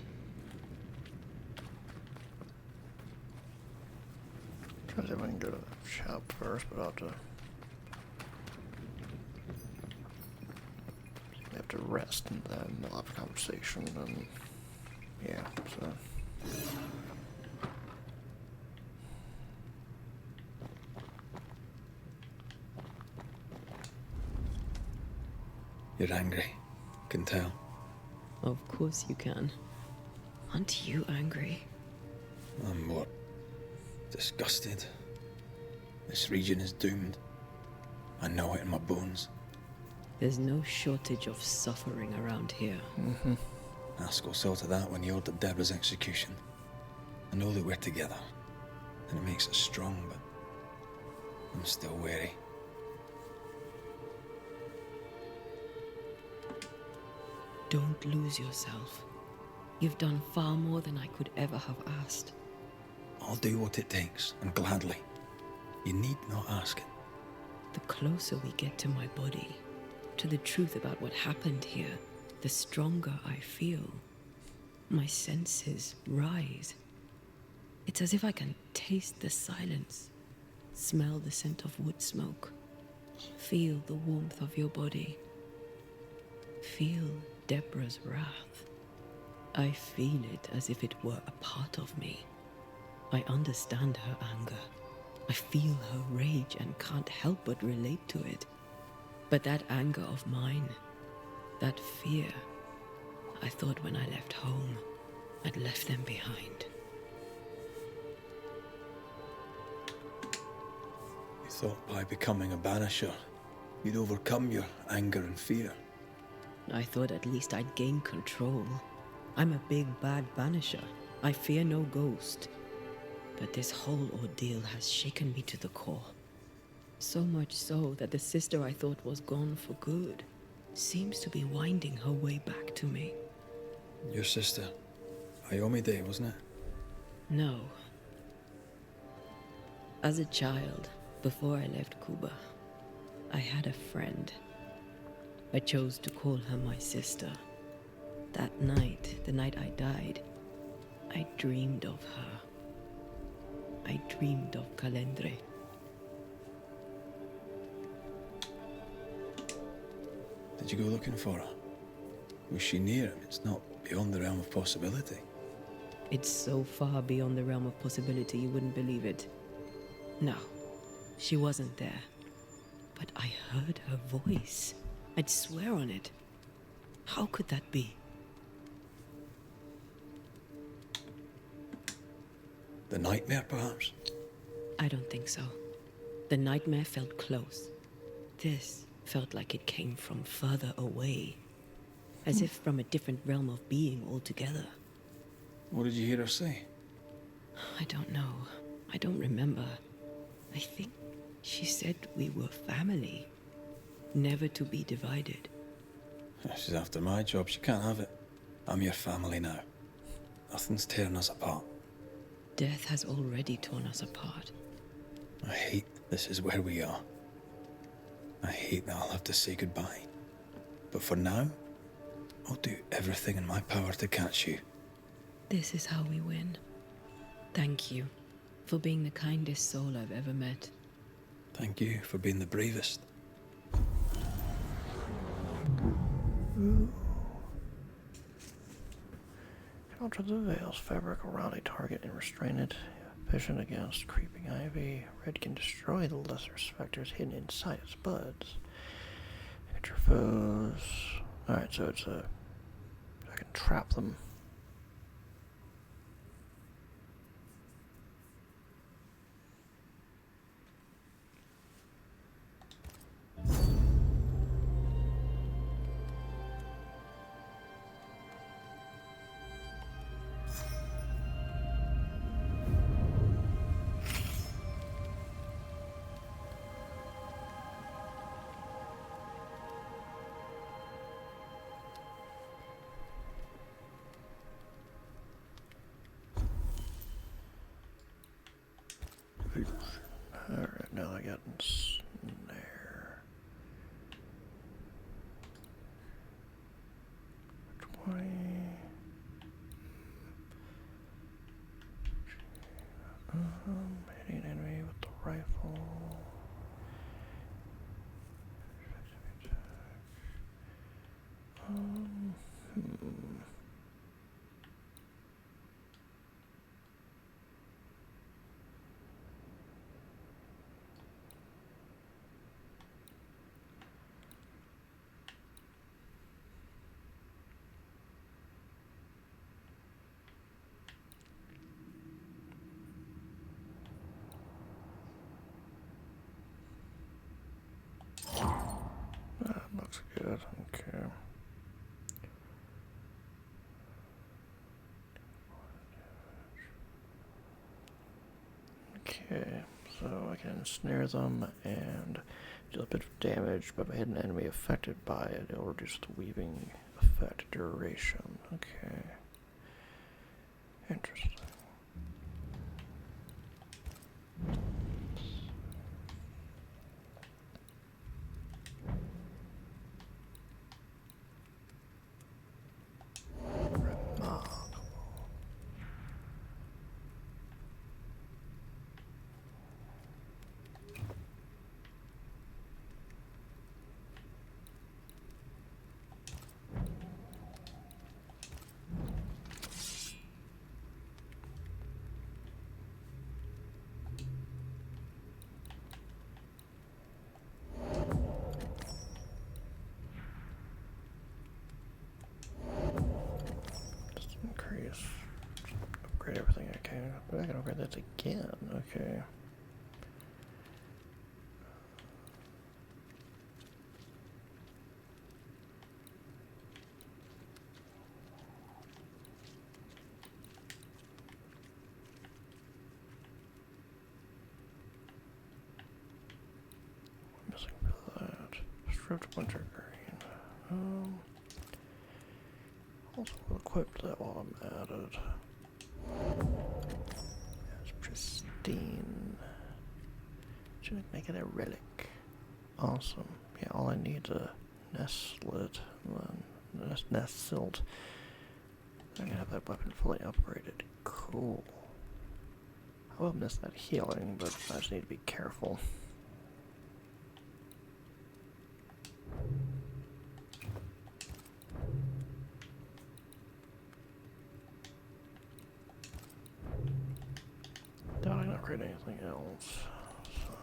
Trying to see if I can go to the shop first, but I'll have to rest and then we'll have a conversation and yeah, so. You're angry. Can tell. Of course you can. Aren't you angry? I'm what? Disgusted. This region is doomed. I know it in my bones. There's no shortage of suffering around here. Haskell saw to that when he ordered Deborah's execution. I know that we're together, and it makes us strong, but I'm still wary. Don't lose yourself. You've done far more than I could ever have asked. I'll do what it takes, and gladly. You need not ask it. The closer we get to my body, to the truth about what happened here, the stronger I feel. My senses rise. It's as if I can taste the silence, smell the scent of wood smoke, feel the warmth of your body, feel Deborah's wrath. I feel it as if it were a part of me. I understand her anger. I feel her rage and can't help but relate to it. But that anger of mine, that fear, I thought when I left home, I'd left them behind. You thought by becoming a Banisher, you'd overcome your anger and fear. I thought at least I'd gain control. I'm a big bad Banisher. I fear no ghost. But this whole ordeal has shaken me to the core. So much so that the sister I thought was gone for good seems to be winding her way back to me. Your sister, Ayomide, wasn't it? No. As a child, before I left Cuba, I had a friend. I chose to call her my sister. That night, the night I died, I dreamed of her. I dreamed of Calendre. Did you go looking for her? Was she near him? It's not beyond the realm of possibility. It's so far beyond the realm of possibility you wouldn't believe it. No, she wasn't there. But I heard her voice. I'd swear on it. How could that be? The nightmare, perhaps? I don't think so. The nightmare felt close. This felt like it came from further away. As if from a different realm of being altogether. What did you hear her say? I don't know. I don't remember. I think she said we were family. Never to be divided. She's after my job. She can't have it. I'm your family now. Nothing's tearing us apart. Death has already torn us apart. I hate this is where we are. I hate that I'll have to say goodbye. But for now, I'll do everything in my power to catch you. This is how we win. Thank you for being the kindest soul I've ever met. Thank you for being the bravest. Alter the veil's fabric around a target and restrain it. Efficient against creeping ivy. Red can destroy the lesser specters hidden inside its buds. Hit your foes. Alright, so it's a... I can trap them. Alright, now I got snare. 20. Hitting enemy with the rifle. That looks good, okay. Okay, so I can snare them and deal a bit of damage, but if I hit an enemy affected by it, it'll reduce the weaving effect duration. Okay. Interesting. Upgrade everything I can, but I can upgrade that again. Okay. Missing for that. Stripped winter green. Also equipped that while I'm at it. It's pristine. Should make it a relic. Awesome. Yeah, all I need is a nest slit. Nest silt. I can have that weapon fully upgraded. Cool. I will miss that healing, but I just need to be careful. Doubt I can upgrade anything else. So.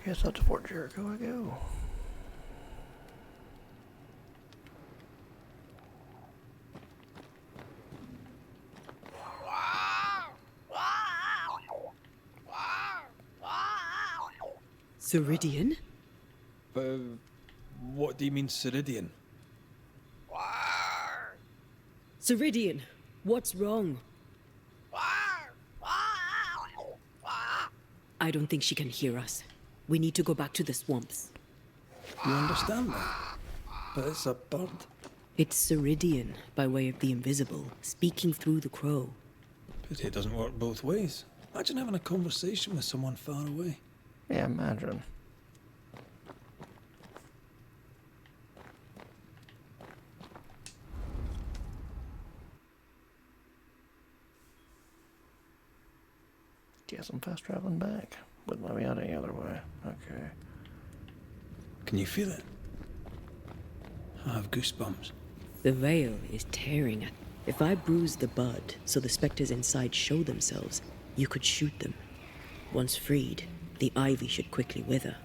guess that's Fort Jericho I go. Ceridian? What do you mean, Ceridian? Ceridian, what's wrong? I don't think she can hear us. We need to go back to the swamps. You understand that? But it's a bird. It's Ceridian, by way of the invisible, speaking through the crow. Pity it doesn't work both ways. Imagine having a conversation with someone far away. Yeah, imagine. Guess I'm fast traveling back. Wouldn't let me out any other way. Okay. Can you feel it? I have goosebumps. The veil is tearing at. If I bruise the bud so the specters inside show themselves, you could shoot them. Once freed, the ivy should quickly wither.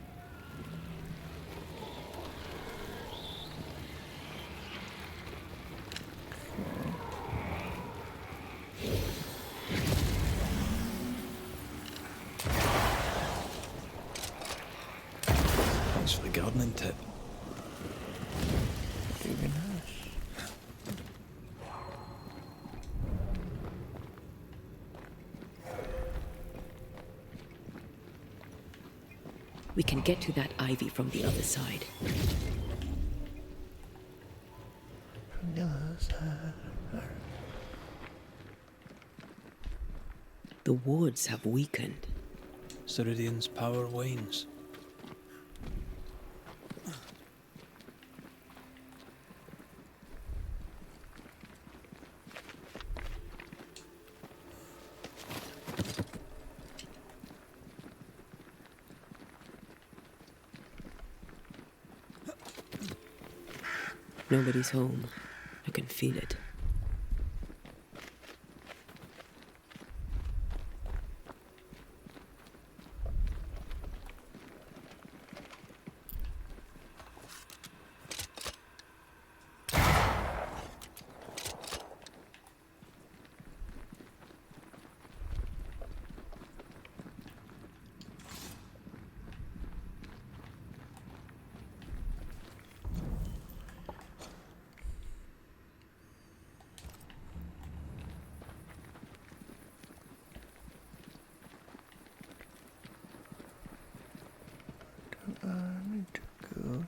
Thanks for the gardening tip. Very nice. We can get to that ivy from the other side. From the other side. The wards have weakened. Ceridian's power wanes. Nobody's home. I can feel it. I need to go.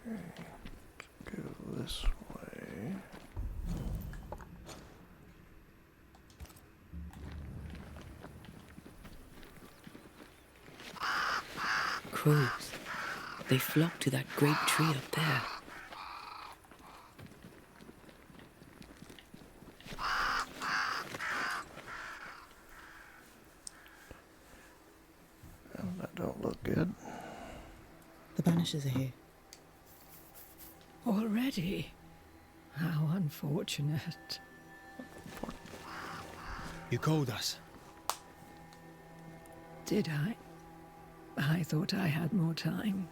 Let's go this way. Crows. They flock to that great tree up there. Well, that don't look good. The Banishers are here. Already? How unfortunate. You called us. Did I? I thought I had more time.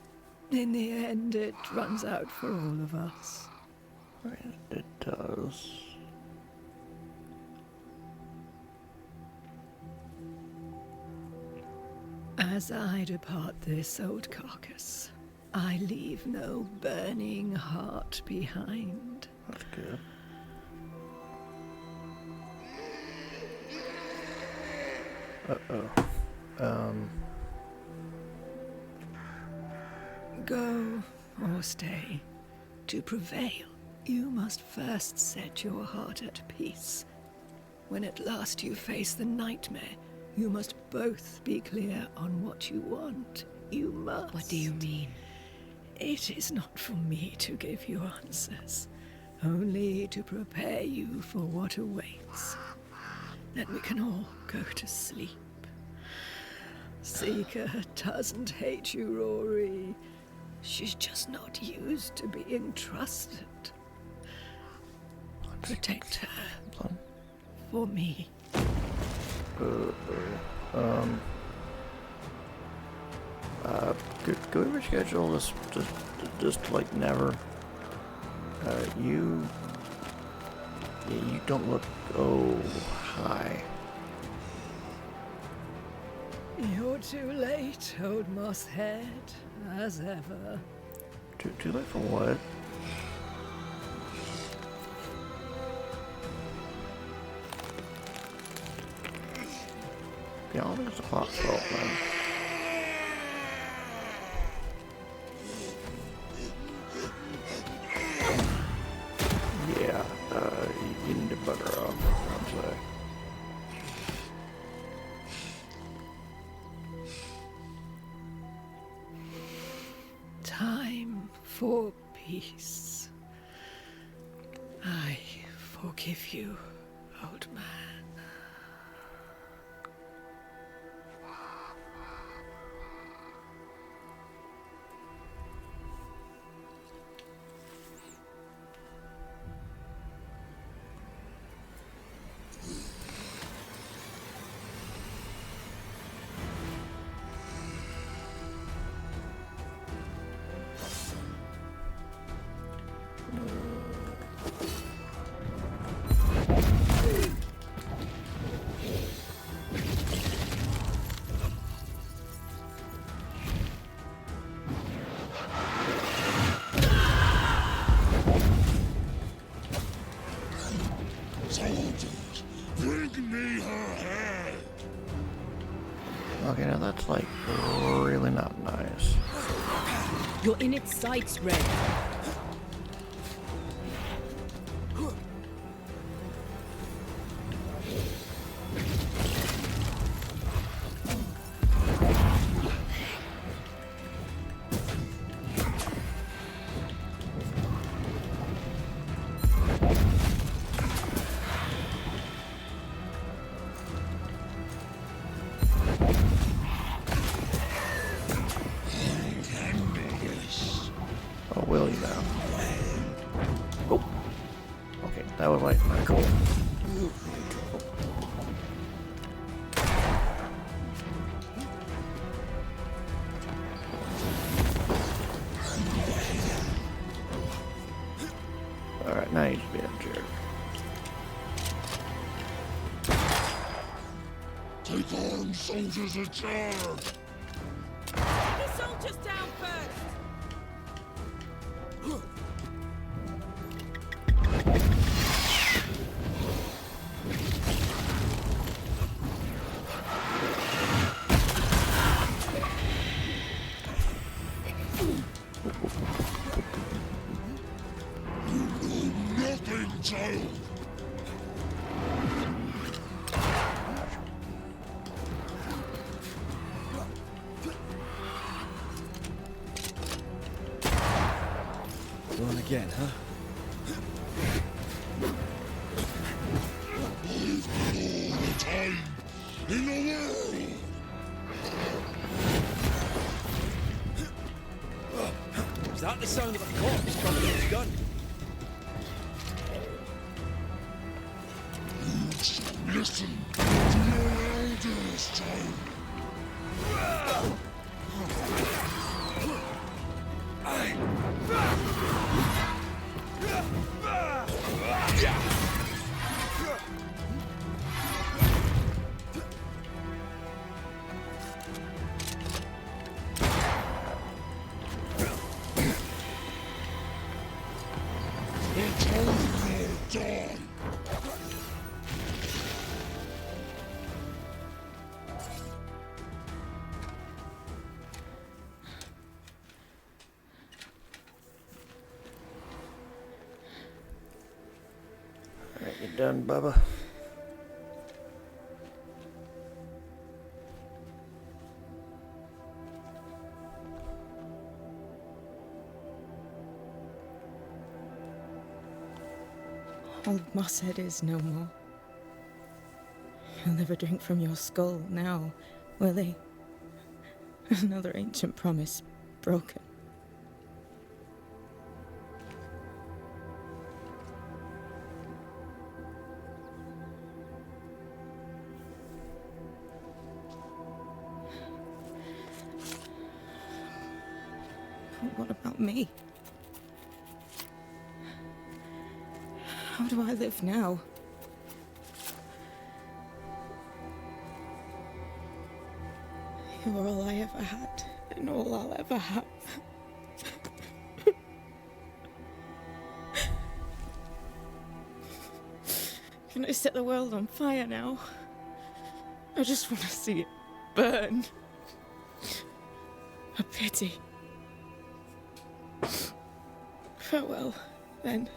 In the end, it runs out for all of us. It does. As I depart this old carcass, I leave no burning heart behind. That's good. Go or stay. To prevail, you must first set your heart at peace. When at last you face the nightmare, You must both be clear on what you want. You must. What do you mean? It is not for me to give you answers, only to prepare you for what awaits. Then we can all go to sleep. Seeker doesn't hate you, Rory. She's just not used to being trusted. Protect her. For me. Could we reschedule this just like never? You don't look, hi. You're too late, old mosshead, as ever. Too late for what? Yeah, I don't think it's the clock's fault, man. Yeah, you need to bugger off, I'd say. Time for peace. I forgive you, old man. Soldiers, bring me her head! Okay, now that's like really not nice. You're in its sights, Red. Oh, will you now? Oh. Okay, that was like not cool. Alright, now you just be a jerk. Take armed soldiers at charge! The soldiers down first! Nothing, child! Going again, huh? I've got all the time in the world! Is that the sound of a corpse coming in his gun? Listen to your elders, child! Alright, you done, Bubba? Old Mosshead is no more. He'll never drink from your skull now, will he? Another ancient promise broken. But what about me? How do I live now? You're all I ever had, and all I'll ever have. Can I set the world on fire now? I just want to see it burn. A pity. Farewell, then.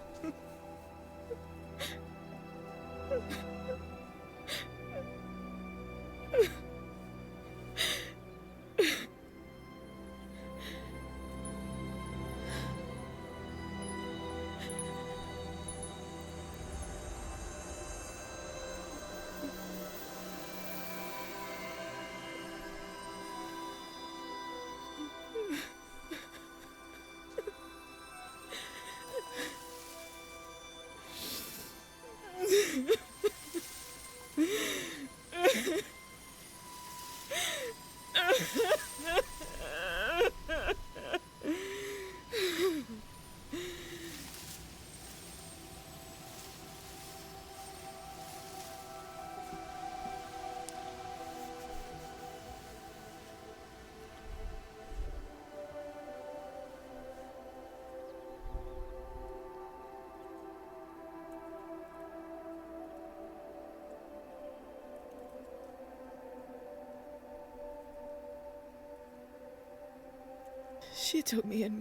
She took me in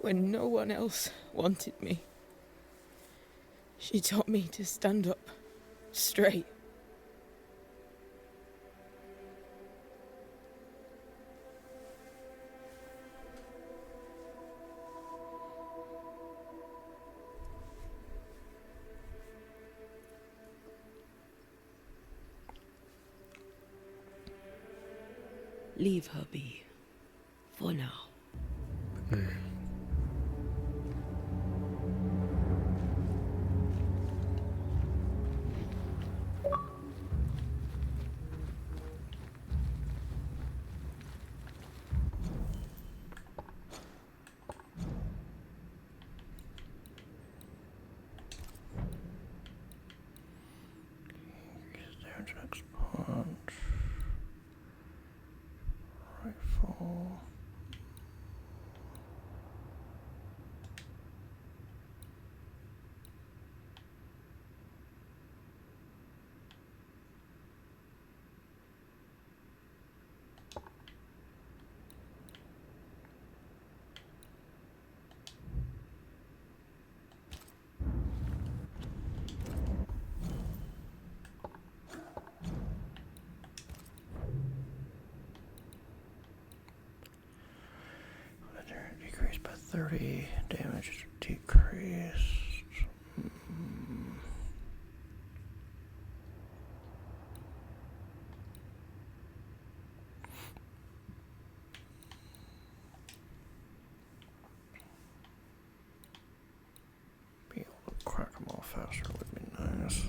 when no one else wanted me. She taught me to stand up straight. Leave her be. For now. Next punch. Rifle. Decreased by 30, damage is decreased. Be able to crack them all faster would be nice.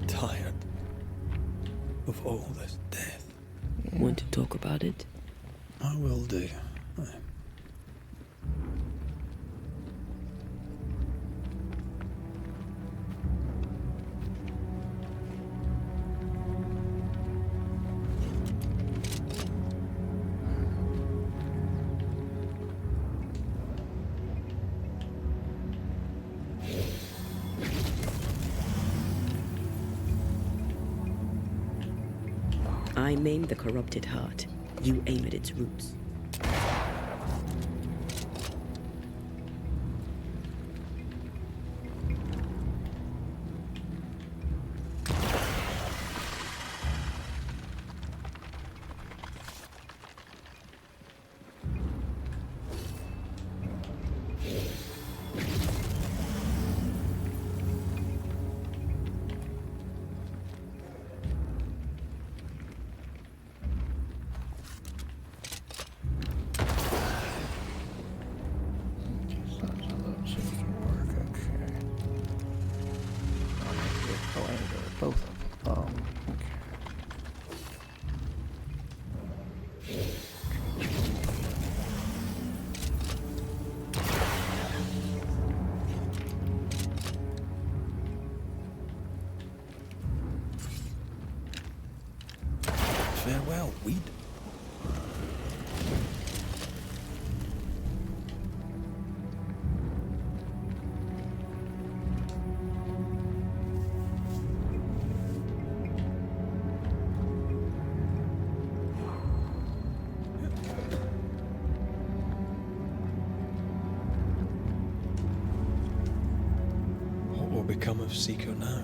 Tired of all this death. Want to talk about it? I will do. I maim the corrupted heart. You aim at its roots. of Seeker now?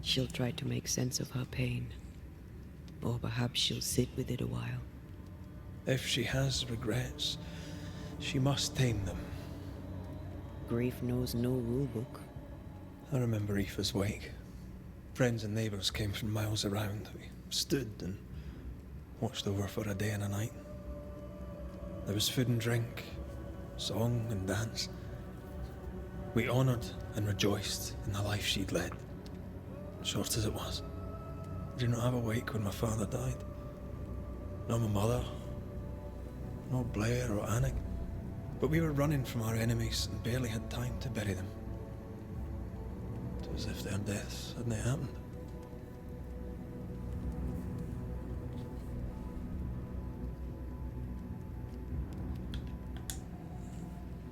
She'll try to make sense of her pain. Or perhaps she'll sit with it a while. If she has regrets, she must tame them. Grief knows no rulebook. I remember Aoife's wake. Friends and neighbours came from miles around. We stood and watched over for a day and a night. There was food and drink, song and dance. We honoured and rejoiced in the life she'd led, short as it was. I did not have a wake when my father died. Nor my mother, nor Blair or Anik. But we were running from our enemies and barely had time to bury them. It was as if their deaths hadn't happened.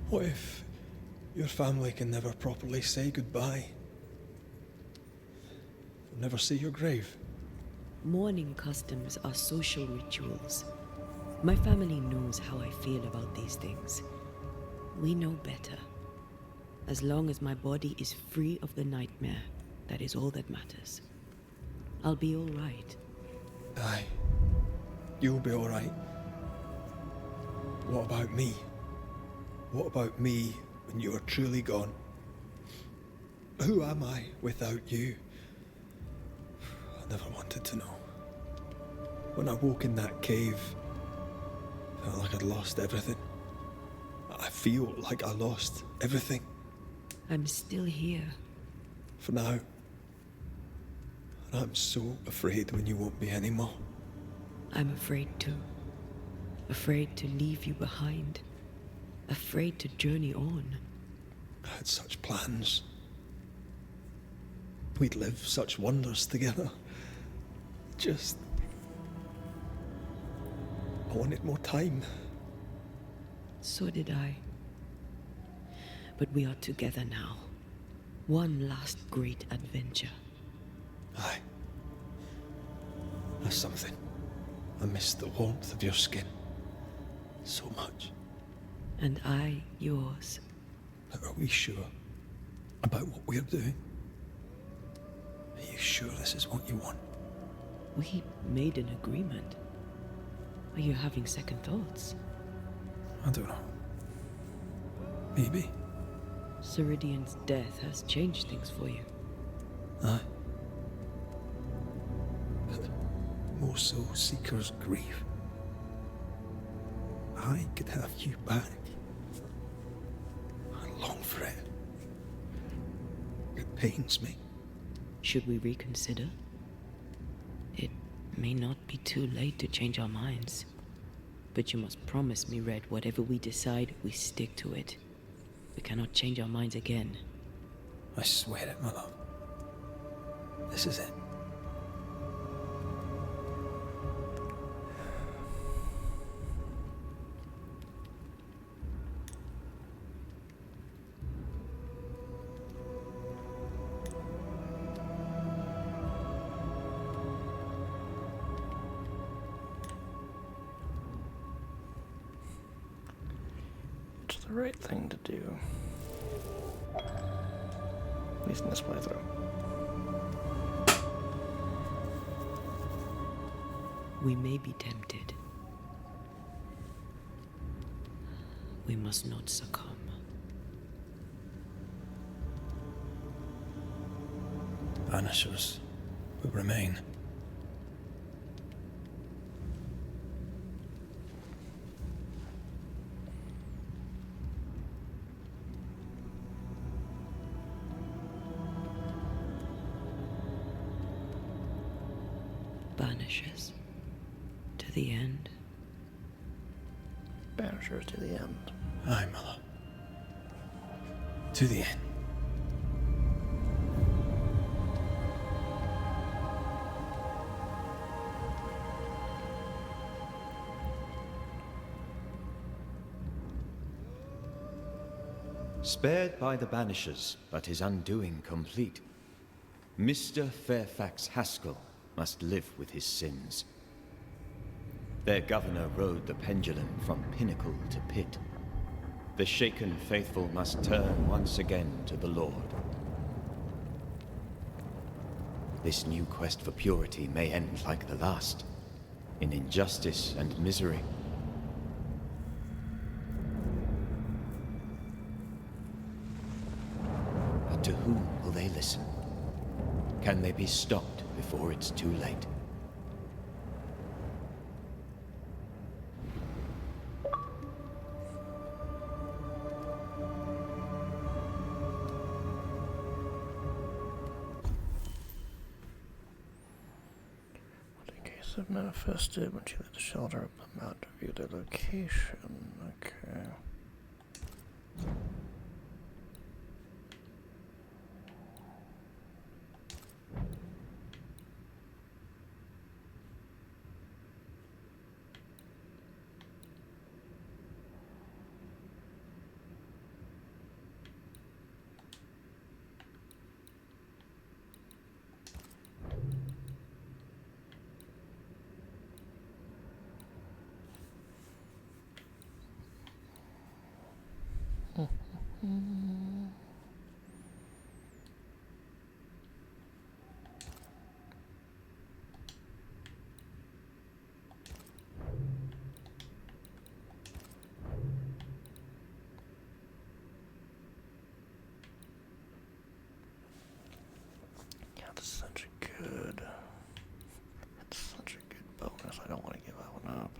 What if your family can never properly say goodbye? They'll never see your grave? Mourning customs are social rituals. My family knows how I feel about these things. We know better. As long as my body is free of the nightmare, that is all that matters. I'll be all right. Aye. You'll be all right. What about me? What about me when you are truly gone? Who am I without you? I never wanted to know. When I woke in that cave, I felt like I'd lost everything. I feel like I lost everything. I'm still here. For now. And I'm so afraid when you won't be anymore. I'm afraid too. Afraid to leave you behind. Afraid to journey on. I had such plans. We'd live such wonders together. Just... I wanted more time. So did I. But we are together now. One last great adventure. Aye. That's something. I miss the warmth of your skin. So much. And I yours. But are we sure about what we're doing? Are you sure this is what you want? We made an agreement. Are you having second thoughts? I don't know. Maybe. Ceridian's death has changed things for you. Aye. But more so Seeker's grief. I could have you back. I long for it. It pains me. Should we reconsider? It may not be too late to change our minds. But you must promise me, Red, whatever we decide, we stick to it. We cannot change our minds again. I swear it, my love. This is it. It's the right thing to do. At least in this playthrough. We may be tempted. We must not succumb. Banishers will remain. Banishers. To the end. Banishers to the end. Aye, my love. To the end. Spared by the Banishers, but his undoing complete, Mr. Fairfax Haskell must live with his sins. Their governor rode the pendulum from pinnacle to pit. The shaken faithful must turn once again to the Lord. this new quest for purity may end like the last, in injustice and misery. But to whom will they listen? Can they be stopped before it's too late? Have manifested when she left the shelter of the mountain to view their location. Okay. That's such a good. That's such a good bonus. I don't want to give that one up.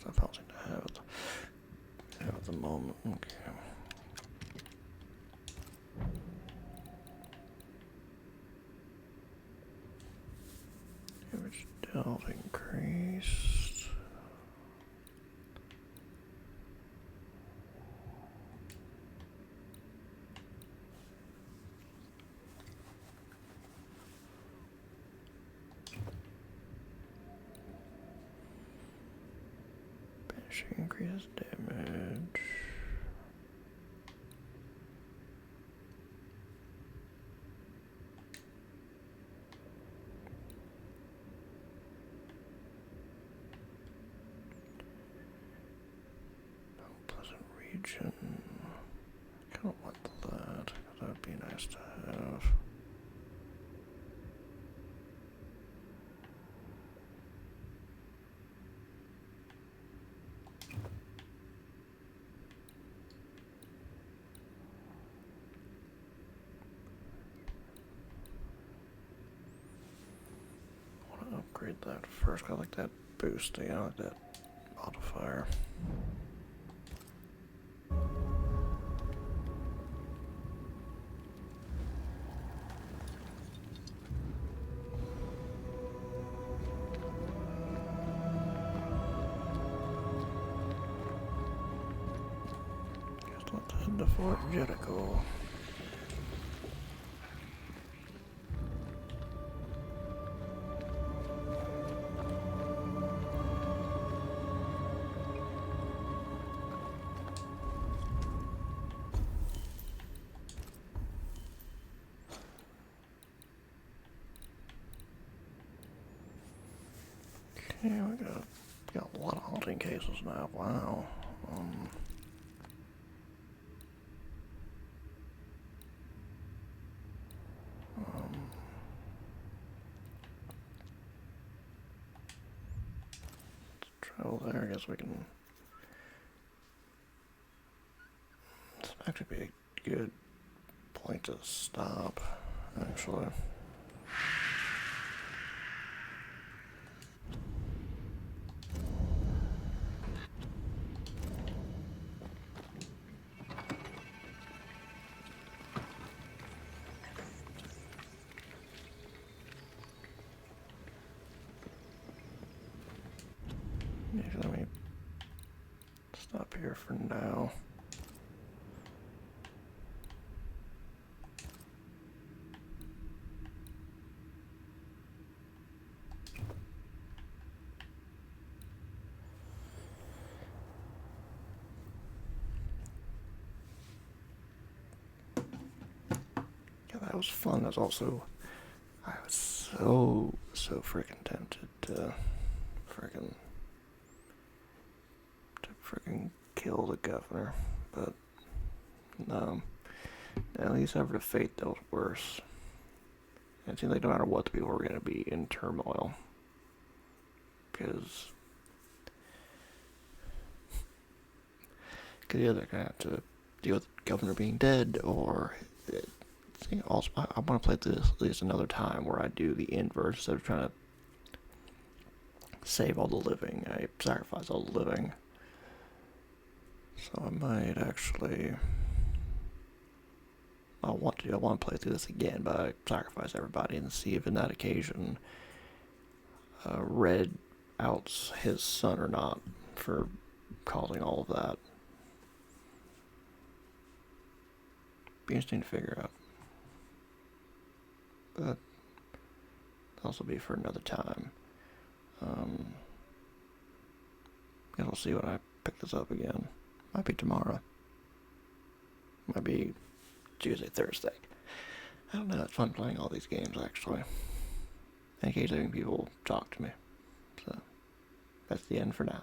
Stuff I was going to have at the moment. Okay. Damage dealt increased. Increases damage. Pleasant region. I kind of want that, because that would be nice to have. Upgrade that first. I like that boost. Yeah, I like that modifier. Just let's head to Fort Jericho. Yeah, we got a lot of haunting cases now. Wow. Let's travel there. I guess we can. This would actually be a good point to stop, actually. Let me stop here for now. was fun. I was so freaking tempted to freaking kill the governor, but no. At least ever the fate that was worse. And it seems like no matter what, the people were going to be in turmoil. Because either they're going to have to deal with the governor being dead, or... Also, I want to play this at least another time where I do the inverse. Instead of trying to save all the living, I sacrifice all the living. So I might actually... I want to play through this again, but I sacrifice everybody and see if in that occasion Red outs his son or not for causing all of that. Be interesting to figure out. But also be for another time. Guess we'll see when I pick this up again. Might be tomorrow. Might be Tuesday, Thursday. I don't know, it's fun playing all these games, actually. And occasionally having people talk to me. So, that's the end for now.